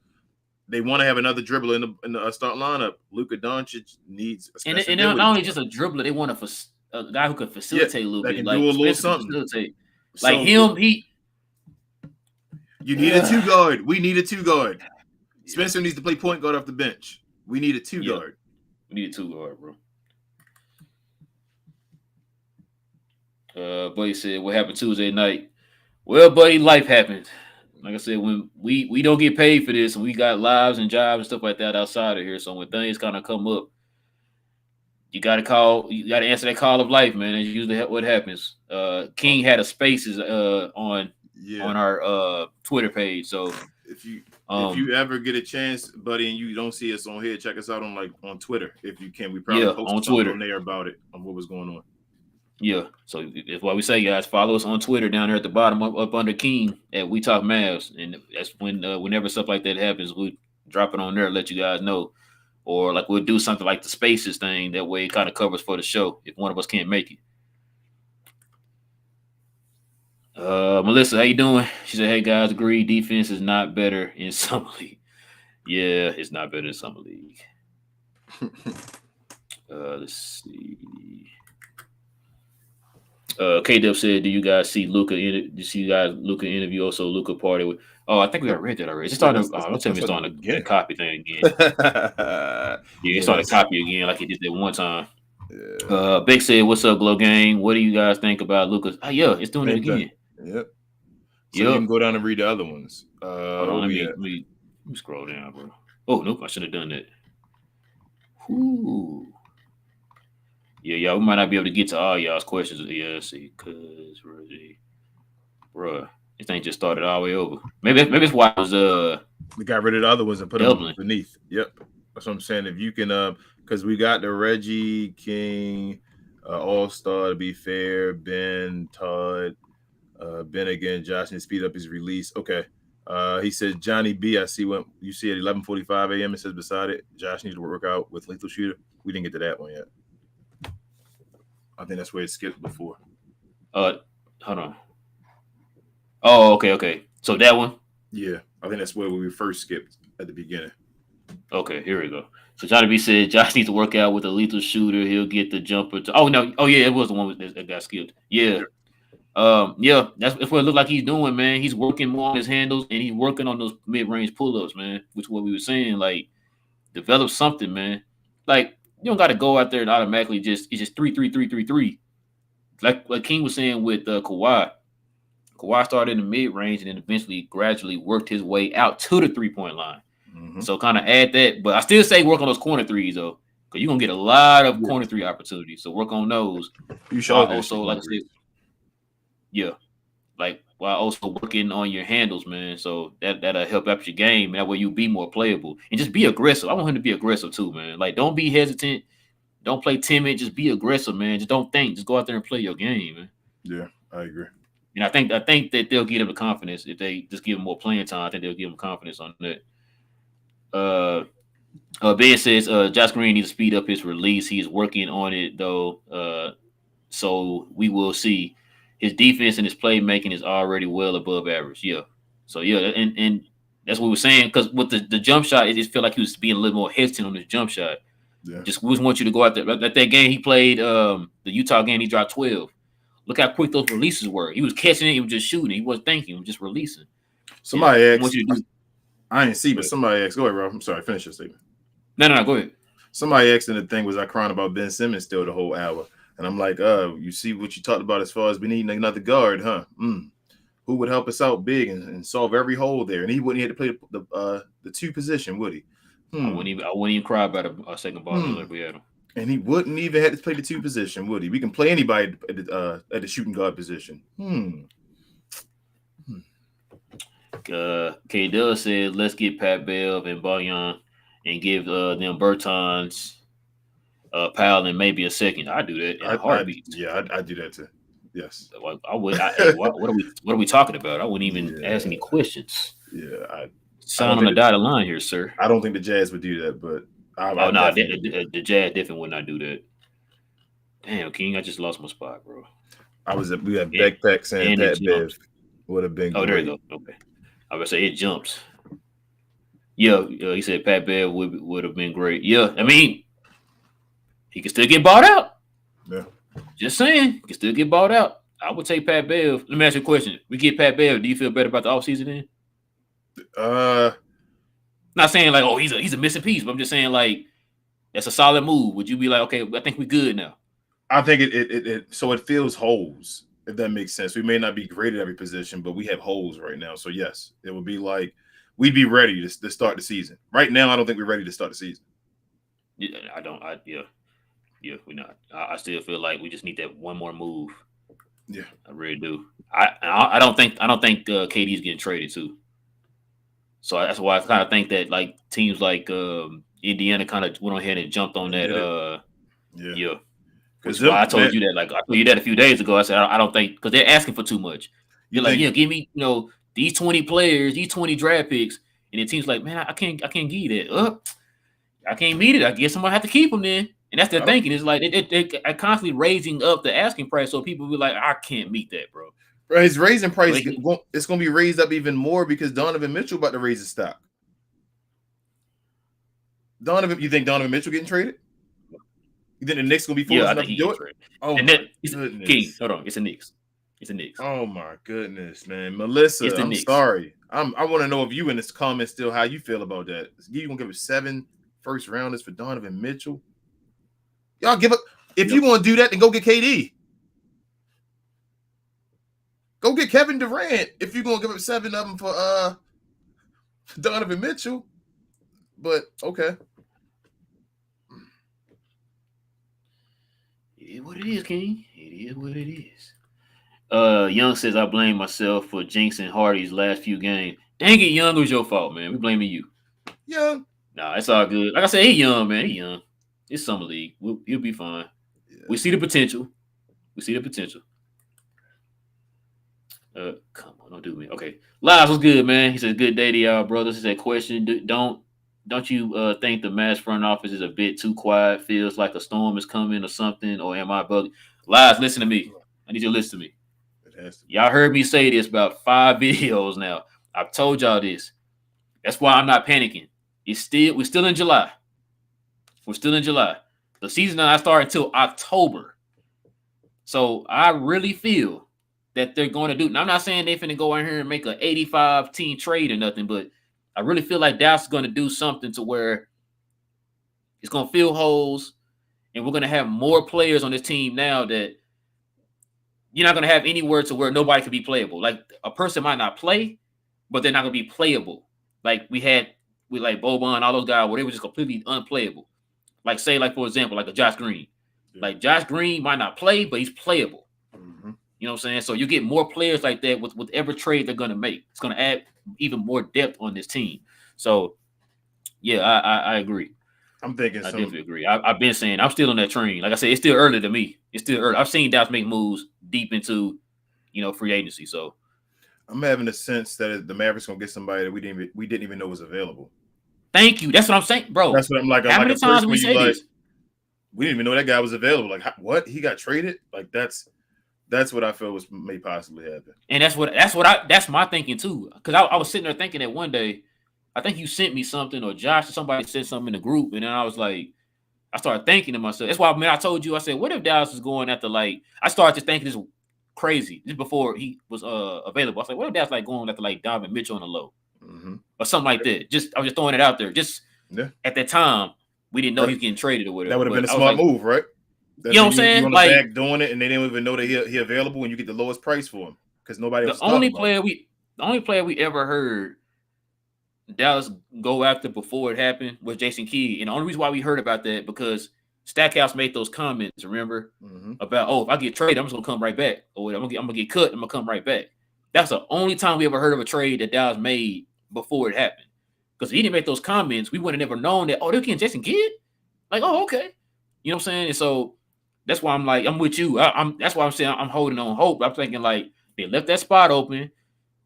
They want to have another dribbler in the starting lineup. Luka Doncic needs a And not only just a dribbler, they want a guy who could facilitate a little that bit, can like do a little Spencer something. Facilitate. So, Like him, you need a two guard. We need a two guard. Spencer needs to play point guard off the bench. We need a two guard. We need a two guard, bro. Buddy said, "What happened Tuesday night?" Well, buddy, life happened. Like I said, when we don't get paid for this, and we got lives and jobs and stuff like that outside of here. So when things kind of come up, you got to answer that call of life, man. That's usually what happens. King had a spaces on our Twitter page. So if you ever get a chance, buddy, and you don't see us on here, check us out on Twitter if you can. We probably posted on Twitter on there about it, on what was going on. Yeah, so that's why we say, guys, follow us on Twitter down there at the bottom up under King at We Talk Mavs, and that's when whenever stuff like that happens, we drop it on there, let you guys know, or like we'll do something like the Spaces thing. That way, it kind of covers for the show if one of us can't make it. Melissa, how you doing? She said, "Hey guys, agree. Defense is not better in summer league. Yeah, it's not better in summer league. Let's see." K-Dub said, "Do you guys see Luka? Do you see you guys Luka interview? Also, Luka party with? Oh, I think we already read that already. It's starting. Don't tell me it's starting to copy thing again. Yeah, it's starting to copy again like it did that one time. Yeah. Big said, "What's up, Glow Gang? What do you guys think about Lucas? Oh yeah, it's doing it again. Yep. So you can go down and read the other ones. Hold on, let me scroll down, bro. Oh nope, I should have done that. Ooh. Yeah, we might not be able to get to all y'all's questions. Yeah, let's see, cause really, bro, this thing just started all the way over. Maybe it's why it was we got rid of the other ones and put them beneath. Yep, that's what I'm saying. If you can, because we got the Reggie King, All Star to be fair, Ben Todd, Ben again, Josh needs to speed up his release. Okay. He said Johnny B. I see what you see at 11:45 a.m. It says beside it, Josh needs to work out with Lethal Shooter. We didn't get to that one yet. I think that's where it skipped before. Hold on. Oh, okay. So that one? Yeah, I think that's where we first skipped at the beginning. Okay, here we go. So Johnny B said Josh needs to work out with a lethal shooter. He'll get the jumper. Oh no. Oh yeah, it was the one that got skipped. Yeah. Yeah, that's what it looked like he's doing, man. He's working more on his handles and he's working on those mid-range pull-ups, man. Which is what we were saying, like develop something, man. Like you don't got to go out there and automatically it's just 3. Like King was saying with Kawhi. Kawhi started in the mid-range and then eventually gradually worked his way out to the 3-point line. Mm-hmm. So kind of add that, but I still say work on those corner threes though, because you're gonna get a lot of corner three opportunities. So work on those. You should also, like I said, yeah, like while also working on your handles, man. So that'll help out your game. That way you'll be more playable and just be aggressive. I want him to be aggressive too, man. Like don't be hesitant, don't play timid. Just be aggressive, man. Just don't think. Just go out there and play your game, man. Yeah, I agree. And I think that they'll give him the confidence if they just give him more playing time. I think they'll give him confidence on that. Ben says Josh Green needs to speed up his release. He's working on it though. So we will see. His defense and his playmaking is already well above average. Yeah. So yeah, and that's what we're saying. Because with the jump shot, it just felt like he was being a little more hesitant on his jump shot. Yeah. Just we just want you to go out there. Like that game he played, the Utah game, he dropped 12. Look how quick those releases were. He was catching it. He was just shooting. He wasn't thinking. He was just releasing. Somebody asked. I didn't see, but somebody asked. Go ahead, Rob. I'm sorry. Finish your statement. No. Go ahead. Somebody asked, and the thing was, I crying about Ben Simmons still the whole hour, and I'm like, you see what you talked about as far as we need another guard, huh? who would help us out big and solve every hole there, and he wouldn't have to play the two position, would he? I wouldn't even cry about a second ball handler if we had him. And he wouldn't even have to play the two position, would he? We can play anybody at the shooting guard position. K. Dub said, let's get Pat Bev and Bojan and give them Bertans, Powell, and maybe a second. I'd do that in a heartbeat. I'd do that too. Yes. I would. What are we talking about? I wouldn't even ask any questions. Yeah. Sign on the dotted line here, sir. I don't think the Jazz would do that, but the Jazz definitely would not do that. Damn, King, I just lost my spot, bro. We had backpack saying Pat Bev would have been. Oh, there you go. Okay. I would say it jumps. Yeah, he said Pat Bev would have been great. Yeah, I mean, he can still get bought out. Yeah. Just saying, he can still get bought out. I would take Pat Bev. Let me ask you a question. We get Pat Bev. Do you feel better about the offseason then? Not saying like, oh, he's a missing piece, but I'm just saying like that's a solid move. Would you be like, okay, I think we're good now? I think it fills holes, if that makes sense. We may not be great at every position, but we have holes right now. So yes, it would be like we'd be ready to start the season. Right now, I don't think we're ready to start the season. Yeah, I don't. Yeah, we're not. I still feel like we just need that one more move. Yeah, I really do. I don't think KD's getting traded too. So that's why I kind of think that like teams like Indiana kind of went ahead and jumped on that. Yeah. Which is why I told you that. Like I told you that a few days ago. I said I don't think because they're asking for too much. You're like, yeah, give me these 20 players, these 20 draft picks, and the team's like, man, I can't give you that. I can't meet it. I guess I'm gonna have to keep them then. And that's their thinking. It's like they're constantly raising up the asking price, so people be like, I can't meet that, bro. Bro, his raising price, it's going to be raised up even more because Donovan Mitchell about to raise his stock. You think Donovan Mitchell getting traded? You think the Knicks going to be forced enough to do it? Traded. Oh, my goodness. King, hold on. It's the Knicks. Oh, my goodness, man. Melissa, I'm sorry. I want to know if you in this comment still how you feel about that. You going to give us 7 first rounders for Donovan Mitchell? Y'all give up. If you want to do that, then go get KD. Go get Kevin Durant if you're going to give up 7 of them for Donovan Mitchell. But, okay. It is what it is, King. It is what it is. Young says, I blame myself for jinxing Hardy's last few games. Dang it, Young, it was your fault, man. We blaming you. Young. Nah, it's all good. Like I said, he young, man. He young. It's summer league. He'll be fine. Yeah. We see the potential. Come on, don't do me. Okay. Lives was good, man. He says, good day to y'all, brothers. He said, question, don't you think the Mavs front office is a bit too quiet? Feels like a storm is coming or something? Or am I bugging? Lives, listen to me. I need you to listen to me. Y'all heard me say this about 5 videos now. I've told y'all this. That's why I'm not panicking. We're still in July. The season does not start until October. So I really feel that they're going to do. Now, I'm not saying they're finna go in here and make an 85 team trade or nothing, but I really feel like Dallas is going to do something to where it's going to fill holes, and we're going to have more players on this team now that you're not going to have anywhere to where nobody can be playable. Like a person might not play, but they're not going to be playable. Like we had with like Boban, all those guys where they were just completely unplayable. Like say, like for example, like a Josh Green. Like Josh Green might not play, but he's playable. Mm-hmm. You know what I'm saying? So you get more players like that with whatever trade they're going to make. It's going to add even more depth on this team. So, yeah, I agree. I'm thinking I definitely agree. I've been saying I'm still on that train. Like I said, it's still early to me. It's still early. I've seen Dallas make moves deep into, free agency. So I'm having a sense that the Mavericks gonna get somebody that we didn't even know was available. Thank you. That's what I'm saying, bro. That's what I'm like. How many times we say this? We didn't even know that guy was available. Like what? He got traded? Like that's what I feel may possibly happen. And that's my thinking too. Because I was sitting there thinking that one day, I think you sent me something or Josh or somebody said something in the group, and then I was like, I started thinking to myself. That's why I told you, I said, what if Dallas is going after I started just thinking this crazy just before he was available. I was like, what if Dallas going after Donovan Mitchell on the low or something like that? I was just throwing it out there. Just at that time, we didn't know he was getting traded or whatever. That would have been a smart move, right? You know what I'm saying? You on the back doing it, and they didn't even know that he available, and you get the lowest price for him. because nobody else The talking only about it. the only player we ever heard Dallas go after before it happened was Jason Kidd. And the only reason why we heard about that because Stackhouse made those comments, remember? About, if I get traded, I'm just gonna come right back. Or I'm gonna get cut, I'm gonna come right back. That's the only time we ever heard of a trade that Dallas made before it happened. Because he didn't make those comments, we would have never known that, they're getting Jason Kidd? Like, okay. You know what I'm saying? And so that's why I'm like, I'm with you. That's why I'm saying I'm holding on hope. I'm thinking like they left that spot open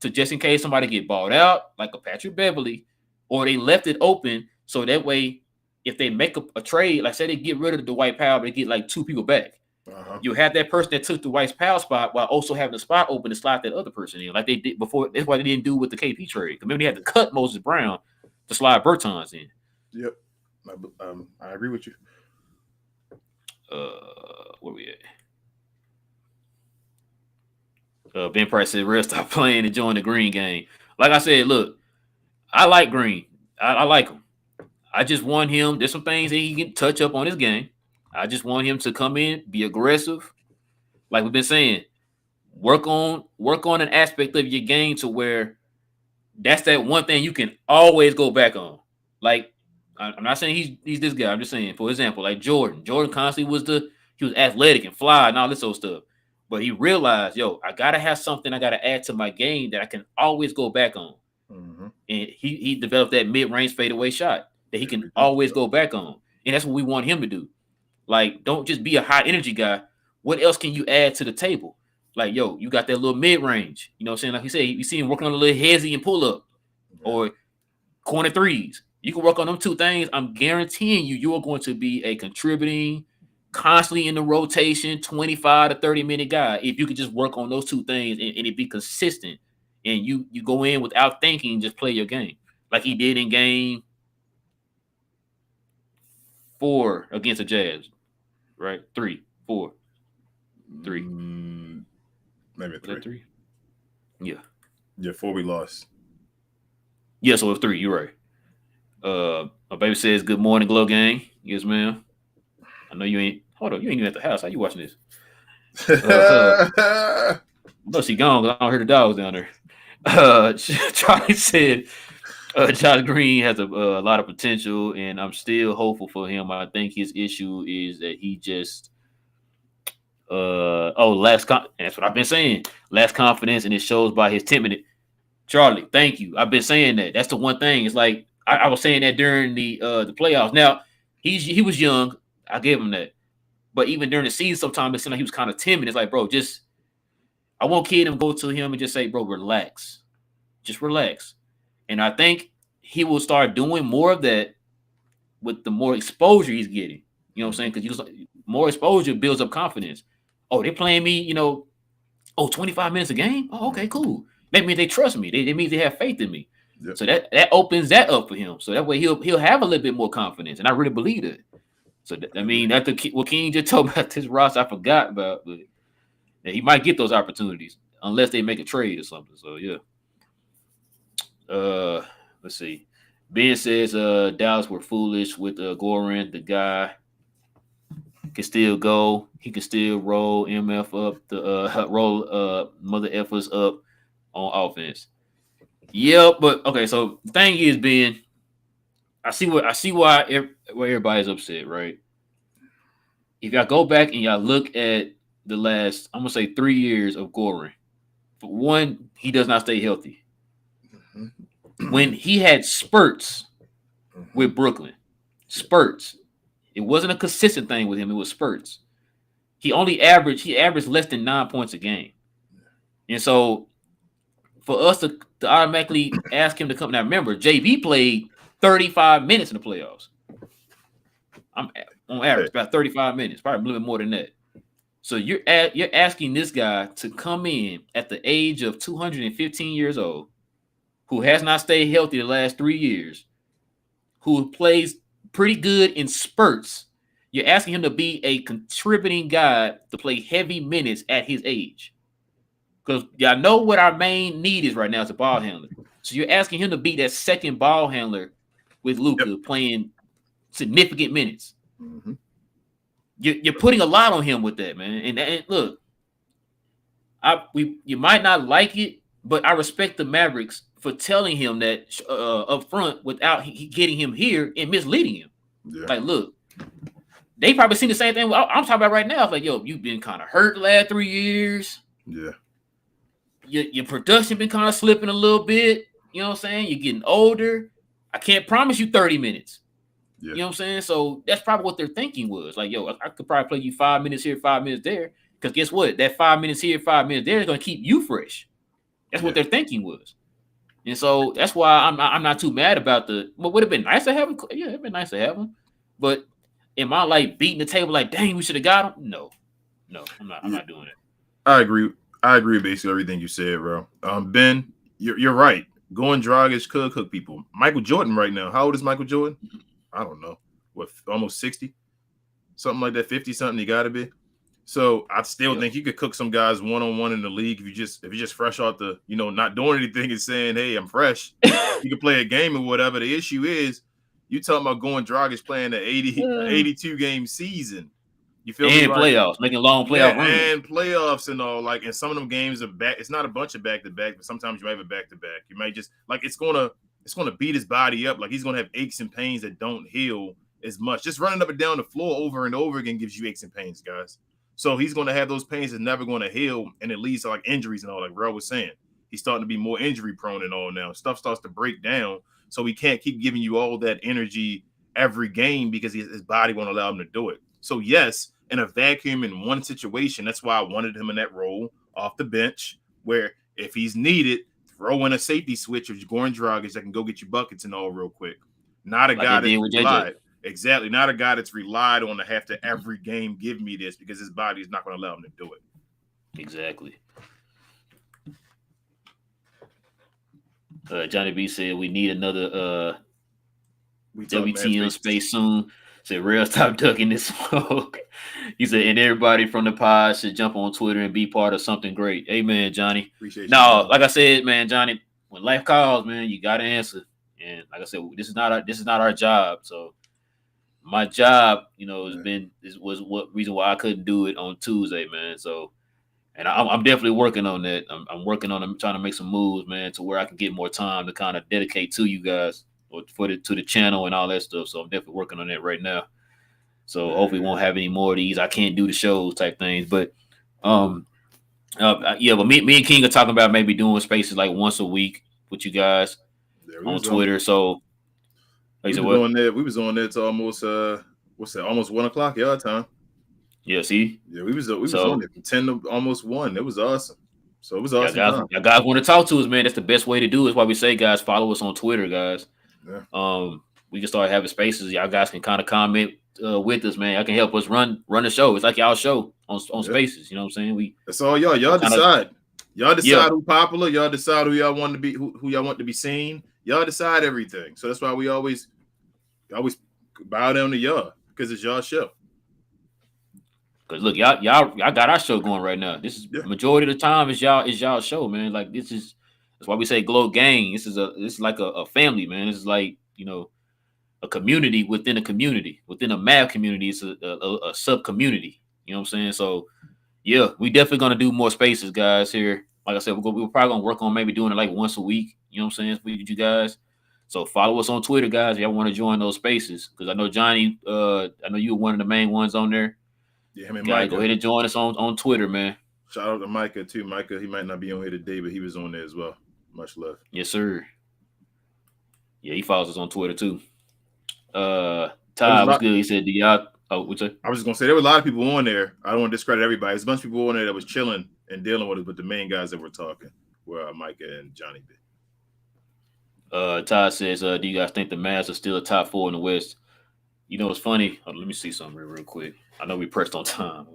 to just in case somebody get bought out, like a Patrick Beverly, or they left it open so that way, if they make a trade, like say they get rid of the Dwight Powell, but they get like 2 people back. You have that person that took the Dwight Powell spot while also having the spot open to slide that other person in, like they did before. That's why they didn't do with the KP trade. Remember, they had to cut Moses Brown to slide Bertans in. Yep, I agree with you. Where we at? Ben Price said, "Real stop playing and join the Green game." Like I said, look, I like Green. I like him. I just want him. There's some things that he can touch up on his game. I just want him to come in, be aggressive, like we've been saying. Work on an aspect of your game to where that's that one thing you can always go back on. Like, I'm not saying he's this guy. I'm just saying, for example, like Jordan. Jordan constantly he was athletic and fly and all this old stuff. But he realized, I gotta have something I gotta add to my game that I can always go back on. And he developed that mid-range fadeaway shot that he can always go back on. And that's what we want him to do. Like, don't just be a high energy guy. What else can you add to the table? Like, you got that little mid-range. You know what I'm saying? Like you said, you see him working on a little hezzy and pull-up or corner threes. You can work on them 2 things. I'm guaranteeing you are going to be a contributing, constantly in the rotation, 25 to 30-minute guy if you could just work on those 2 things and it be consistent. And you go in without thinking and just play your game. Like he did in game 4 against the Jazz. Right? 3, 4, 3. Maybe 3. Yeah, 4 we lost. Yeah, so it's 3. You're right. My baby says, "Good morning, Glow Gang." Yes, ma'am. I know you ain't. Hold on, you ain't even at the house. How you watching this? No, she gone. I don't hear the dogs down there. Charlie said, "Josh Green has a lot of potential, and I'm still hopeful for him. I think his issue is that he just that's what I've been saying. Lacks confidence, and it shows by his timidity." Charlie, thank you. I've been saying that. That's the one thing. It's like I was saying that during the playoffs. Now he was young. I gave him that. But even during the season, sometimes it seemed like he was kind of timid. It's like, bro, I want Kid to go to him and just say, bro, relax. Just relax. And I think he will start doing more of that with the more exposure he's getting. You know what I'm saying? Because more exposure builds up confidence. Oh, they're playing me, 25 minutes a game? Oh, okay, cool. That means they trust me. It means they have faith in me. Yep. So that opens that up for him. So that way he'll have a little bit more confidence. And I really believe it. So, that's what King just told me about this roster I forgot about. But he might get those opportunities unless they make a trade or something. So, yeah. Let's see. Ben says Dallas were foolish with Goran. The guy can still go. He can still roll MF up, roll mother effers up on offense. Yeah, but okay. So the thing is, Ben, I see why everybody's upset, right? If y'all go back and y'all look at the last, I'm gonna say 3 years of Goran. For one, he does not stay healthy. When he had spurts with Brooklyn, it wasn't a consistent thing with him. It was spurts. He averaged less than 9 points a game, and so for us to automatically ask him to come. Now remember, JB played 35 minutes in the playoffs. I'm on average about 35 minutes, probably a little bit more than that. So you're asking this guy to come in at the age of 215 years old, who has not stayed healthy the last 3 years, who plays pretty good in spurts. You're asking him to be a contributing guy to play heavy minutes at his age. Because y'all know what our main need is right now as a ball handler. So you're asking him to be that second ball handler with Luka playing significant minutes. Mm-hmm. You're putting a lot on him with that, man. And look, You might not like it, but I respect the Mavericks for telling him that up front without he getting him here and misleading him. Yeah. Like, look, they probably seen the same thing I'm talking about right now. It's like, yo, you've been kind of hurt the last 3 years. Yeah. Your production been kind of slipping a little bit. You know what I'm saying? You're getting older. I can't promise you 30 minutes. Yeah. You know what I'm saying? So that's probably what their thinking was. Like, yo, I could probably play you 5 minutes here, 5 minutes there. Because guess what? That 5 minutes here, 5 minutes there is going to keep you fresh. That's what their thinking was. And so that's why I'm not too mad about the. Well, would have been nice to have him. Yeah, it'd been nice to have him. But am I like beating the table like, dang, we should have got him? No, I'm not doing it. I agree with basically everything you said, bro. Ben, you're right. Goran Dragic could cook people. Michael Jordan right now. How old is Michael Jordan? I don't know. What, almost 60? Something like that, 50 something. He got to be. So I still think you could cook some guys one-on-one in the league if you're just fresh off the, not doing anything and saying, hey, I'm fresh. You can play a game or whatever. The issue is you talking about Goran Dragic playing an 82 game season. You feel me? And playoffs, making long playoff runs. And playoffs and all, like, and some of them games are back. It's not a bunch of back-to-back, but sometimes you might have a back-to-back. You might just like it's gonna beat his body up. Like he's gonna have aches and pains that don't heal as much. Just running up and down the floor over and over again gives you aches and pains, guys. So he's gonna have those pains that's never gonna heal, and it leads to like injuries and all, like Rel was saying. He's starting to be more injury prone and all now. Stuff starts to break down, so he can't keep giving you all that energy every game because his body won't allow him to do it. So yes, in a vacuum in one situation, that's why I wanted him in that role off the bench, where if he's needed, throw in a safety switch of Goran Dragic that can go get you buckets and all real quick. Not a guy that's relied. Exactly. Not a guy that's relied on to have to every game give me this because his body is not going to allow him to do it. Exactly. Johnny B said we need another WTM space soon. Said Real, stop ducking this smoke. He said, and everybody from the pod should jump on Twitter and be part of something great. Amen, Johnny. Appreciate you. No, like I said, man, Johnny, when life calls, man, you gotta answer. And like I said, this is not our job. So my job, was what reason why I couldn't do it on Tuesday, man. So, and I'm definitely working on that. I'm working on trying to make some moves, man, to where I can get more time to kind of dedicate to you guys or to the channel and all that stuff. So I'm definitely working on that right now. So hopefully we won't have any more of these I can't do the shows type things. But but me and King are talking about maybe doing spaces like once a week with you guys on Twitter. So we was on there to almost almost 1 o'clock y'all time. Yeah, see? Yeah, we was on there from 10 to almost 1. It was awesome. So it was awesome. Y'all guys want to talk to us, man. That's the best way to do it. That's why we say, guys, follow us on Twitter, guys. Yeah. We can start having spaces. Y'all guys can kind of comment with us, man. Y'all can help us run the show. It's like y'all show on spaces. You know what I'm saying? That's all y'all. Y'all decide. Y'all decide who's popular. Y'all decide who y'all want to be, who y'all want to be seen. Y'all decide everything. So that's why we always bow down to y'all because it's y'all show. Cause look, y'all got our show going right now. This is majority of the time is y'all show, man. Like that's why we say Glow Gang. This is like a family, man. This is like, a community within a community. Within a Mav community, it's a sub community. You know what I'm saying? So yeah, we definitely gonna do more spaces, guys, here. Like I said, we're probably gonna work on maybe doing it like once a week. You know what I'm saying? For you guys. So follow us on Twitter, guys, if y'all want to join those spaces. Because I know Johnny, I know you were one of the main ones on there. Yeah, I mean, Micah, go ahead and join us on Twitter, man. Shout out to Micah too. Micah, he might not be on here today, but he was on there as well. Much love. Yes, sir. Yeah, he follows us on Twitter too. Ty was good. He said, "Do y'all?" Oh, what's that? I was just gonna say there were a lot of people on there. I don't want to discredit everybody. There's a bunch of people on there that was chilling and dealing with it, but the main guys that were talking were Micah and Johnny B. Ty says, "Do you guys think the Mavs are still a top 4 in the West?" You know, it's funny. Let me see something real quick. I know we pressed on time.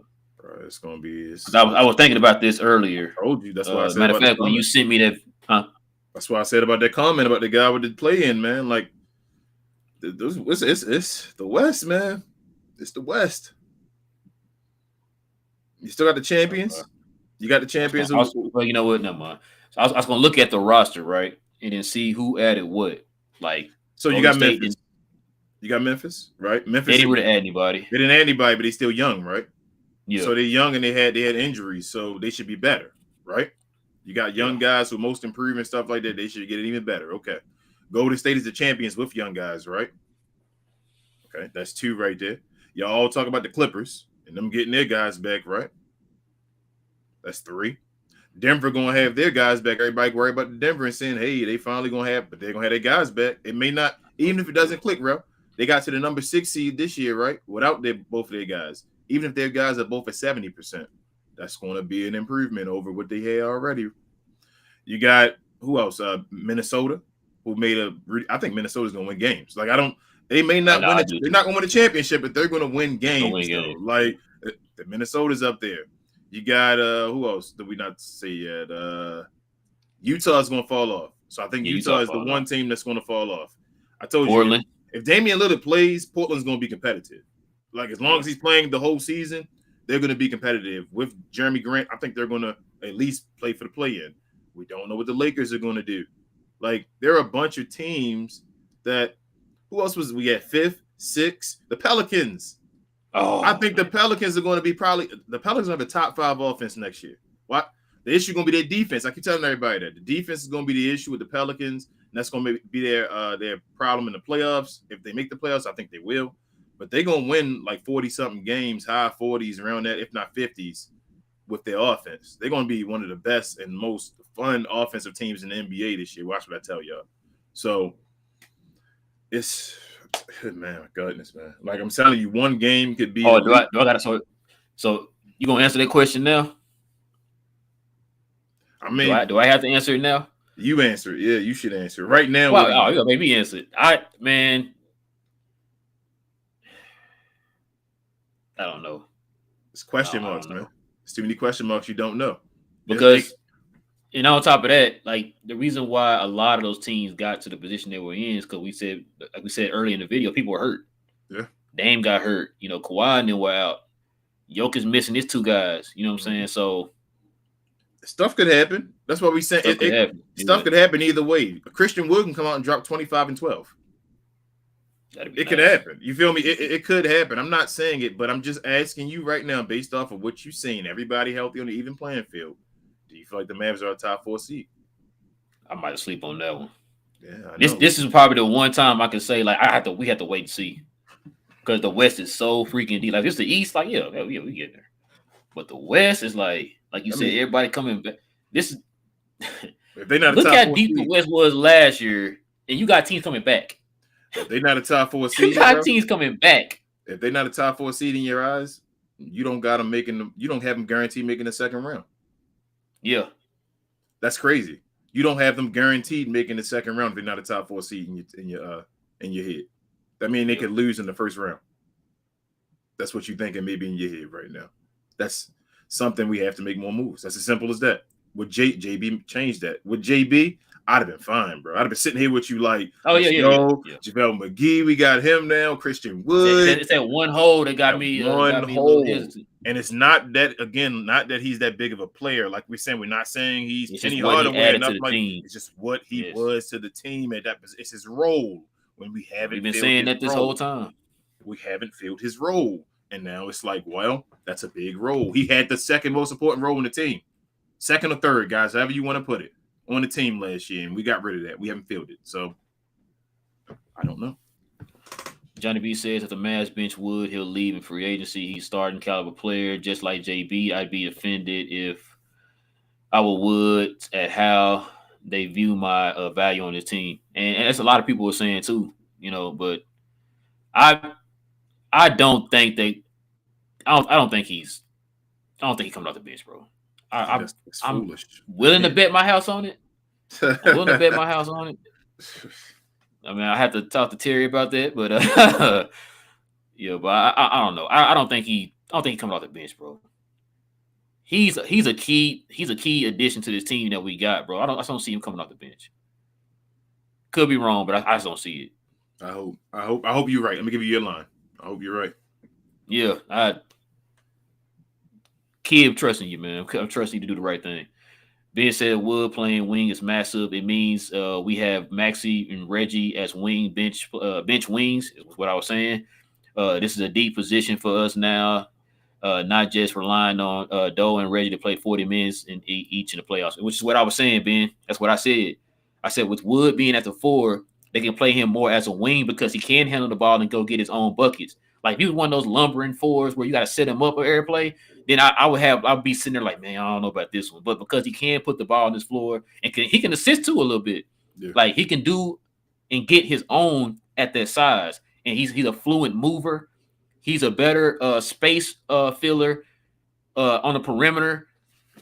Right, it's gonna be. I was thinking about this earlier. I told you. That's why I said. Matter of fact, when you sent me that, that's why I said about that comment about the guy with the play-in, man. Like, it's the West, man. It's the West. You still got the champions. You got the champions. Well, you know what? Never mind. So I was gonna look at the roster, right, and then see who added what. Like, so you got Memphis. You got Memphis, right? Memphis. They didn't really add anybody. They didn't add anybody, but they're still young, right? Yeah. So they're young and they had injuries, so they should be better. right? You got young guys who most improved and stuff like that. They should get it even better. Okay. Golden State is the champions with young guys, right? Okay, that's 2 right there. Y'all all talk about the Clippers and them getting their guys back, right? That's 3. Denver gonna have their guys back. Everybody worry about the Denver and saying, hey, they finally gonna have, but they're gonna have their guys back. It may not, even if it doesn't click, bro. They got to the number 6 seed this year, right? Without both of their guys. Even if their guys are both at 70%, that's gonna be an improvement over what they had already. You got who else? Minnesota, who I think Minnesota's gonna win games. Like they may not win. They're not gonna win a championship, but they're gonna win games. Like the Minnesota's up there. You got who else did we not say yet? Utah's gonna fall off. So I think Utah is the one team that's gonna fall off. I told you, if Damian Lillard plays, Portland's gonna be competitive. Like as long as he's playing the whole season, they're gonna be competitive. With Jeremy Grant, I think they're gonna at least play for the play-in. We don't know what the Lakers are gonna do. Like there are a bunch of teams that. Who else was we at 5th, 6th? The Pelicans. Oh, I think the Pelicans are going to be the Pelicans have a top 5 offense next year. What? The issue is going to be their defense. I keep telling everybody that the defense is going to be the issue with the Pelicans, and that's going to be their problem in the playoffs. If they make the playoffs, I think they will. But they're going to win like 40-something games, high 40s, around that, if not 50s, with their offense. They're going to be one of the best and most fun offensive teams in the NBA this year. Watch what I tell y'all. So it's man, goodness, man. Like I'm telling you, one game could be. Oh, do I gotta so you gonna answer that question now? I mean, do I have to answer it now? You answer it. Yeah, you should answer it right now. Well, you gotta make me answer it. I don't know. It's question marks, man. It's too many question marks you don't know. Because and on top of that, like the reason why a lot of those teams got to the position they were in is because we said earlier in the video, people were hurt. Yeah. Dame got hurt. You know, Kawhi and them were out. Jokic missing his 2 guys. You know what I'm saying? So stuff could happen. That's what we said. Stuff could happen either way. Christian Wood can come out and drop 25 and 12. It could happen. You feel me? It could happen. I'm not saying it, but I'm just asking you right now, based off of what you've seen, everybody healthy on the even playing field. Do you feel like the Mavs are a top 4 seed? I might sleep on that one. Yeah, this is probably the one time I can say like we have to wait and see, because the West is so freaking deep. Like it's the East, like yeah, we get there, but the West is like you said, everybody coming back. This is if they not look how deep the West was last year, and you got teams coming back. If they not a top 4 seed, you got teams coming back. If they not a top 4 seed in your eyes, you don't got them making them. You don't have them guaranteed making the second round. Yeah, that's crazy. You don't have them guaranteed making the second round if they're not a top 4 seed in your head. That means they could lose in the first round. That's what you're thinking maybe in your head right now. That's something we have to make more moves. That's as simple as that. Would JB change that? With JB, I'd have been fine, bro. I'd have been sitting here with you like, JaVale McGee, we got him now. Christian Wood. It's that one hole that got me. One hole. And it's not that he's that big of a player. Like we're saying, we're not saying he's Penny Hardaway. It's just what he was to the team at that position. It's his role. When we haven't been saying that this whole time. We haven't filled his role. And now it's like, well, that's a big role. He had the second most important role in the team. Second or third, guys, however you want to put it, on the team last year. And we got rid of that. We haven't filled it. So I don't know. Johnny B says if the Mavs bench Wood, he'll leave in free agency. He's starting caliber player, just like JB. I'd be offended if I were Wood at how they view my value on this team, and that's a lot of people were saying too. You know, but I don't think I don't think he comes off the bench, bro. I'm foolish. Willing to bet my house on it. I'm willing to bet my house on it. I mean, I have to talk to Terry about that, but yeah, but I don't know. I don't think he comes off the bench, bro. He's a key addition to this team that we got, bro. I don't see him coming off the bench. Could be wrong, but I just don't see it. I hope you're right. Let me give you your line. I hope you're right. Yeah, I'm trusting you, man. I'm trusting you to do the right thing. Being said, Wood playing wing is massive. It means we have Maxey and Reggie as bench wings, is what I was saying. This is a deep position for us now. not just relying on Doe and Reggie to play 40 minutes in each in the playoffs, which is what I was saying, Ben. That's what I said. I said with Wood being at the 4, they can play him more as a wing because he can handle the ball and go get his own buckets. Like if he was one of those lumbering 4s where you got to set him up or airplay, then I'd be sitting there like, man, I don't know about this one. But because he can put the ball on his floor and he can assist too a little bit. Yeah. Like he can do and get his own at that size. And he's a fluent mover. He's a better space filler on the perimeter.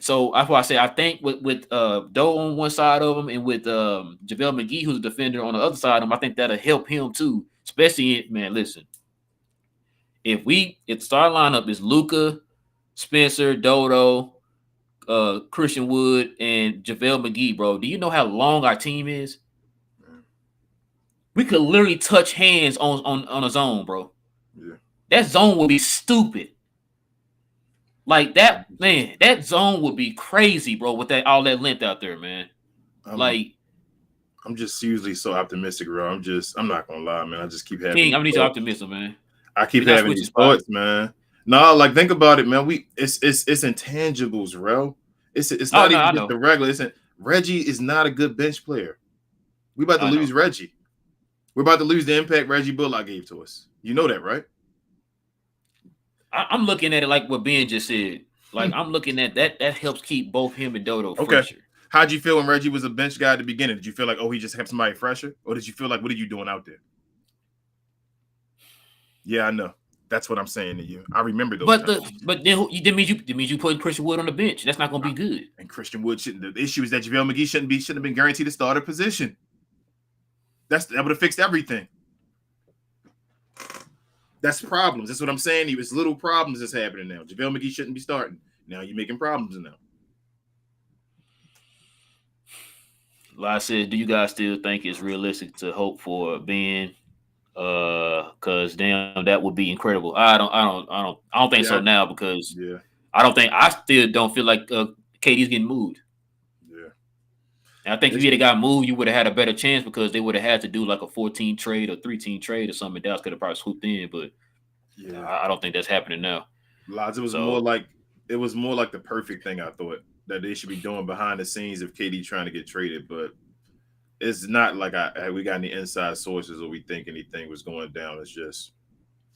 So that's why I say I think with Doe on one side of him and with JaVale McGee, who's a defender, on the other side of him, I think that'll help him too. Especially, man, listen. If the starting lineup is Luka, Spencer, Dodo, Christian Wood, and JaVale McGee, bro, do you know how long our team is? We could literally touch hands on a zone, bro. Yeah. That zone would be stupid. Like that, man, that zone would be crazy, bro, with all that length out there, man. I'm just usually so optimistic, bro. I'm not gonna lie, man. I just keep having King, I need your optimism, man. I keep having these thoughts, man. No, like think about it, man. It's intangibles, bro. It's not even just the regular. Reggie is not a good bench player. We about to lose Reggie. We're about to lose the impact Reggie Bullock gave to us. You know that, right? I'm looking at it like what Ben just said. Like I'm looking at that helps keep both him and Dodo fresher. How'd you feel when Reggie was a bench guy at the beginning? Did you feel like, oh, he just kept somebody fresher? Or did you feel like, what are you doing out there? Yeah, I know. That's what I'm saying to you. I remember those. But then you putting Christian Wood on the bench. That's not going to be good. And Christian Wood shouldn't. The issue is that JaVale McGee shouldn't have been guaranteed a starter position. That would have fixed everything. That's problems. That's what I'm saying. It's little problems that's happening now. JaVale McGee shouldn't be starting. Now you're making problems now. Like I said, do you guys still think it's realistic to hope for Ben? Because damn, that would be incredible. I don't think so now because I still don't feel like KD's getting moved. Yeah, and I think if he had got moved, you would have had a better chance because they would have had to do like a 14 trade or 3-team trade or something. Dallas could have probably swooped in, but I don't think that's happening now. Lots. It was more like the perfect thing I thought that they should be doing behind the scenes of KD trying to get traded, but it's not like we got any inside sources or we think anything was going down. It's just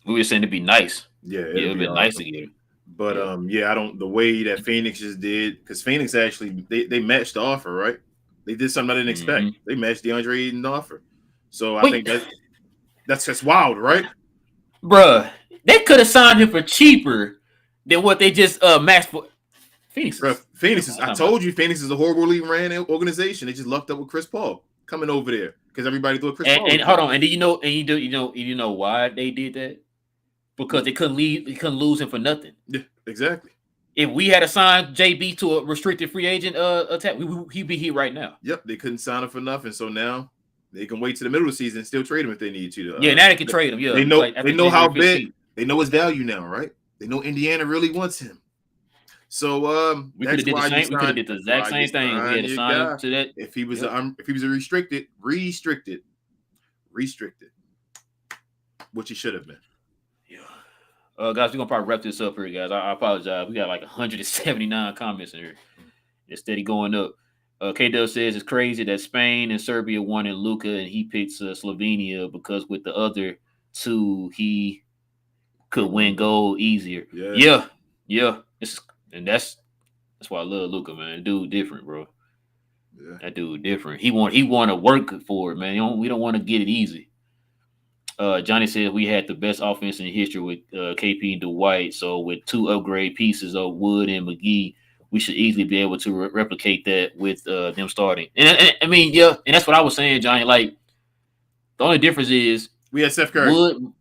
we were saying to be nice. Yeah, it would be nice to get him. But I don't the way that Phoenix just did because Phoenix actually they matched the offer, right? They did something I didn't expect. Mm-hmm. They matched DeAndre Ayton's offer. So I think that's just wild, right? Bruh, they could have signed him for cheaper than what they just matched for. Phoenix is. I told you, Phoenix is a horribly ran organization. They just lucked up with Chris Paul coming over there because everybody thought Chris Paul. And hold on, and do you know why they did that? Because they couldn't lose him for nothing. Yeah, exactly. If we had assigned JB to a restricted free agent attack, he'd be here right now. Yep, they couldn't sign him for nothing, so now they can wait to the middle of the season and still trade him if they need to. Now they can trade him. Yeah, they know how big. They know his value now, right? They know Indiana really wants him. So we could have did the same. We could have did the exact same thing. We had to sign him to that. If he was a restricted, which he should have been. Yeah. Guys, we're gonna probably wrap this up here, guys. I apologize. We got like 179 comments in here. It's steady going up. K-Dub says it's crazy that Spain and Serbia wanted Luka and he picks Slovenia because with the other two he could win gold easier. Yeah. That's why I love Luka, man. Dude different, bro. Yeah. That dude different. He want to work for it, man. We don't want to get it easy. Johnny said we had the best offense in history with KP and Dwight. So with 2 upgrade pieces of Wood and McGee, we should easily be able to replicate that with them starting. And I mean, and that's what I was saying, Johnny. Like the only difference is we had Steph Curry. Wood.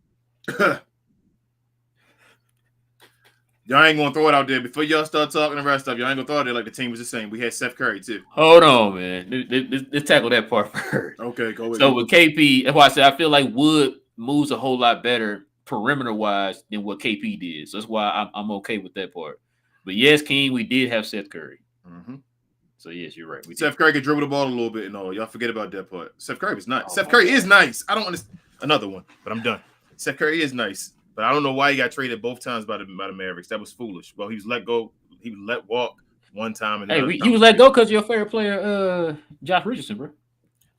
Y'all ain't gonna throw it out there before y'all start talking the rest stuff. Y'all ain't gonna throw it there like the team was the same. We had Steph Curry too. Hold on, man. Let's tackle that part first. Okay, go ahead. So with KP, that's why I said I feel like Wood moves a whole lot better perimeter wise than what KP did. So that's why I'm okay with that part. But yes, King, we did have Seth Curry. Mm-hmm. So yes, you're right. Seth Curry could dribble the ball a little bit and all. Y'all forget about that part. Seth Curry was nice. Seth Curry is nice. I don't understand another one, but I'm done. Seth Curry is nice. But I don't know why he got traded both times by the Mavericks. That was foolish. Well, he was let go. He was let walk one time. And Hey, you was let go because your favorite player, Josh Richardson, bro.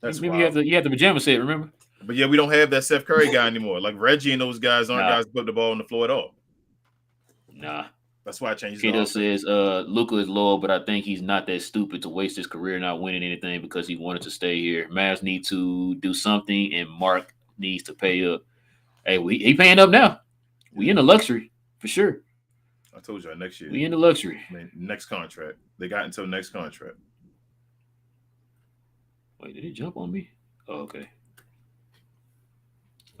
That's Maybe wild. you have the pajama set, remember? But yeah, we don't have that Seth Curry guy anymore. Like Reggie and those guys aren't Nah. guys who put the ball on the floor at all. Nah. That's why I changed Kato says Luka is loyal, but I think he's not that stupid to waste his career not winning anything because he wanted to stay here. Mavs need to do something, and Mark needs to pay up. Hey, he paying up now. We in the luxury for sure. I told you next year. We in the luxury. I mean, next contract. They got until next contract. Wait, did it jump on me? Oh, okay.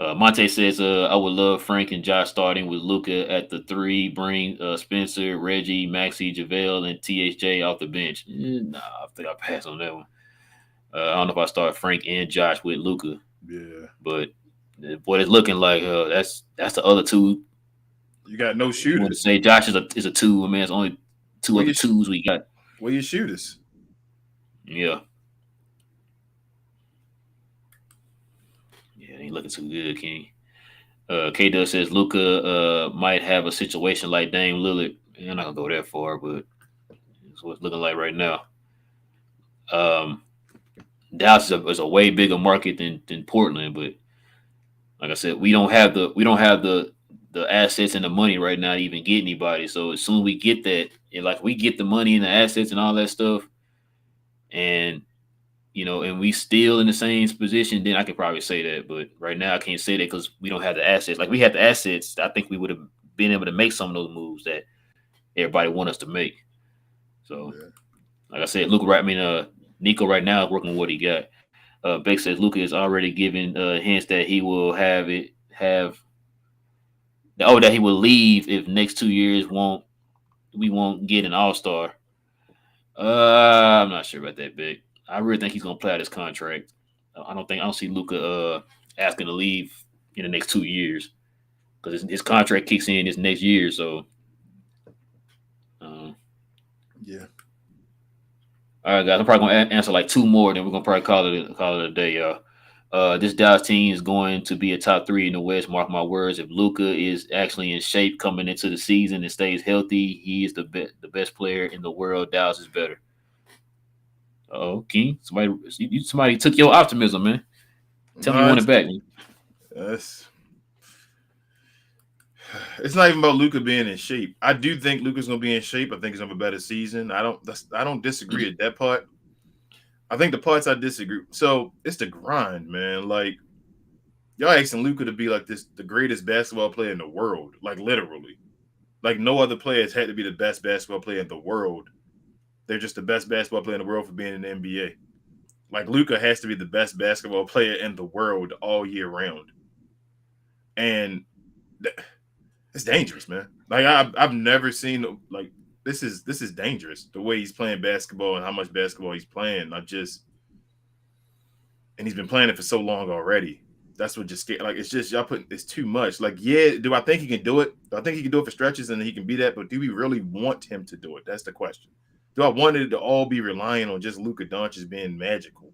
Monte says, I would love Frank and Josh starting with Luka at the 3. Bring Spencer, Reggie, Maxey, JaVale, and THJ off the bench. Nah, I think I pass on that one. I don't know if I start Frank and Josh with Luka. Yeah. But what it's looking like, that's the other 2. You got no You want to shooters. say Josh is a 2. I mean, it's only 2 other 2s we got. Where your shooters? Yeah. Yeah, ain't looking too good, King. K-Dub says Luka might have a situation like Dame Lillard. I'm not gonna go that far, but that's what it's looking like right now. Dallas is a way bigger market than Portland, but like I said, we don't have the assets and the money right now to even get anybody. So as soon as we get that, and like we get the money and the assets and all that stuff, and and we still in the same position, then I could probably say that. But right now I can't say that because we don't have the assets. Like we had the assets, I think we would have been able to make some of those moves that everybody want us to make. So, like I said, Nico right now is working with what he got. Beck says Luka is already giving hints that he will that he will leave if next 2 years we won't get an all-star. I'm not sure about that, Beck. I really think he's gonna play out his contract. I don't see Luka asking to leave in the next 2 years because his contract kicks in this next year. So, yeah. All right, guys. I'm probably gonna answer like 2 more, then we're gonna probably call it a day, y'all. This Dallas team is going to be a top 3 in the West. Mark my words. If Luka is actually in shape coming into the season and stays healthy, he is the best player in the world. Dallas is better. Oh, King, somebody took your optimism, man. Tell me you want it back. It's not even about Luka being in shape. I do think Luka's gonna be in shape. I think he's gonna have a better season. I don't disagree at that part. I think the parts I disagree. So it's the grind, man. Like y'all asking Luka to be like the greatest basketball player in the world, like literally. Like no other player has had to be the best basketball player in the world. They're just the best basketball player in the world for being in the NBA. Like Luka has to be the best basketball player in the world all year round. And it's dangerous, man. Like I've never seen like this is dangerous the way he's playing basketball and how much basketball he's playing. And he's been playing it for so long already. That's what just like it's just y'all putting it's too much. Like, yeah, do I think he can do it? Do I think he can do it for stretches and he can be that? But do we really want him to do it? That's the question. Do I want it to all be relying on just Luka Doncic being magical?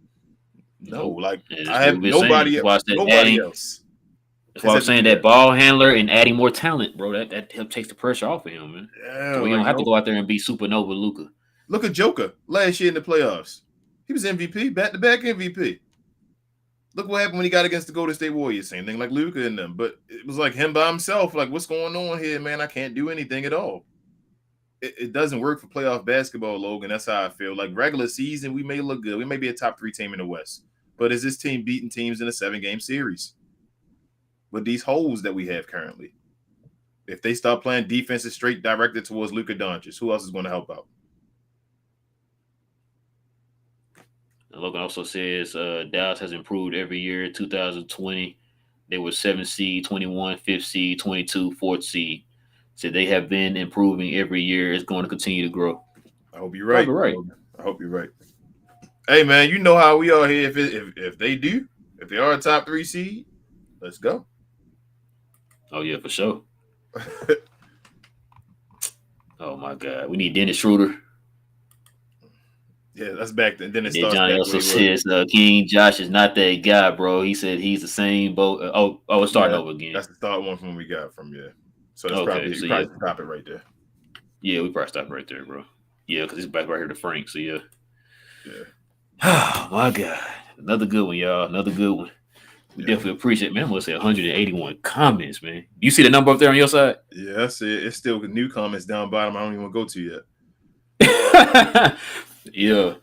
No, like I have nobody else. Nobody else. That's why I'm saying that ball handler and adding more talent, bro. That takes the pressure off of him, man. Yeah, so we don't have to go out there and be supernova Luka. Look at Joker last year in the playoffs. He was MVP, back-to-back MVP. Look what happened when he got against the Golden State Warriors. Same thing like Luka and them. But it was like him by himself. Like, what's going on here, man? I can't do anything at all. It doesn't work for playoff basketball, Logan. That's how I feel. Like regular season, we may look good. We may be a top 3 team in the West. But is this team beating teams in a 7-game series? With these holes that we have currently. If they start playing defenses straight directed towards Luka Doncic, who else is going to help out? Logan also says Dallas has improved every year. 2020, they were 7th seed, 21, 5th seed, 22, 4th seed. So they have been improving every year. It's going to continue to grow. I hope you're right. I hope you're right. Hey, man, you know how we are here. If they are a top 3 seed, let's go. Oh, yeah, for sure. Oh, my God. We need Dennis Schroeder. Yeah, that's back then. Then it Yeah, starts Johnny back also where he was. says King Josh is not that guy, bro. He said he's the same boat. It's starting Yeah, over again. that's the third one from we got from So that's Okay, probably so you yeah, probably stop it right there. yeah, we probably stop right there, bro. Yeah, because he's back right here to Frank. So yeah. Yeah. Oh my God, another good one, y'all. Another good one. We definitely appreciate it, man. I must say 181 comments, man. You see the number up there on your side? Yeah, that's it. It's still new comments down bottom. I don't even want to go to yet. Yeah.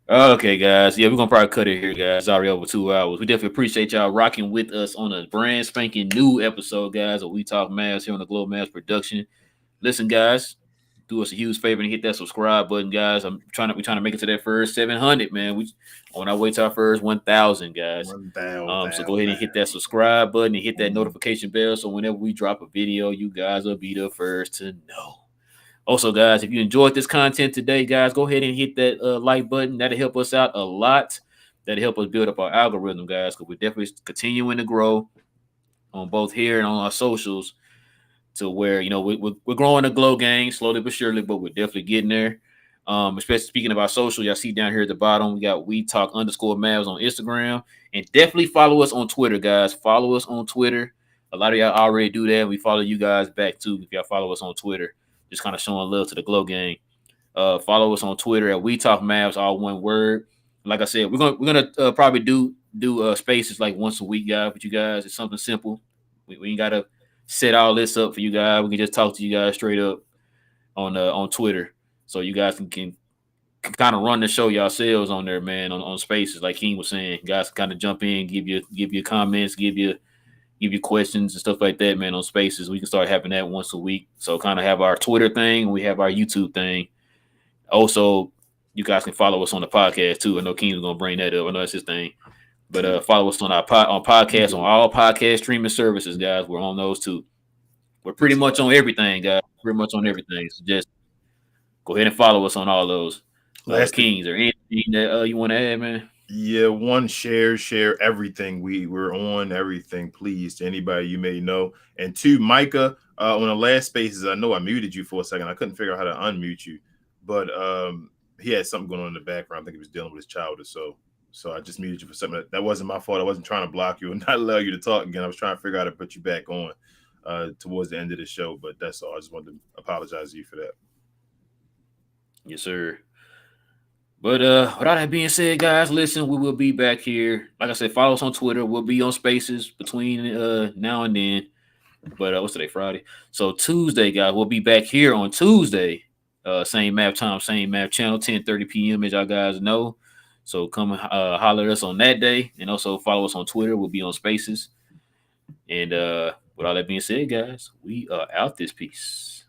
Okay, guys. Yeah, we're gonna probably cut it here, guys. It's already over 2 hours. We definitely appreciate y'all rocking with us on a brand spanking new episode, guys, of We Talk Mavs here on the Globe Mavs production. Listen, guys, do us a huge favor and hit that subscribe button, guys. We're trying to make it to that first 700, man. We on our way to our first 1,000, guys. So go ahead and hit that subscribe button and hit that notification bell, so whenever we drop a video, you guys will be the first to know. Also, guys, if you enjoyed this content today, guys, go ahead and hit that like button. That'll help us out a lot. That'll help us build up our algorithm, guys, because we're definitely continuing to grow on both here and on our socials, to where, you know, we're growing the Glow Gang slowly but surely, but we're definitely getting there. Especially speaking of our social, y'all see down here at the bottom, we got We Talk _Mavs on Instagram, and definitely follow us on Twitter, guys. Follow us on Twitter. A lot of y'all already do that. We follow you guys back too if y'all follow us on Twitter. Just kind of showing love to the Glow Gang. Follow us on Twitter at We Talk Mavs, all one word. Like I said, we're gonna probably do spaces like once a week, guys. With you guys, it's something simple. We ain't gotta set all this up for you guys. We can just talk to you guys straight up on Twitter, so you guys can kind of run the show yourselves on there, man. On spaces, like King was saying, you guys can kind of jump in, give you comments, give you questions and stuff like that, man. On spaces, we can start having that once a week. So kind of have our Twitter thing, we have our YouTube thing. Also, you guys can follow us on the podcast too. I know King was gonna bring that up. I know that's his thing. But follow us on our podcast, on all podcast streaming services, guys. We're on those too. We're pretty much on everything, guys. Pretty much on everything. So just go ahead and follow us on all those. Kings, or anything that you want to add, man? Yeah, one, share everything. We're on everything, please, to anybody you may know. And two, Micah, on the last spaces, I know I muted you for a second. I couldn't figure out how to unmute you, but he had something going on in the background. I think he was dealing with his child or so. So I just muted you for something. That wasn't my fault. I wasn't trying to block you and not allow you to talk again. I was trying to figure out how to put you back on towards the end of the show, but that's all. I just wanted to apologize to you for that. Yes, sir. But without that being said, guys, listen, we will be back here. Like I said, follow us on Twitter. We'll be on spaces between now and then. But what's today? Friday. So Tuesday, guys, we'll be back here on Tuesday. Same map time, same map channel, 10:30 p.m. as y'all guys know. So come holler at us on that day, and also follow us on Twitter. We'll be on spaces. And with all that being said, guys, we are out this piece.